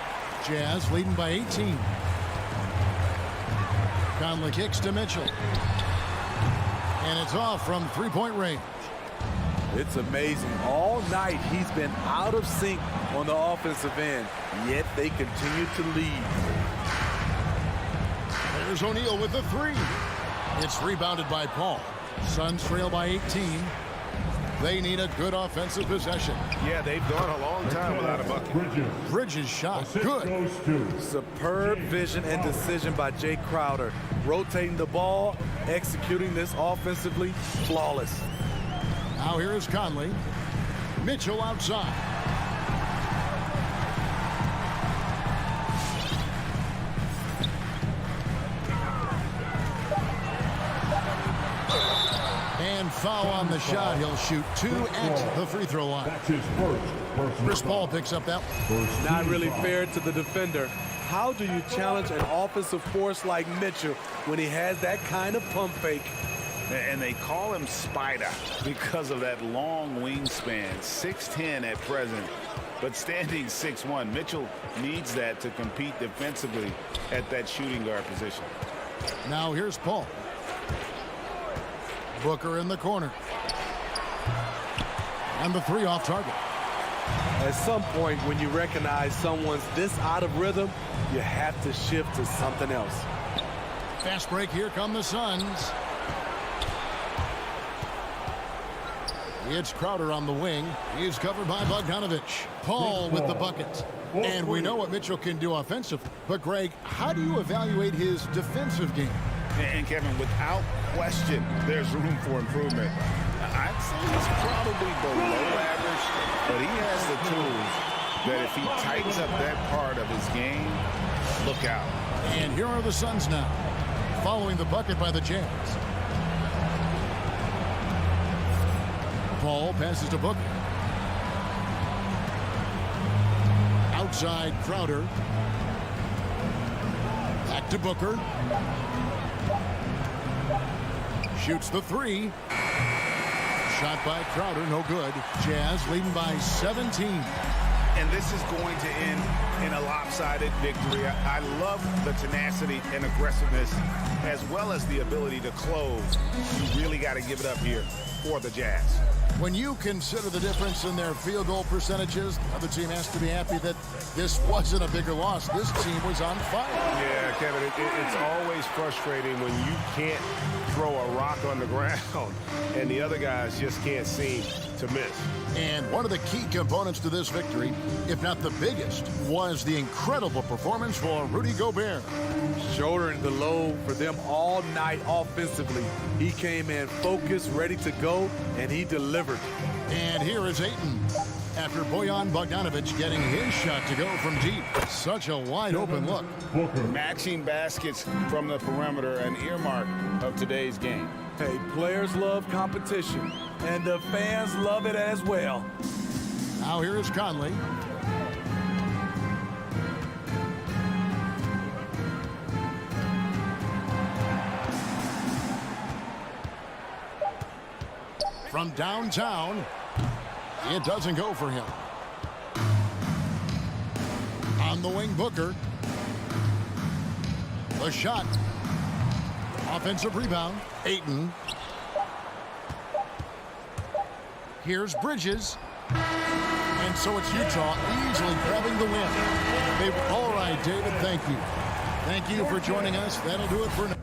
Jazz leading by 18. Conley kicks to Mitchell. And it's off from three-point range. It's amazing. All night he's been out of sync on the offensive end, yet they continue to lead. There's O'Neal with the three. It's rebounded by Paul. Suns trail by 18. They need a good offensive possession. Yeah, they've gone a long time without a bucket. Bridges shot. Good. Superb vision and decision by Jay Crowder. Rotating the ball, executing this offensively, flawless. Now here is Conley. Mitchell outside. And foul on the shot. He'll shoot two at the free throw line. That's his first. Chris Paul picks up that one. Not really fair to the defender. How do you challenge an offensive force like Mitchell when he has that kind of pump fake? And they call him Spider because of that long wingspan, 6'10" at present, but standing 6'1". Mitchell needs that to compete defensively at that shooting guard position. Now here's Paul. Booker in the corner. And the three off target. At some point, when you recognize someone's this out of rhythm, you have to shift to something else. Fast break. Here come the Suns. It's Crowder on the wing. He's covered by Bogdanovich. Paul with the bucket. And we know what Mitchell can do offensively. But, Greg, how do you evaluate his defensive game? And, Kevin, without question, there's room for improvement. I'd say he's probably below average, but he has the tools that if he tightens up that part of his game, look out. And here are the Suns now, following the bucket by the Jazz. Paul passes to Booker. Outside Crowder. Back to Booker. Shoots the three. Shot by Crowder, no good. Jazz leading by 17. And this is going to end in a lopsided victory. I love the tenacity and aggressiveness as well as the ability to close. You really got to give it up here for the Jazz. When you consider the difference in their field goal percentages, the other team has to be happy that this wasn't a bigger loss. This team was on fire. Yeah, Kevin, it's always frustrating when you can't throw a rock on the ground and the other guys just can't seem to miss. And one of the key components to this victory, if not the biggest, was the incredible performance for Rudy Gobert. Shouldering the load for them all night offensively. He came in focused, ready to go, and he delivered. And here is Ayton. After Bojan Bogdanovich getting his shot to go from deep. Such a wide open look. Matching baskets from the perimeter, an earmark of today's game. Hey, players love competition, and the fans love it as well. Now here is Conley. From downtown, it doesn't go for him. On the wing, Booker. The shot. Offensive rebound. Ayton. Here's Bridges. And so it's Utah easily grabbing the win. All right, David, thank you. Thank you for joining us. That'll do it for now.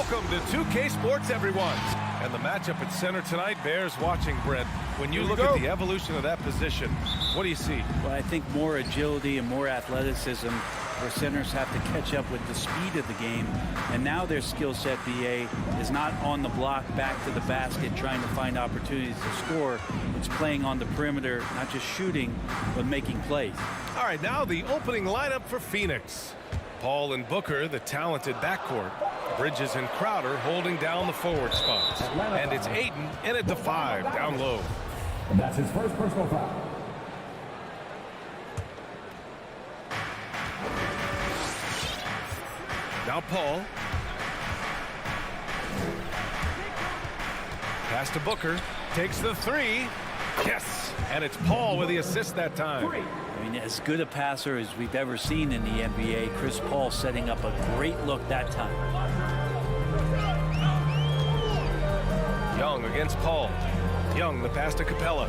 Welcome to 2K Sports, everyone. And the matchup at center tonight bears watching, Brent. When you look at the evolution of that position, what do you see? Well, I think more agility and more athleticism where centers have to catch up with the speed of the game. And now their skill set, BA, is not on the block back to the basket trying to find opportunities to score. It's playing on the perimeter, not just shooting, but making plays. All right, now the opening lineup for Phoenix. Paul and Booker, the talented backcourt. Bridges and Crowder holding down the forward spots. And it's Ayton in at the 5, down low. And that's his first personal foul. Now Paul. Pass to Booker. Takes the 3. Yes! And it's Paul with the assist that time. I mean, as good a passer as we've ever seen in the NBA, Chris Paul setting up a great look that time. Young against Paul. Young, the pass to Capella.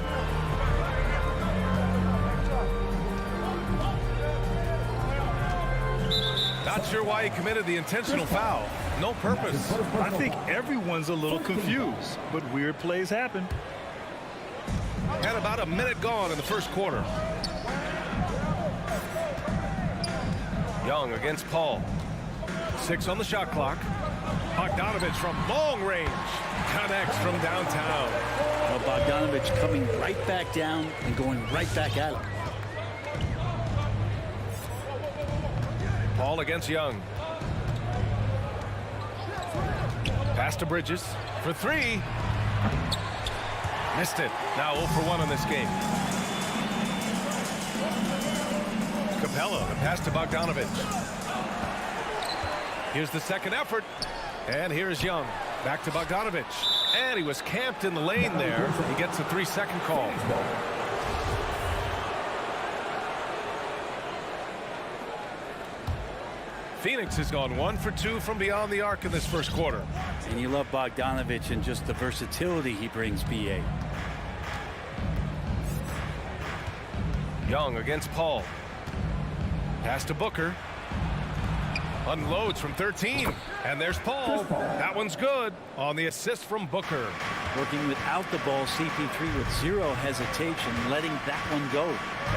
Not sure why he committed the intentional foul. No purpose. I think everyone's a little confused, but weird plays happen. And about a minute gone in the first quarter. Young against Paul. 6 on the shot clock. Bogdanovich from long range. Connects from downtown. Well, Bogdanovich coming right back down and going right back at him. Paul against Young. Pass to Bridges for 3. Missed it. Now 0 for 1 in this game. Capella, the pass to Bogdanovich. Here's the second effort. And here's Young. Back to Bogdanovich. And he was camped in the lane there. He gets a 3-second call. Phoenix has gone 1 for 2 from beyond the arc in this first quarter. And you love Bogdanovich and just the versatility he brings, BA. Young against Paul. Pass to Booker. Unloads from 13. And there's Paul. That one's good on the assist from Booker. Working without the ball, CP3 with 0 hesitation, letting that one go.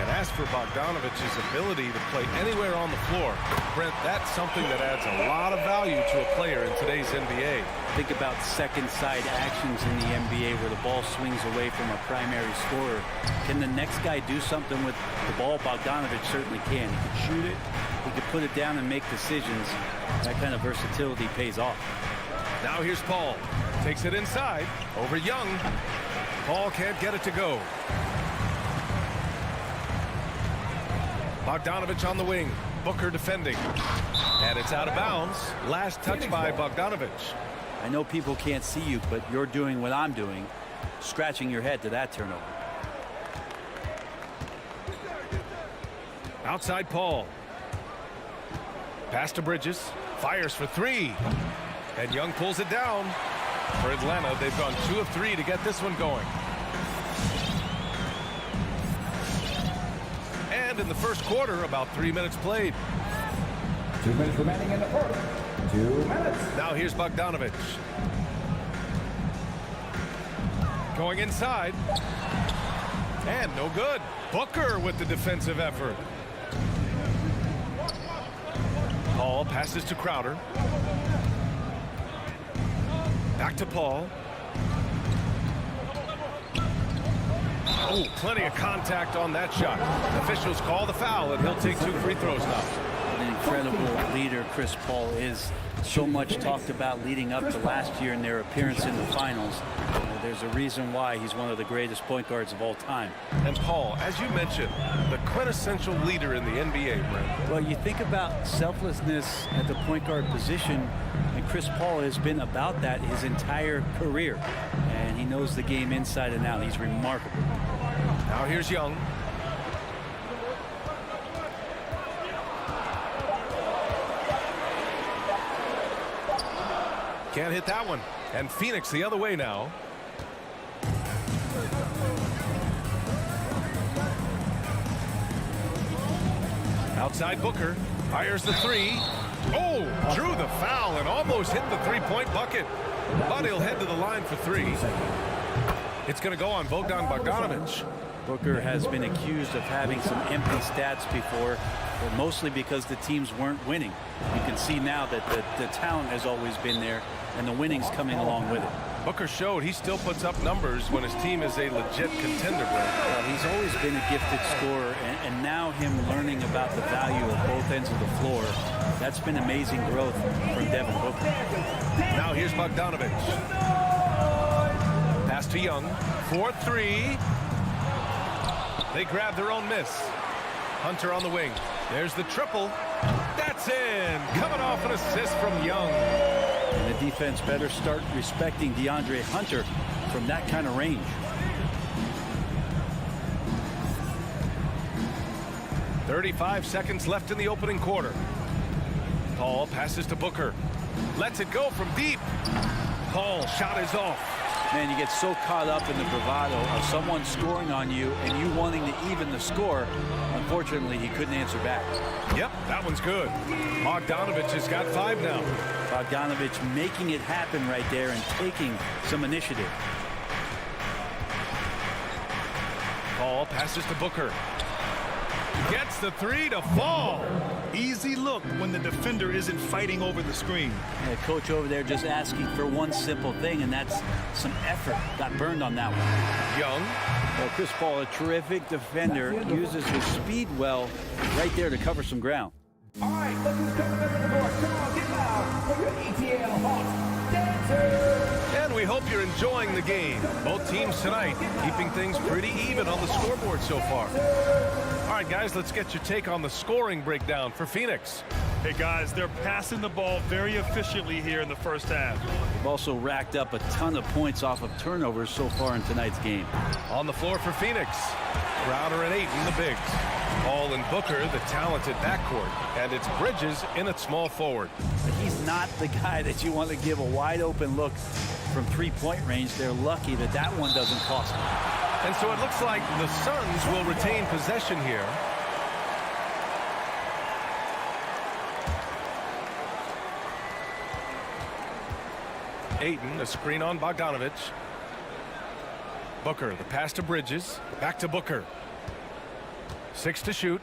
And as for Bogdanovich's ability to play anywhere on the floor, Brent, that's something that adds a lot of value to a player in today's NBA. Think about second side actions in the NBA where the ball swings away from a primary scorer. Can the next guy do something with the ball? Bogdanovich certainly can. He can shoot it. He can put it down and make decisions. That kind of versatility pays off. Now here's Paul. Takes it inside over Young. Paul can't get it to go. Bogdanovich on the wing. Booker defending. And it's out of bounds. Last touch by Bogdanovich. I know people can't see you, but you're doing what I'm doing. Scratching your head to that turnover. Outside Paul. Pass to Bridges. Fires for 3. And Young pulls it down. For Atlanta, they've gone 2 of 3 to get this one going. And in the first quarter, about 3 minutes played. 2 minutes remaining in the first. 2 minutes. Now here's Bogdanovich. Going inside. And no good. Booker with the defensive effort. Paul passes to Crowder. Back to Paul. Oh, plenty of contact on that shot. Officials call the foul, and he'll take 2 free throws now. An incredible leader Chris Paul is. So much talked about leading up to last year in their appearance in the finals. There's a reason why he's one of the greatest point guards of all time. And Paul, as you mentioned, the quintessential leader in the NBA, Brent. Well, you think about selflessness at the point guard position, and Chris Paul has been about that his entire career. And he knows the game inside and out. He's remarkable. Now here's Young. Can't hit that one. And Phoenix the other way now. Outside Booker. Fires the 3. Oh, drew the foul and almost hit the three-point bucket. But he'll head to the line for three. It's going to go on Bogdan Bogdanovic. Booker has been accused of having some empty stats before, but mostly because the teams weren't winning. You can see now that the talent has always been there, and the winning's coming along with it. Booker showed he still puts up numbers when his team is a legit contender. Well, he's always been a gifted scorer, and now him learning about the value of both ends of the floor, that's been amazing growth from Devin Booker. Now here's Bogdanovic. Pass to Young. 4-3. They grab their own miss. Hunter on the wing. There's the triple. That's in. Coming off an assist from Young. And the defense better start respecting DeAndre Hunter from that kind of range. .35 seconds left in the opening quarter. Paul passes to Booker. Lets it go from deep. Paul shot is off. Man, you get so caught up in the bravado of someone scoring on you and you wanting to even the score. Unfortunately, he couldn't answer back. Yep, that one's good. Bogdanovic has got 5 now. Bogdanovic making it happen right there and taking some initiative. Paul passes to Booker. Gets the 3 to fall. Easy look when the defender isn't fighting over the screen. The coach over there just asking for one simple thing, and that's some effort. Got burned on that one. Young. Well, Chris Paul, a terrific defender, uses his speed well right there to cover some ground. All right, look who's coming up in the court. Come on, get loud for your ETL Hawks dancers. And we hope you're enjoying the game. Both teams tonight keeping things pretty even on the scoreboard so far. All right, guys, let's get your take on the scoring breakdown for Phoenix. Hey, guys, they're passing the ball very efficiently here in the first half. They've also racked up a ton of points off of turnovers so far in tonight's game. On the floor for Phoenix, Crowder and Ayton, the bigs. Paul and Booker, the talented backcourt. And it's Bridges in at small forward. But he's not the guy that you want to give a wide open look from three-point range. They're lucky that that one doesn't cost them. And so it looks like the Suns will retain possession here. Ayton, a screen on Bogdanovic. Booker, the pass to Bridges. Back to Booker. 6 to shoot.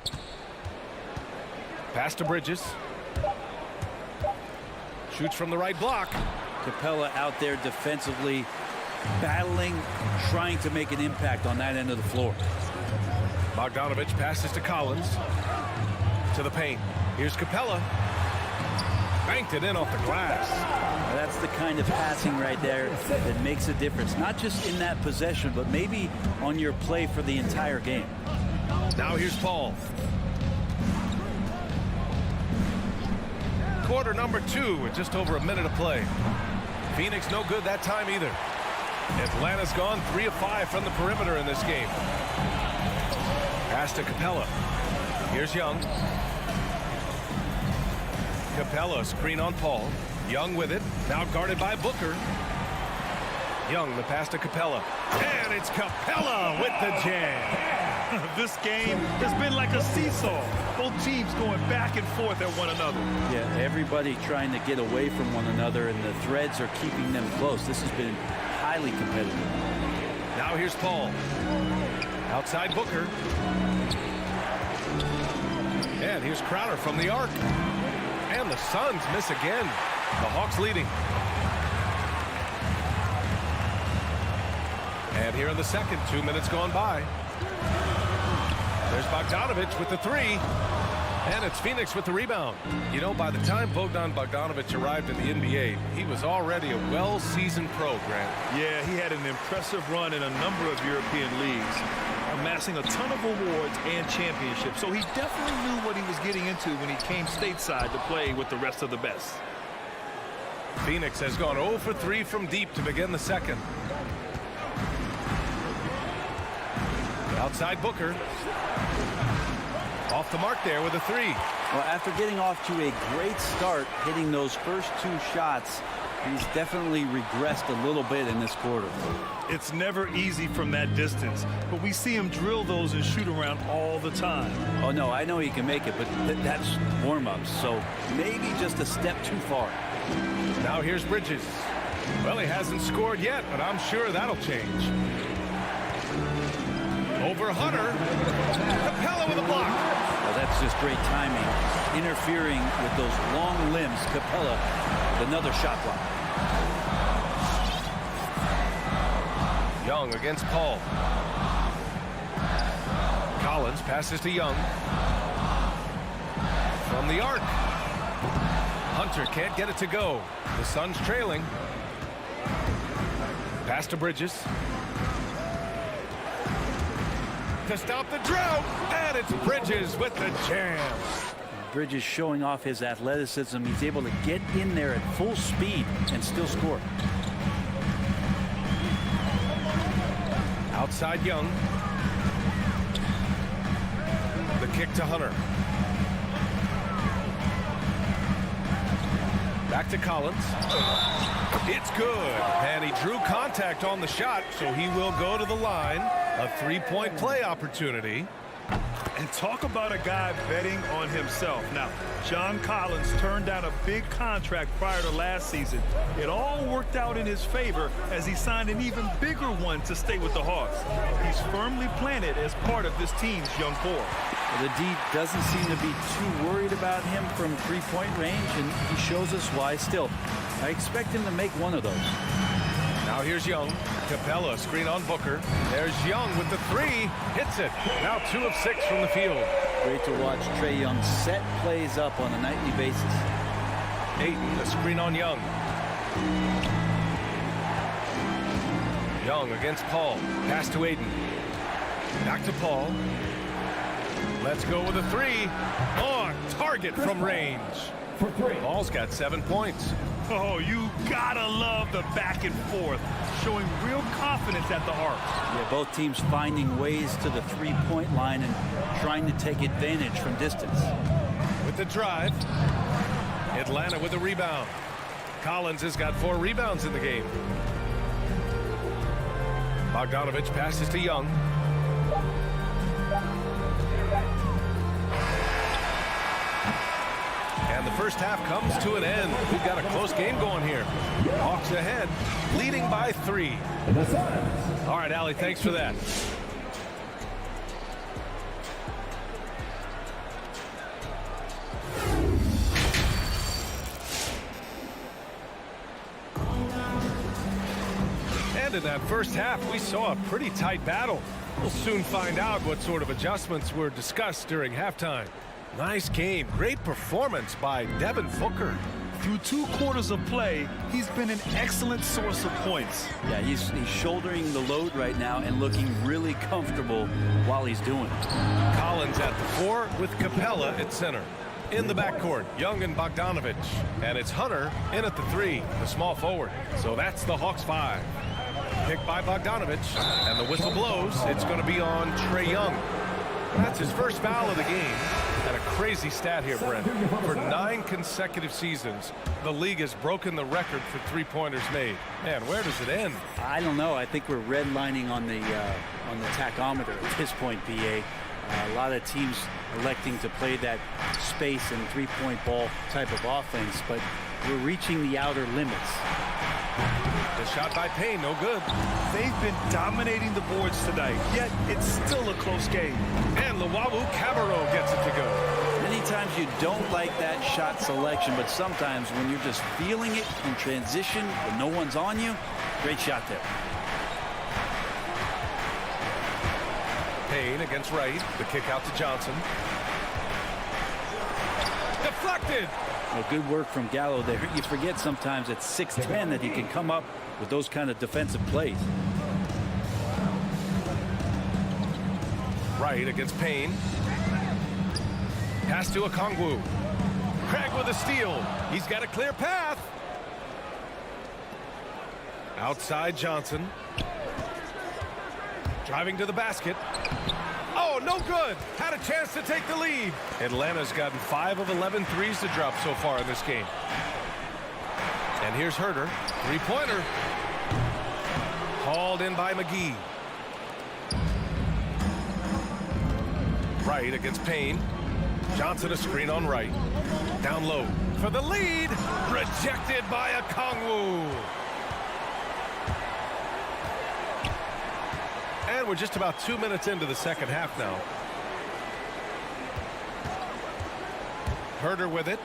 Pass to Bridges. Shoots from the right block. Capella out there defensively, battling, trying to make an impact on that end of the floor. Bogdanovic passes to Collins. To the paint. Here's Capella. Banked it in off the glass. Now that's the kind of passing right there that makes a difference. Not just in that possession, but maybe on your play for the entire game. Now here's Paul. Quarter number 2 with just over a minute of play. Phoenix no good that time either. Atlanta's gone 3 of 5 from the perimeter in this game. Pass to Capella. Here's Young. Capella, screen on Paul. Young with it. Now guarded by Booker. Young, the pass to Capella. And it's Capella with the jam. This game has been like a seesaw. Both teams going back and forth at one another. Yeah, everybody trying to get away from one another, and the threads are keeping them close. This has been highly competitive. Now here's Paul. Outside Booker. And here's Crowder from the arc. And the Suns miss again. The Hawks leading. And here in the second, 2 minutes gone by. There's Bogdanovic with the 3. And it's Phoenix with the rebound. You know, by the time Bogdan Bogdanovic arrived in the NBA, he was already a well-seasoned pro, Grant. Yeah, he had an impressive run in a number of European leagues, amassing a ton of awards and championships. So he definitely knew what he was getting into when he came stateside to play with the rest of the best. Phoenix has gone 0 for 3 from deep to begin the second. Outside Booker. Off the mark there with a 3. Well, after getting off to a great start, hitting those first 2 shots, He's definitely regressed a little bit in this quarter. It's never easy from that distance, but we see him drill those and shoot around all the time. Oh, no, I know he can make it, but that's warm-ups, so maybe just a step too far. Now here's Bridges. Well, he hasn't scored yet, but I'm sure that'll change. Over Hunter. Capella with a block. Well, that's just great timing. Interfering with those long limbs. Capella, another shot block. Young against Paul. Collins passes to Young. From the arc. Hunter can't get it to go. The Suns trailing. Pass to Bridges. To stop the drought, and it's Bridges with the jam. Bridges showing off his athleticism. He's able to get in there at full speed and still score. Outside Young. The kick to Hunter. Back to Collins. It's good. And he drew contact on the shot, so he will go to the line. A three-point play opportunity. And talk about a guy betting on himself. Now, John Collins turned down a big contract prior to last season. It all worked out in his favor as he signed an even bigger one to stay with the Hawks. He's firmly planted as part of this team's young core. Well, the D doesn't seem to be too worried about him from three-point range, and he shows us why still. I expect him to make one of those. Now here's Young. Capella, screen on Booker. There's Young with the three. Hits it. Now 2 of 6 from the field. Great to watch Trae Young set plays up on a nightly basis. Ayton, the screen on Young. Young against Paul. Pass to Ayton. Back to Paul. Let's go with a three. On target from range. Paul's got 7 points. Oh, you gotta love the back and forth, showing real confidence at the arc. Yeah, both teams finding ways to the three-point line and trying to take advantage from distance. With the drive, Atlanta with a rebound. Collins has got 4 rebounds in the game. Bogdanovich passes to Young. And the first half comes to an end. We've got a close game going here. Hawks ahead, leading by 3. All right, Allie, thanks for that. And in that first half, we saw a pretty tight battle. We'll soon find out what sort of adjustments were discussed during halftime. Nice game. Great performance by Devin Booker. Through 2 quarters of play, he's been an excellent source of points. Yeah, he's shouldering the load right now and looking really comfortable while he's doing it. Collins at the 4 with Capella at center. In the backcourt, Young and Bogdanovich. And it's Hunter in at the 3, the small forward. So that's the Hawks 5. Picked by Bogdanovich. And the whistle blows. It's going to be on Trae Young. That's his first foul of the game. And a crazy stat here, Brent. For 9 consecutive seasons, the league has broken the record for three-pointers made. Man, where does it end? I don't know. I think we're redlining on the tachometer at this point, BA. A lot of teams electing to play that space and three-point ball type of offense, but we're reaching the outer limits. The shot by Payne, no good. They've been dominating the boards tonight, yet it's still a close game. And Luwawu Cabarrot gets it to go. Many times you don't like that shot selection, but sometimes when you're just feeling it in transition when no one's on you, great shot there. Payne against Wright. The kick out to Johnson. Deflected. Well, good work from Gallo there. You forget sometimes at 6'10" that he can come up with those kind of defensive plays. Wright against Payne. Pass to Okongwu. Craig with a steal. He's got a clear path. Outside Johnson. Driving to the basket. Oh, no good. Had a chance to take the lead. Atlanta's gotten 5 of 11 threes to drop so far in this game. And here's Herder. Three-pointer. Hauled in by McGee. Wright against Payne. Johnson a screen on Wright. Down low for the lead. Rejected by Okongwu. And we're just about 2 minutes into the second half now. Herder with it.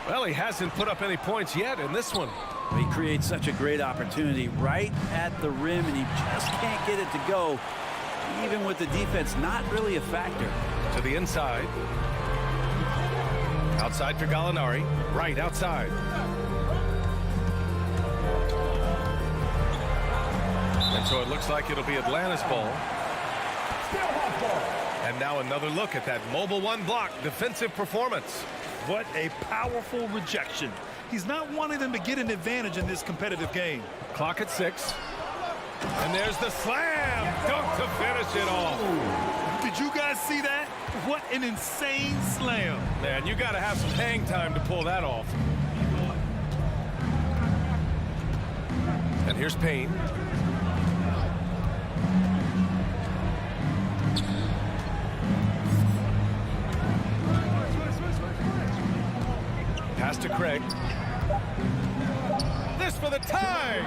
Well, he hasn't put up any points yet in this one. He creates such a great opportunity right at the rim, and he just can't get it to go. Even with the defense not really a factor. To the inside. Outside for Gallinari. Right outside. And so it looks like it'll be Atlanta's ball. And now another look at that mobile one block defensive performance. What a powerful rejection. He's not wanting them to get an advantage in this competitive game. Clock at 6. And there's the slam dunk to finish it off. Did you guys see that? What an insane slam. Man, you got to have some hang time to pull that off. And here's Payne. Pass to Craig. This for the tie.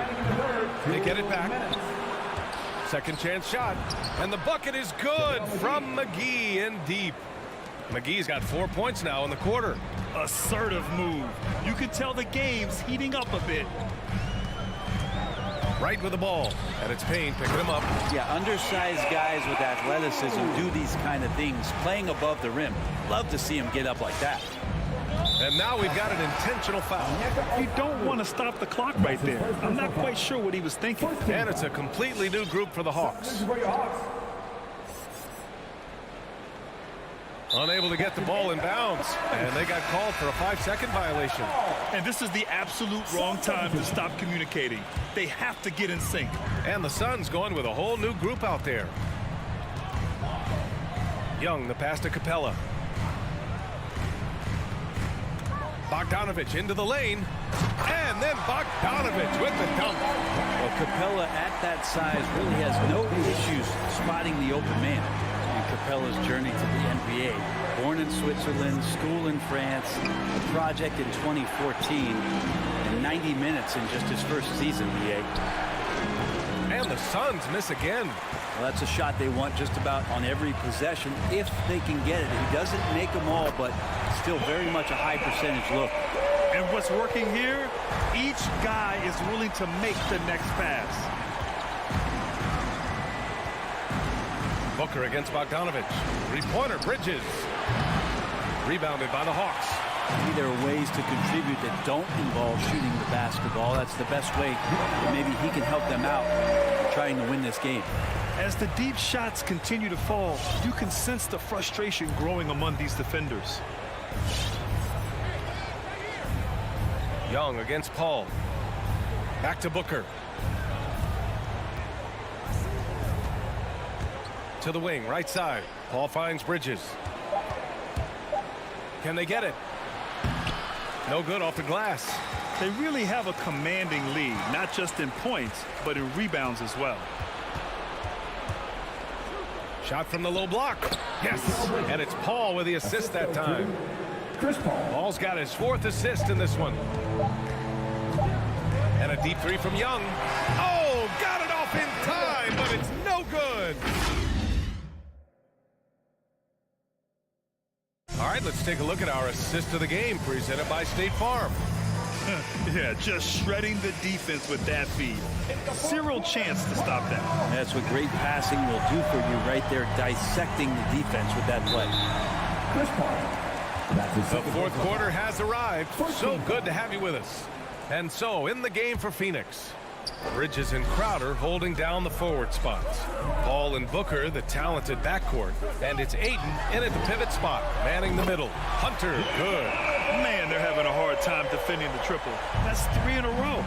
They get it back. Second chance shot. And the bucket is good from McGee in deep. McGee's got 4 points now in the quarter. Assertive move. You can tell the game's heating up a bit. Right with the ball. And it's Payne picking him up. Yeah, undersized guys with athleticism do these kind of things, playing above the rim. Love to see him get up like that. And now we've got an intentional foul. You don't want to stop the clock right there. I'm not quite sure what he was thinking. And it's a completely new group for the Hawks. Unable to get the ball in bounds. And they got called for a 5-second violation. And this is the absolute wrong time to stop communicating. They have to get in sync. And the Suns going with a whole new group out there. Young, the pass to Capella. Bogdanovich into the lane. And then Bogdanovich with the dunk. Well, Capella at that size really has no issues spotting the open man. And Capella's journey to the NBA. Born in Switzerland, school in France, a project in 2014, and 90 minutes in just his first season, BA. And the Suns miss again. Well, that's a shot they want just about on every possession if they can get it. He doesn't make them all, but still very much a high percentage look. And what's working here, each guy is willing to make the next pass. Booker against Bogdanovich. Three-pointer, Bridges. Rebounded by the Hawks. Maybe there are ways to contribute that don't involve shooting the basketball. That's the best way that maybe he can help them out trying to win this game. As the deep shots continue to fall, you can sense the frustration growing among these defenders. Young against Paul. Back to Booker. To the wing, right side. Paul finds Bridges. Can they get it? No good off the glass. They really have a commanding lead, not just in points, but in rebounds as well. Shot from the low block. Yes, and it's Paul with the assist that time. Chris Paul. Paul's got his 4th assist in this one. And a deep three from Young. Oh, got it off in time, but it's no good. All right, let's take a look at our assist of the game presented by State Farm. Yeah, just shredding the defense with that feed. Zero chance to stop that. That's what great passing will do for you right there, dissecting the defense with that play. Chris Paul. The 4th quarter has arrived. So good to have you with us. And so, in the game for Phoenix, Bridges and Crowder holding down the forward spots. Paul and Booker, the talented backcourt. And it's Ayton in at the pivot spot, manning the middle. Hunter, good. Man, they're having a hard time defending the triple. That's 3 in a row.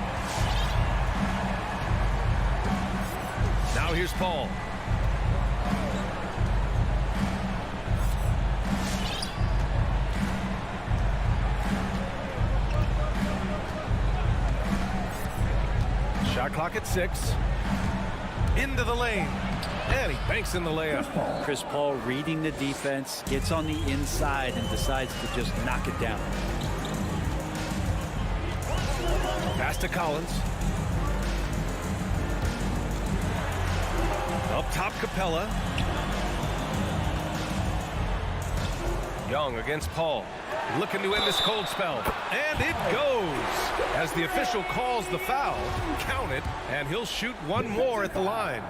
Now here's Paul. Shot clock at 6. Into the lane. And he banks in the layup. Chris Paul reading the defense, gets on the inside and decides to just knock it down. Pass to Collins. Up top, Capella. Young against Paul. Looking to end this cold spell. And it goes. As the official calls the foul, count it, and he'll shoot one more at the line.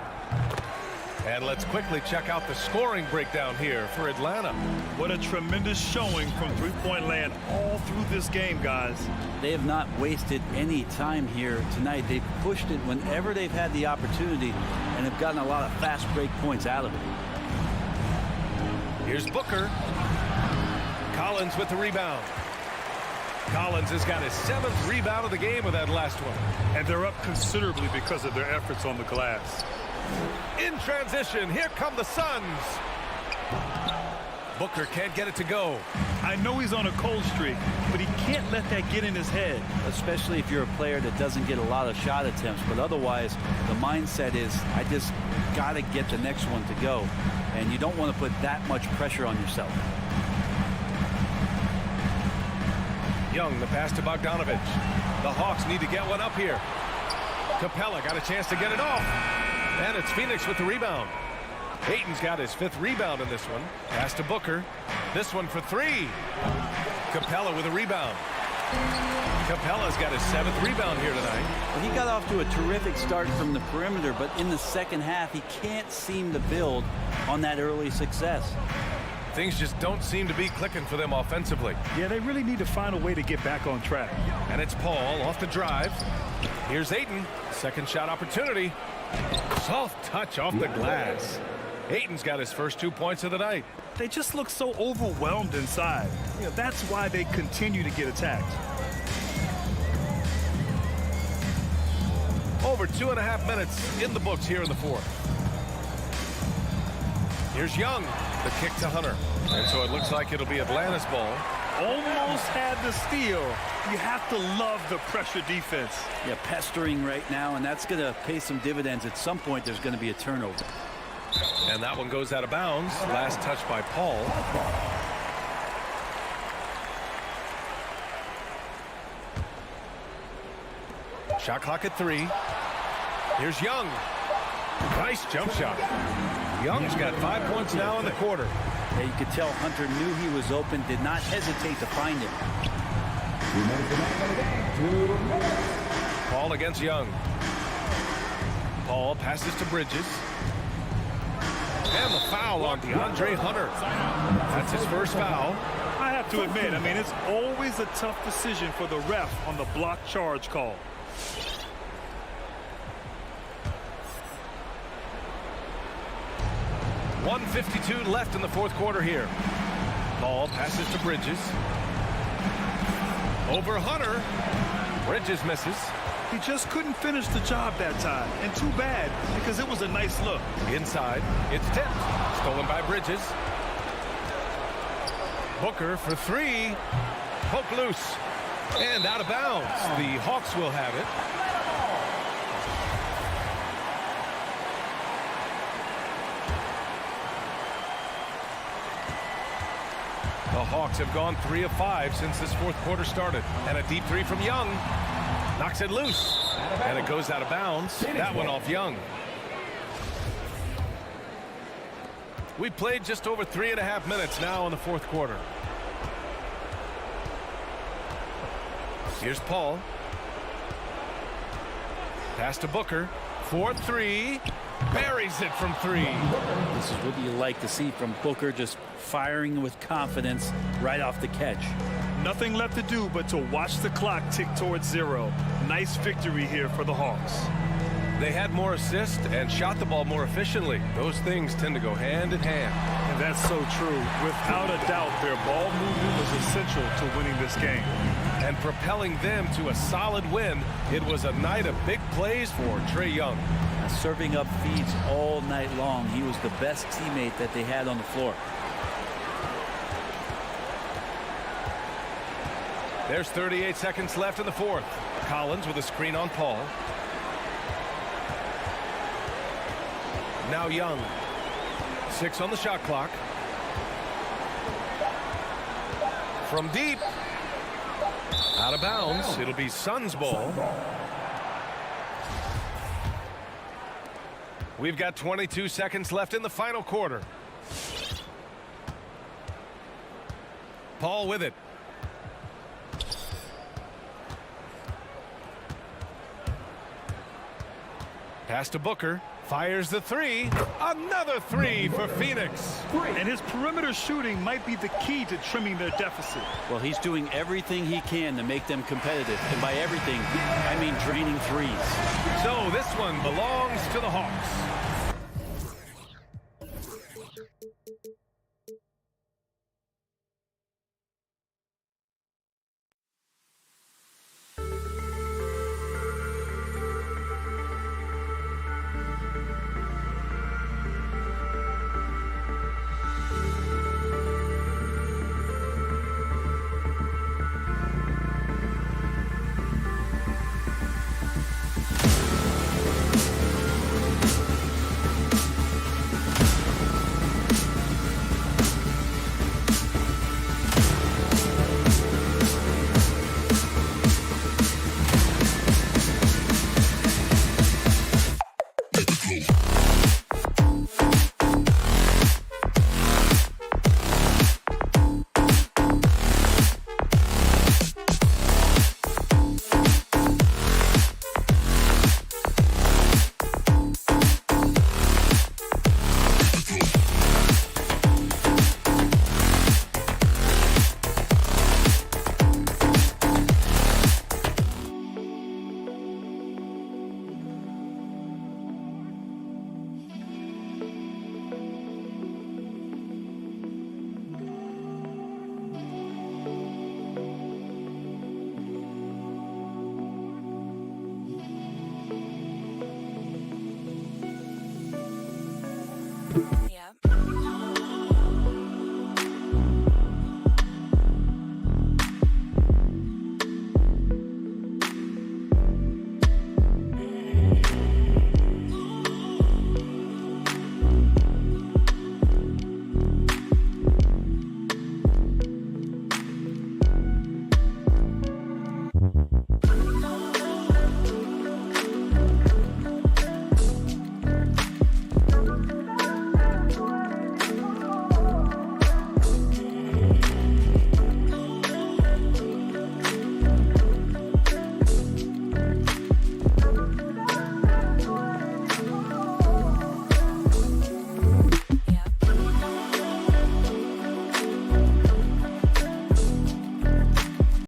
And let's quickly check out the scoring breakdown here for Atlanta. What a tremendous showing from three-point land all through this game, guys. They have not wasted any time here tonight. They've pushed it whenever they've had the opportunity and have gotten a lot of fast break points out of it. Here's Booker. Collins with the rebound. Collins has got his 7th rebound of the game with that last one. And they're up considerably because of their efforts on the glass. In transition, here come the Suns. Booker can't get it to go. I know he's on a cold streak, but he can't let that get in his head. Especially if you're a player that doesn't get a lot of shot attempts, but otherwise the mindset is I just got to get the next one to go, and you don't want to put that much pressure on yourself. Young, the pass to Bogdanovich. The Hawks need to get one up here. Capella got a chance to get it off. And it's Phoenix with the rebound. Ayton's got his 5th rebound in this one. Pass to Booker. This one for 3. Capella with a rebound. Capella's got his 7th rebound here tonight. Well, he got off to a terrific start from the perimeter, but in the second half, he can't seem to build on that early success. Things just don't seem to be clicking for them offensively. Yeah, they really need to find a way to get back on track. And it's Paul off the drive. Here's Ayton. Second shot opportunity. Soft touch off the glass. Ayton's got his first 2 points of the night. They just look so overwhelmed inside. You know, that's why they continue to get attacked. Over 2.5 minutes in the books here in the 4th. Here's Young. The kick to Hunter. And so it looks like it'll be Atlanta's ball. Almost had the steal. You have to love the pressure defense. Yeah, pestering right now, and that's going to pay some dividends. At some point, there's going to be a turnover. And that one goes out of bounds. Last touch by Paul. Shot clock at 3. Here's Young. Nice jump shot. Young's got 5 points now in the quarter. Yeah, you could tell Hunter knew he was open, did not hesitate to find him. Paul against Young. Paul passes to Bridges. And the foul on DeAndre Hunter. That's his first foul. I have to admit, I mean, it's always a tough decision for the ref on the block charge call. .152 left in the 4th quarter here. Paul passes to Bridges. Over Hunter. Bridges misses. He just couldn't finish the job that time. And too bad, because it was a nice look. Inside. It's tipped. Stolen by Bridges. Booker for 3. Poke loose. And out of bounds. The Hawks will have it. The Hawks have gone 3 of 5 since this 4th quarter started. And a deep 3 from Young. Knocks it loose. And it goes out of bounds. That one off Young. We played just over 3.5 minutes now in the 4th quarter. Here's Paul. Pass to Booker. 4-3. Buries it from 3. This is what you like to see from Booker, just firing with confidence right off the catch. Nothing left to do but to watch the clock tick towards 0. Nice victory here for the Hawks. They had more assists and shot the ball more efficiently. Those things tend to go hand in hand. And that's so true. Without a doubt, their ball movement was essential to winning this game. And propelling them to a solid win, it was a night of big plays for Trae Young. Serving up feeds all night long. He was the best teammate that they had on the floor. There's 38 seconds left in the 4th. Collins with a screen on Paul. Now Young. 6 on the shot clock. From deep. Out of bounds. It'll be Suns ball. We've got 22 seconds left in the final quarter. Paul with it. Pass to Booker. Fires the three. Another three for Phoenix. And his perimeter shooting might be the key to trimming their deficit. Well, he's doing everything he can to make them competitive. And by everything, I mean draining threes. So this one belongs to the Hawks.